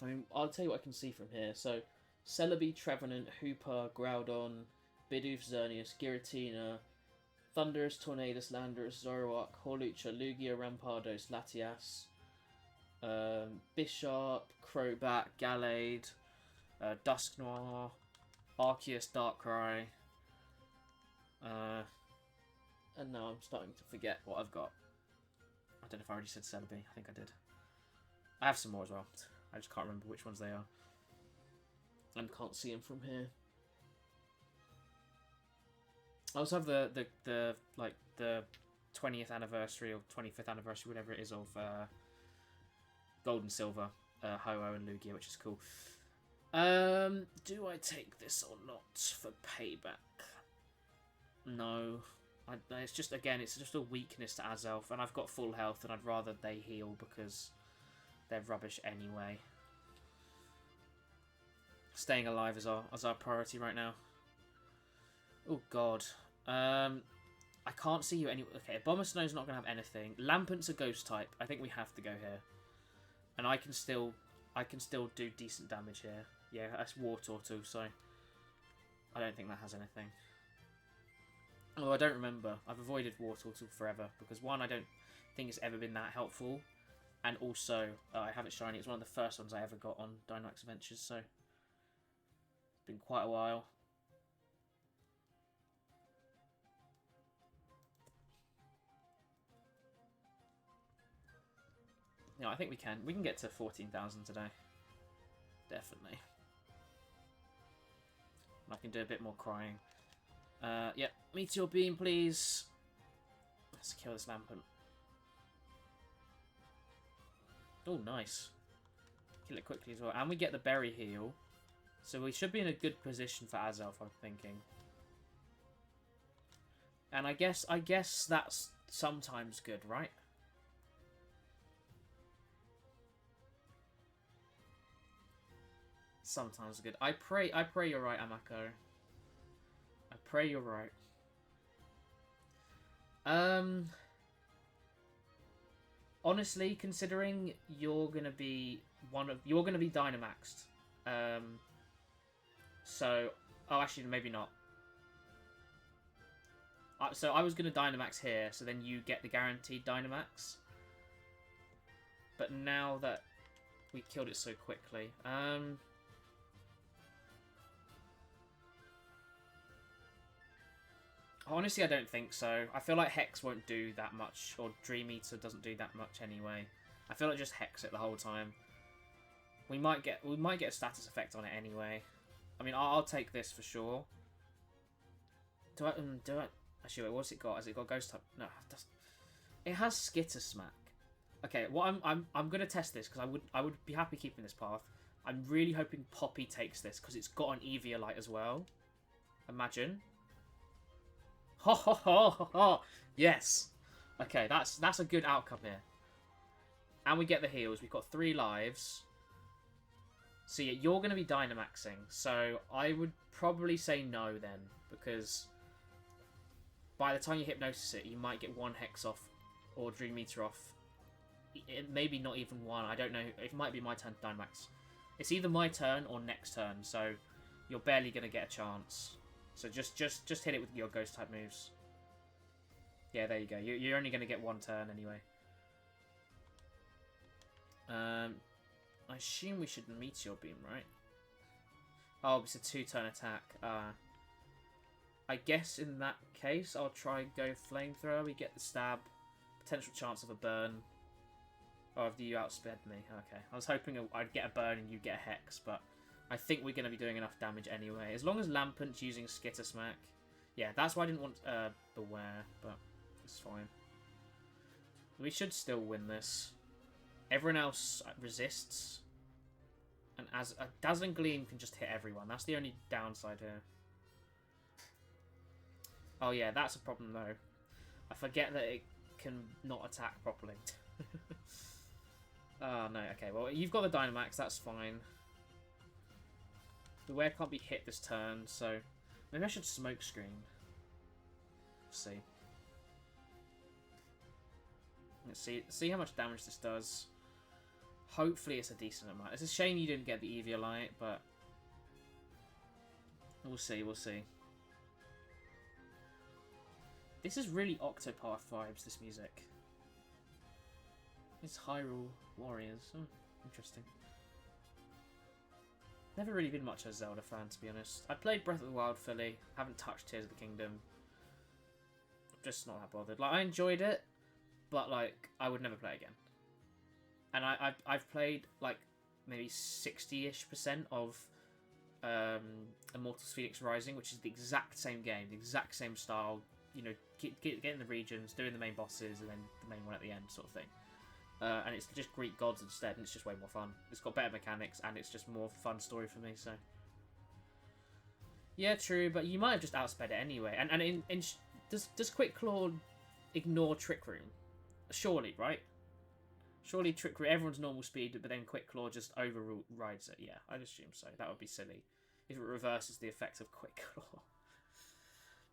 I mean, I'll tell you what I can see from here. So, Celebi, Trevenant, Hooper, Groudon, Bidoof, Xerneas, Giratina, Thundurus, Tornadus, Landorus, Zoroark, Hawlucha, Lugia, Rampardos, Latias, Bisharp, Crobat, Gallade, Dusknoir, Arceus, Darkrai, and now I'm starting to forget what I've got. I don't know if I already said Celebi. I think I did. I have some more as well. I just can't remember which ones they are. And can't see them from here. I also have the 20th anniversary or 25th anniversary, whatever it is, of Gold and Silver, Ho-Oh and Lugia, which is cool. Do I take this or not for payback? No. It's just, again, it's just a weakness to Azelf, and I've got full health, and I'd rather they heal because they're rubbish anyway. Staying alive is our priority right now. Oh god. I I can't see you any... Okay, Bomber Snow's not going to have anything. Lampent's a ghost type. I think we have to go here. And I can still do decent damage here. Yeah, that's War Turtle, so... I don't think that has anything. Oh, I don't remember. I've avoided War Turtle forever. Because, one, I don't think it's ever been that helpful. And also, I have it shiny. It's one of the first ones I ever got on Dynamax Adventures, so... It's been quite a while. No, I think we can. We can get to 14,000 today. Definitely. I can do a bit more crying. Yep. Meteor Beam, please. Let's kill this Lampent. Oh, nice. Kill it quickly as well. And we get the Berry Heal. So we should be in a good position for Azelf, I'm thinking. And I guess that's sometimes good, right? Sometimes good. I pray you're right, Amako. I pray you're right. Honestly, considering you're gonna be Dynamaxed. So, oh, actually, maybe not. So I was gonna Dynamax here, so then you get the guaranteed Dynamax. But now that we killed it so quickly, honestly, I don't think so. I feel like Hex won't do that much, or Dream Eater doesn't do that much anyway. I feel like just Hex it the whole time. We might get a status effect on it anyway. I mean, I'll take this for sure. Do I? Actually, wait, what's it got? Has it got Ghost type? No, it has Skitter Smack. Okay, what I'm gonna test this because I would be happy keeping this path. I'm really hoping Poppy takes this because it's got an Eviolite as well. Imagine. Ho ho ho ho ho! Yes. Okay, that's a good outcome here. And we get the heals. We've got 3 lives. So yeah, you're going to be Dynamaxing. So I would probably say no then, because by the time you Hypnosis it, you might get 1 Hex off or Dream Meter off. Maybe not even 1. I don't know. It might be my turn to Dynamax. It's either my turn or next turn, so you're barely going to get a chance. So just hit it with your Ghost type moves. Yeah, there you go. You're only going to get 1 turn anyway. I assume we should Meteor Beam, right? Oh, it's a 2-turn attack. I guess in that case, I'll try and go Flamethrower. We get the stab. Potential chance of a burn. Oh, have you outsped me? Okay. I was hoping I'd get a burn and you get a Hex, but I think we're going to be doing enough damage anyway. As long as Lampent's using Skitter Smack. Yeah, that's why I didn't want Beware, but it's fine. We should still win this. Everyone else resists. And as a Dazzling Gleam can just hit everyone. That's the only downside here. Oh yeah, that's a problem though. I forget that it can not attack properly. Oh no, okay, well you've got the Dynamax, that's fine. The Beware can't be hit this turn, so maybe I should Smoke Screen. Let's see. Let's see how much damage this does. Hopefully it's a decent amount. It's a shame you didn't get the Eviolite, but we'll see, we'll see. This is really Octopath vibes, this music. It's Hyrule Warriors. Oh, interesting. Never really been much of a Zelda fan, to be honest. I played Breath of the Wild fully. Haven't touched Tears of the Kingdom. Just not that bothered. Like, I enjoyed it, but, like, I would never play again. And I've played, like, maybe 60-ish% of Immortals Phoenix Rising, which is the exact same game, the exact same style. You know, getting the regions, doing the main bosses, and then the main one at the end, sort of thing. And it's just Greek gods instead, and it's just way more fun. It's got better mechanics, and it's just more fun story for me, so... Yeah, true, but you might have just outsped it anyway. And does Quick Claw ignore Trick Room? Surely, right? Surely Trick Room, everyone's normal speed, but then Quick Claw just overrides it. Yeah, I'd assume so. That would be silly if it reverses the effect of Quick Claw.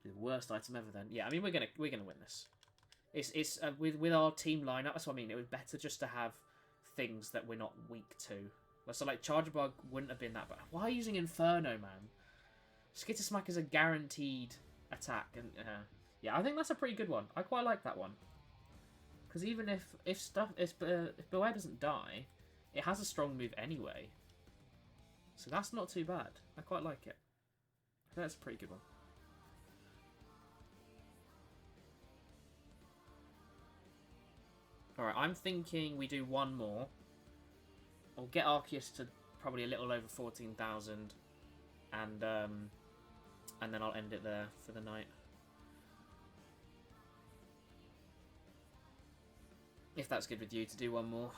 The worst item ever then. Yeah, I mean, we're gonna win this. It's with our team lineup, that's what I mean. It would be better just to have things that we're not weak to. So like Charger Bug wouldn't have been that bad. Why are you using Inferno, man? Skitter Smack is a guaranteed attack, and yeah, I think that's a pretty good one. I quite like that one. Because even if Beware doesn't die, it has a strong move anyway. So that's not too bad. I quite like it. I think that's a pretty good one. Alright, I'm thinking we do one more. I'll get Arceus to probably a little over 14,000. And then I'll end it there for the night. If that's good with you to do one more.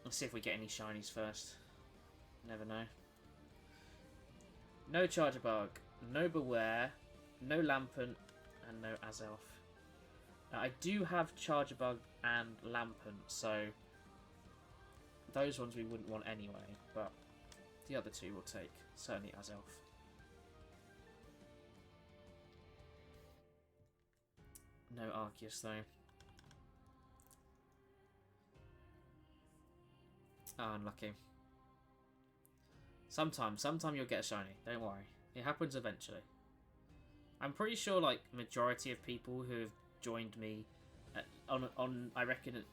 Let's see if we get any shinies first. Never know. No Charger Bug, no Beware, no Lampent, and no Azelf. Now, I do have Charger Bug and Lampent, so those ones we wouldn't want anyway, but the other two we'll take. Certainly Azelf. No Arceus though. Oh, unlucky. Sometime you'll get a shiny. Don't worry. It happens eventually. I'm pretty sure, like, majority of people who have joined me on I reckon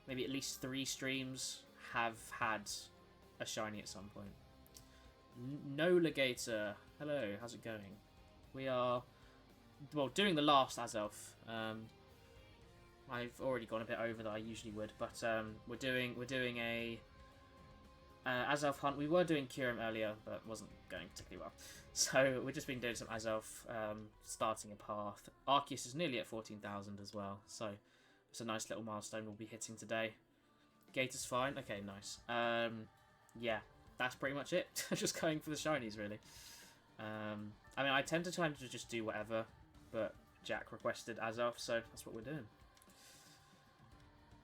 maybe at least 3 streams have had a shiny at some point. No Legator. Hello, how's it going? We are, well, doing the last Azelf. I've already gone a bit over that I usually would, but we're doing a Azelf hunt. We were doing Kyurem earlier, but it wasn't going particularly well. So we've just been doing some Azelf, starting a path. Arceus is nearly at 14,000 as well, so it's a nice little milestone we'll be hitting today. Gator's fine. Okay, nice. Yeah, that's pretty much it. Just going for the shinies, really. I mean, I tend to try to just do whatever, but Jack requested Azelf, so that's what we're doing.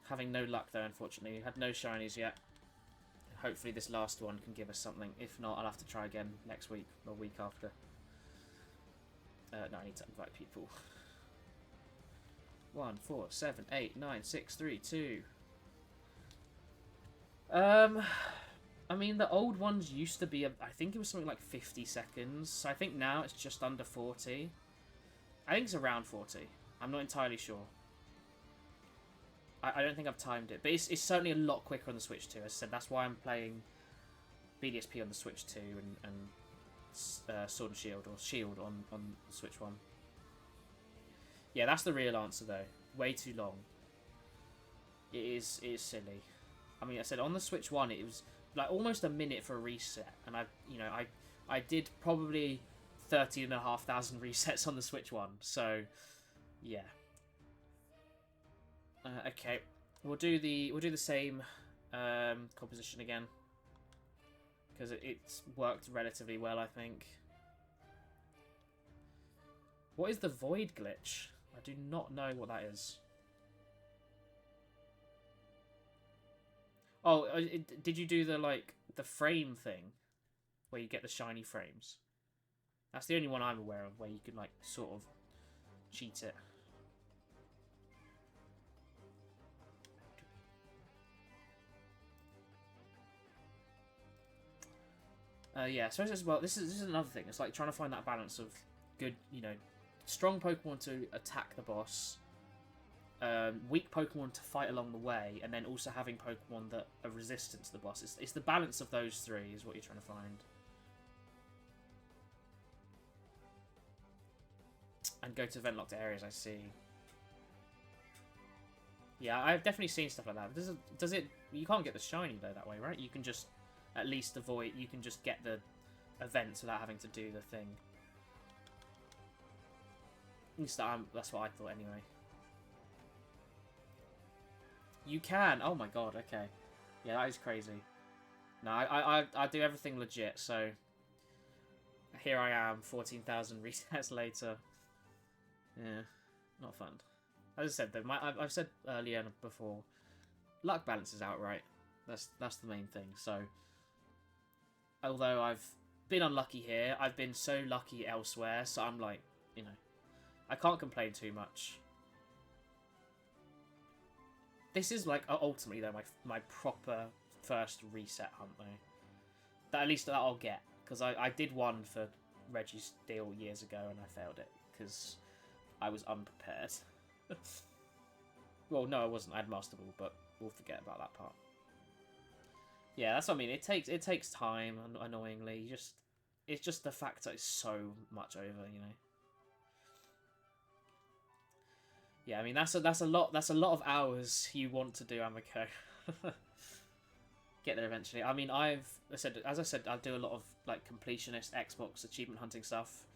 Having no luck, though, unfortunately. We had no shinies yet. Hopefully this last one can give us something. If not, I'll have to try again next week or week after. No, I need to invite people. 1, 4, 7, 8, 9, 6, 3, 2. I mean, the old ones used to be, I think it was something like 50 seconds. So I think now it's just under 40. I think it's around 40. I'm not entirely sure. I don't think I've timed it. But it's certainly a lot quicker on the Switch 2. As I said, that's why I'm playing BDSP on the Switch 2 and Sword and Shield, or Shield on the Switch 1. Yeah, that's the real answer, though. Way too long. It is silly. I mean, I said on the Switch 1, it was like almost a minute for a reset, and I did probably 30,500 resets on the Switch 1. So, yeah. Okay, we'll do the same composition again because it's worked relatively well, I think. What is the void glitch? I do not know what that is. Oh, did you do the frame thing where you get the shiny frames? That's the only one I'm aware of where you can like sort of cheat it. Yeah, so as well, this is another thing. It's like trying to find that balance of good, strong Pokemon to attack the boss, weak Pokemon to fight along the way, and then also having Pokemon that are resistant to the boss. It's the balance of those three is what you're trying to find. And go to event-locked areas, I see. Yeah, I've definitely seen stuff like that. Does it? You can't get the shiny though that way, right? You can just at least avoid. You can just get the events without having to do the thing. At least that's what I thought anyway. You can. Oh my god. Okay. Yeah, that is crazy. No, I do everything legit. So here I am, 14,000 resets later. Yeah, not fun. As I said though, I've said earlier and before, luck balances out right. That's the main thing. So although I've been unlucky here. I've been so lucky elsewhere, so I'm like, you know, I can't complain too much. This is like ultimately though my proper first reset hunt though. That at least that I'll get, because I did one for Reggie's deal years ago and I failed it because I was unprepared. Well, no, I wasn't. I had Master Ball, but we'll forget about that part. Yeah, that's what I mean. It takes time. Annoyingly, it's just the fact that it's so much over, you know. Yeah, I mean that's a lot of hours you want to do, Amico. Get there eventually. I mean, as I said, I do a lot of like completionist Xbox achievement hunting stuff,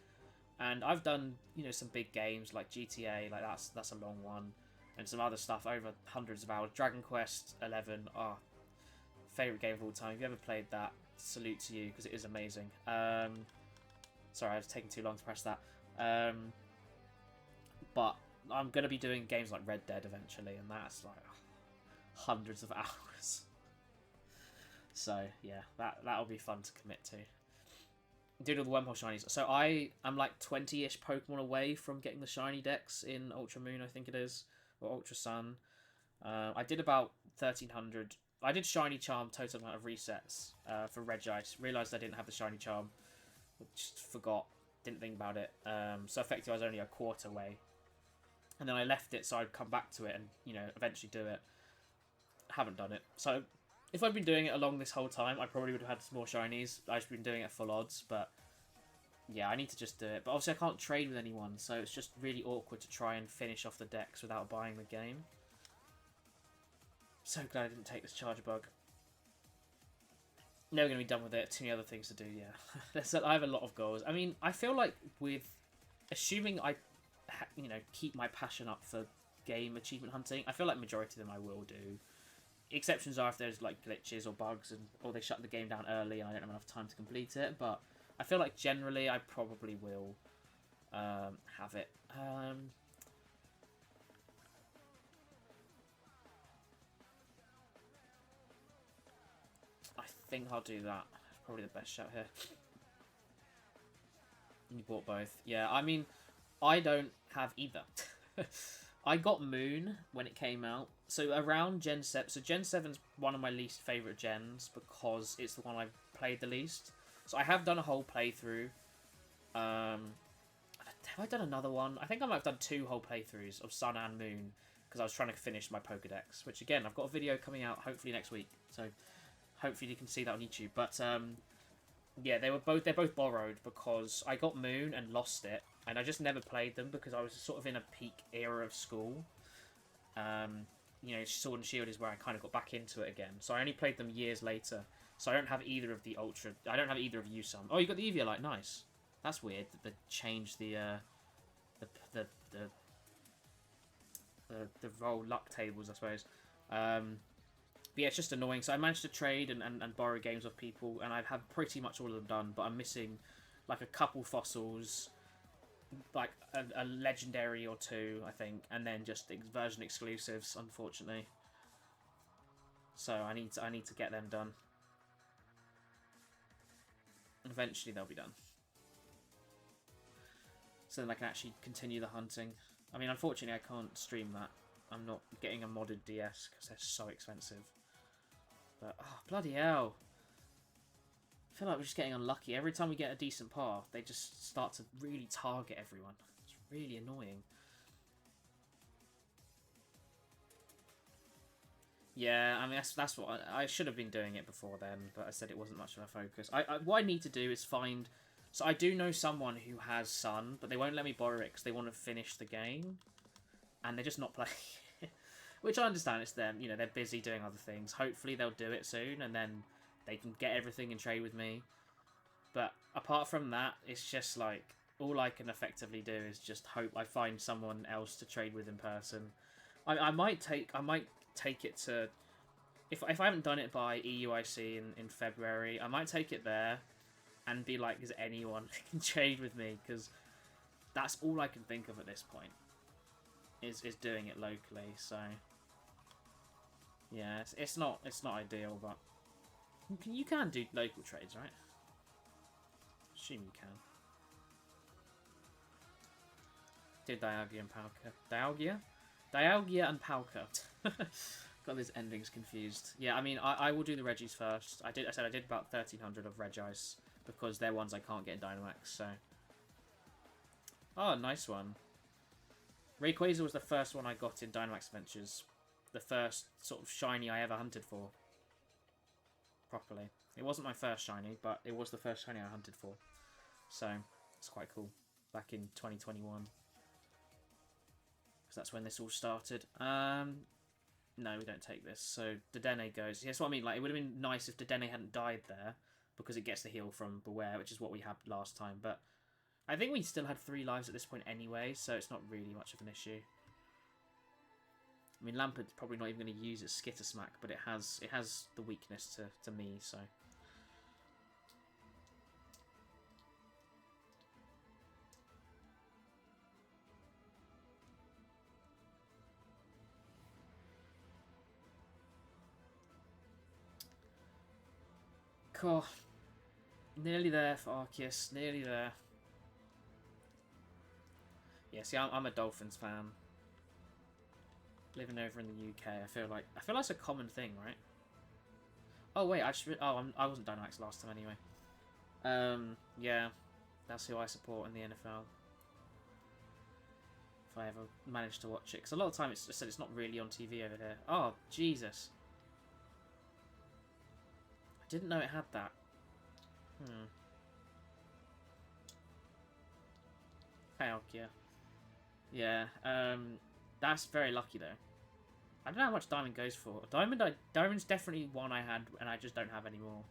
and I've done, you know, some big games like GTA, like that's a long one, and some other stuff over hundreds of hours. Dragon Quest 11, favorite game of all time. If you ever played that, salute to you because it is amazing. Sorry, I was taking too long to press that. But I'm gonna be doing games like Red Dead eventually, and that's like hundreds of hours. So yeah, that'll be fun to commit to. Doing all the wormhole shinies. So I'm like 20-ish Pokemon away from getting the shiny dex in Ultra Moon, I think it is, or Ultra Sun. I did about 1300. I did shiny charm total amount of resets for Reggie. I just realised I didn't have the shiny charm. Just forgot. Didn't think about it. So effectively I was only a quarter way. And then I left it so I'd come back to it and, you know, eventually do it. Haven't done it. So if I'd been doing it along this whole time, I probably would have had some more shinies. I've just been doing it at full odds, but yeah, I need to just do it. But obviously I can't trade with anyone, so it's just really awkward to try and finish off the decks without buying the game. So glad I didn't take this charger bug. Never going to be done with it. Too many other things to do, yeah. I have a lot of goals. I mean, I feel like with... Assuming I, you know, keep my passion up for game achievement hunting, I feel like majority of them I will do. Exceptions are if there's like glitches or bugs, or they shut the game down early and I don't have enough time to complete it. But I feel like generally I probably will have it. I think I'll do that. Probably the best shout here. You bought both. Yeah, I mean, I don't have either. I got Moon when it came out. So around Gen 7... So Gen 7's one of my least favourite gens because it's the one I've played the least. So I have done a whole playthrough. Have I done another one? I think I might have done 2 whole playthroughs of Sun and Moon because I was trying to finish my Pokedex. Which, again, I've got a video coming out hopefully next week. So hopefully you can see that on YouTube. But, yeah, they're both borrowed because I got Moon and lost it. And I just never played them because I was sort of in a peak era of school. You know, Sword and Shield is where I kind of got back into it again. So I only played them years later. So I don't have either of the Ultra... I don't have either of you some. Oh, you got the Eviolite. Nice. That's weird that they changed the roll luck tables, I suppose. But yeah, it's just annoying. So I managed to trade and borrow games off people, and I've had pretty much all of them done, but I'm missing like a couple fossils, like a legendary or 2, I think, and then just version exclusives, unfortunately. So I need to get them done. Eventually they'll be done. So then I can actually continue the hunting. I mean, unfortunately I can't stream that. I'm not getting a modded DS because they're so expensive. But, oh, bloody hell. I feel like we're just getting unlucky. Every time we get a decent path, they just start to really target everyone. It's really annoying. Yeah, I mean, that's what I should have been doing it before then, but I said it wasn't much of a focus. What I need to do is find... So I do know someone who has Sun, but they won't let me borrow it because they want to finish the game. And they're just not playing it. Which I understand, it's them. You know, they're busy doing other things. Hopefully they'll do it soon, and then they can get everything and trade with me. But apart from that, it's just like... All I can effectively do is just hope I find someone else to trade with in person. I might take it to... If I haven't done it by EUIC in February, I might take it there and be like, is anyone who can trade with me? Because that's all I can think of at this point, is doing it locally. So yeah, it's not ideal, but you can do local trades, right? Assume you can. Do Dialga and Palkia. Dialga? Dialga and Palkia. Got these endings confused. Yeah, I mean, I will do the Regis first. I said I did about 1,300 of Regis because they're ones I can't get in Dynamax, so... Oh, nice one. Rayquaza was the first one I got in Dynamax Adventures. The first sort of shiny I ever hunted for. Properly. It wasn't my first shiny, but it was the first shiny I hunted for. So, it's quite cool. Back in 2021. Because that's when this all started. No, we don't take this. So, Dedenne goes... That's what I mean. Like, it would have been nice if Dedenne hadn't died there. Because it gets the heal from Beware, which is what we had last time. But I think we still had 3 lives at this point anyway. So, it's not really much of an issue. I mean, Lampert's probably not even going to use its Skitter Smack. But it has the weakness to me, so... Cool. Nearly there for Arceus. Nearly there. Yeah, see, I'm a Dolphins fan. Living over in the UK, I feel like it's a common thing, right? Oh wait, I wasn't Dynamax last time anyway. Yeah, that's who I support in the NFL. If I ever manage to watch it, because a lot of the time it's not really on TV over here. Oh Jesus. Didn't know it had that. Palkia. Yeah. That's very lucky though. I don't know how much Diamond goes for. Diamond's definitely one I had, and I just don't have anymore.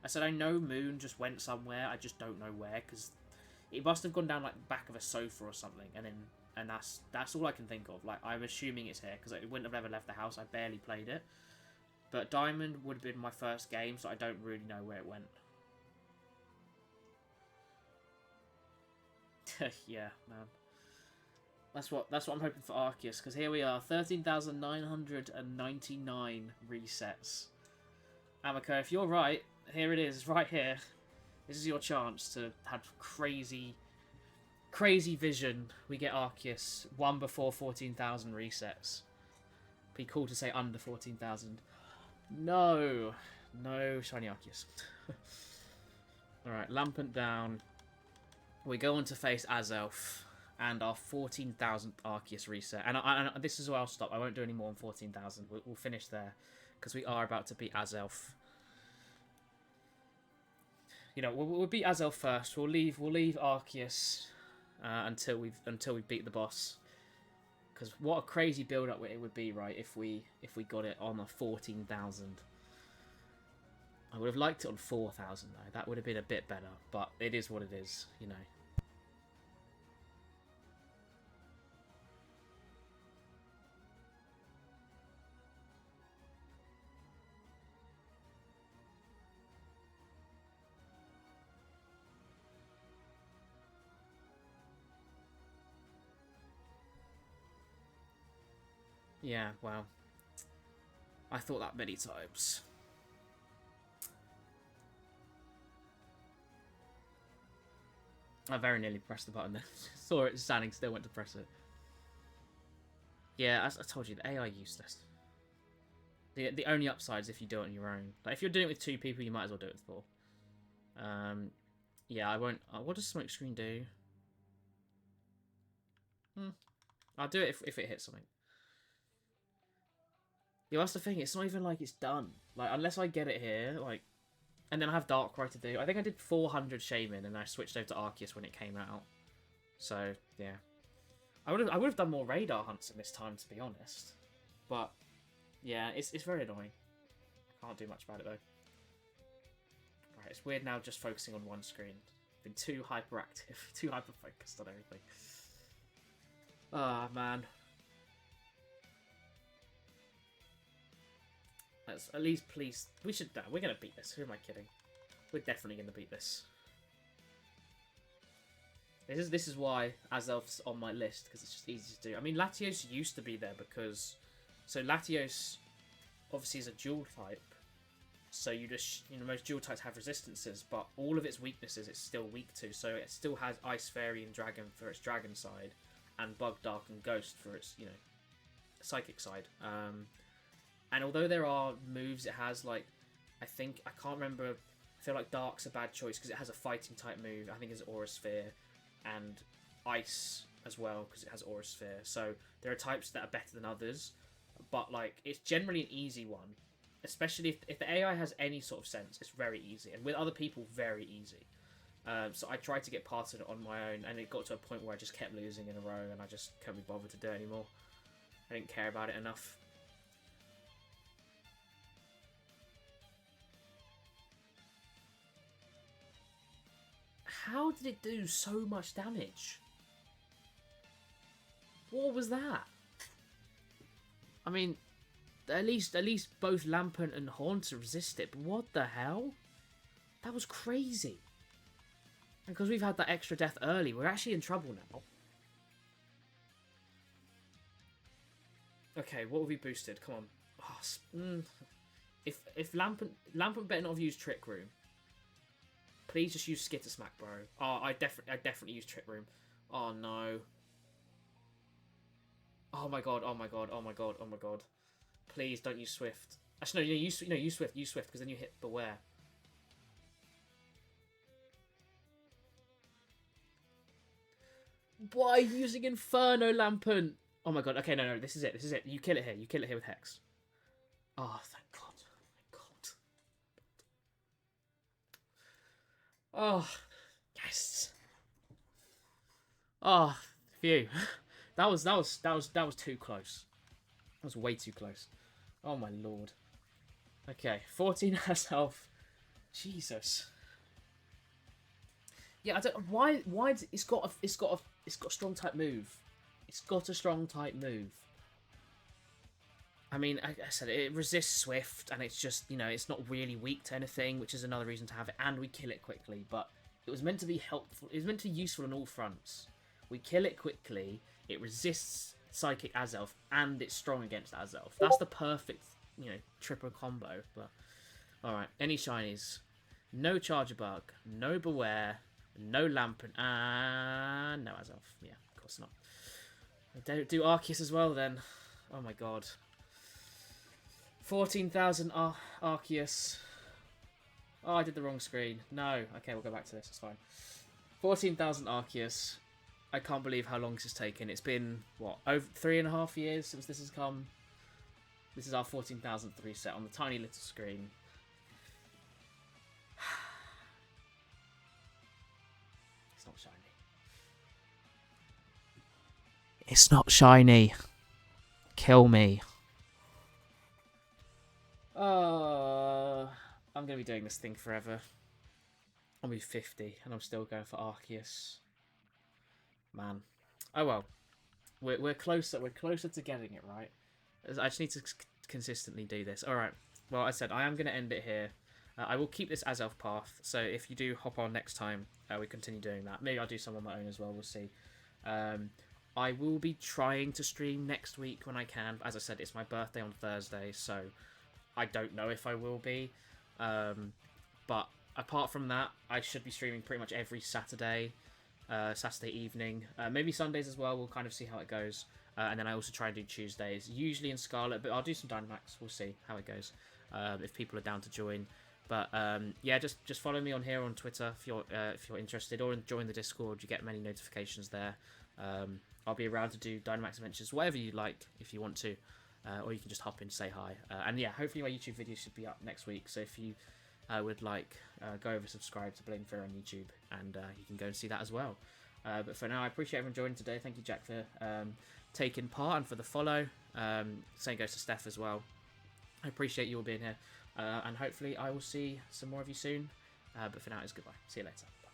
I said I know Moon just went somewhere. I just don't know where, because it must have gone down like the back of a sofa or something, and that's all I can think of. Like, I'm assuming it's here because it wouldn't have ever left the house. I barely played it. But Diamond would have been my first game, so I don't really know where it went. Yeah, man. That's what I'm hoping for Arceus, because here we are, 13,999 resets. Amico, if you're right, here it is, right here. This is your chance to have crazy vision. We get Arceus, one before 14,000 resets. Be cool to say under 14,000. No shiny Arceus. Alright, Lampent down. We go on to face Azelf and our 14,000th Arceus reset. And this is where I'll stop. I won't do any more than 14,000. We'll finish there because we are about to beat Azelf. You know, we'll beat Azelf first. We'll leave Arceus until we beat the boss. Because what a crazy build-up it would be, right, if we got it on a 14,000. I would have liked it on 4,000, though. That would have been a bit better, but it is what it is, you know. Yeah, well, I thought that many times. I very nearly pressed the button there. Saw it standing still, went to press it. Yeah, as I told you, the AI useless. The only upside is if you do it on your own. Like, if you're doing it with 2 people, you might as well do it with 4. Yeah, I won't... what does Smokescreen do? I'll do it if it hits something. Yeah, that's the thing. It's not even like it's done. Like, unless I get it here, like... And then I have Darkrai to do. I think I did 400 Shaman, and I switched over to Arceus when it came out. So, yeah. I would have done more radar hunts in this time, to be honest. But, yeah, it's very annoying. I can't do much about it, though. Right, it's weird now just focusing on one screen. Been too hyperactive, too hyper-focused on everything. Ah, man. Let's at least please... We're going to beat this. Who am I kidding? We're definitely going to beat this. This is why Azelf's on my list, because it's just easy to do. I mean, Latios used to be there because... So Latios obviously is a dual type. So you just, most dual types have resistances, but all of its weaknesses it's still weak to. So it still has Ice, Fairy, and Dragon for its Dragon side, and Bug, Dark, and Ghost for its, Psychic side. And although there are moves it has, like, I can't remember, I feel like Dark's a bad choice because it has a Fighting type move. I think it's Aura Sphere, and Ice as well because it has Aura Sphere. So there are types that are better than others, but, like, it's generally an easy one. Especially if the AI has any sort of sense, it's very easy. And with other people, very easy. So I tried to get past it on my own, and it got to a point where I just kept losing in a row, and I just couldn't be bothered to do it anymore. I didn't care about it enough. How did it do so much damage? What was that? I mean, at least both Lampent and Haunter resist it, but what the hell? That was crazy. And because we've had that extra death early, we're actually in trouble now. Okay, what have we boosted? Come on. Oh, if Lampent better not have used Trick Room. Please just use Skitter Smack, bro. Oh, I definitely use Trick Room. Oh no. Oh my god, oh my god, oh my god, oh my god. Please don't use Swift. Actually, no, use Swift, because then you hit Beware. Why are you using Inferno Lampent? Oh my god, okay, no, this is it. You kill it here with Hex. Oh, thank god. Oh, yes. Oh, phew. That was too close. That was way too close. Oh my lord. Okay, 14 has health. Jesus. Yeah, I don't why it's got a strong type move. It's got a strong type move. I mean, I said it resists Swift, and it's just, it's not really weak to anything, which is another reason to have it, and we kill it quickly, but it was meant to be helpful. It was meant to be useful on all fronts. We kill it quickly, it resists Psychic Azelf, and it's strong against Azelf. That's the perfect, triple combo, but... Alright, any shinies? No Charger Bug, no Beware, no Lampent, and no Azelf. Yeah, of course not. Don't do Arceus as well, then. Oh my god. 14,000 Arceus. Oh, I did the wrong screen. No. Okay, we'll go back to this. It's fine. 14,000 Arceus. I can't believe how long this has taken. It's been, what, over 3.5 years since this has come. This is our 14,000th reset on the tiny little screen. It's not shiny. It's not shiny. Kill me. I'm going to be doing this thing forever. I'll be 50 and I'm still going for Arceus. Man. Oh well. We're closer. We're closer to getting it right. I just need to consistently do this. Alright. Well, I said I am going to end it here. I will keep this as Elf Path. So if you do hop on next time, we continue doing that. Maybe I'll do some on my own as well. We'll see. I will be trying to stream next week when I can. As I said, it's my birthday on Thursday, so I don't know if I will be. But apart from that, I should be streaming pretty much every Saturday, Saturday evening. Maybe Sundays as well. We'll kind of see how it goes. And then I also try and do Tuesdays, usually in Scarlet, but I'll do some Dynamax. We'll see how it goes, if people are down to join. But yeah, just follow me on here on Twitter if you're interested, or join the Discord. You get many notifications there. I'll be around to do Dynamax Adventures, whatever you like, if you want to. Or you can just hop in, say hi. And yeah, hopefully my YouTube video should be up next week. So if you would like, go over, subscribe to Blame Fair on YouTube, and you can go and see that as well. But for now, I appreciate everyone joining today. Thank you, Jack, for taking part and for the follow. Same goes to Steph as well. I appreciate you all being here. And hopefully I will see some more of you soon. But for now, it's goodbye. See you later. Bye.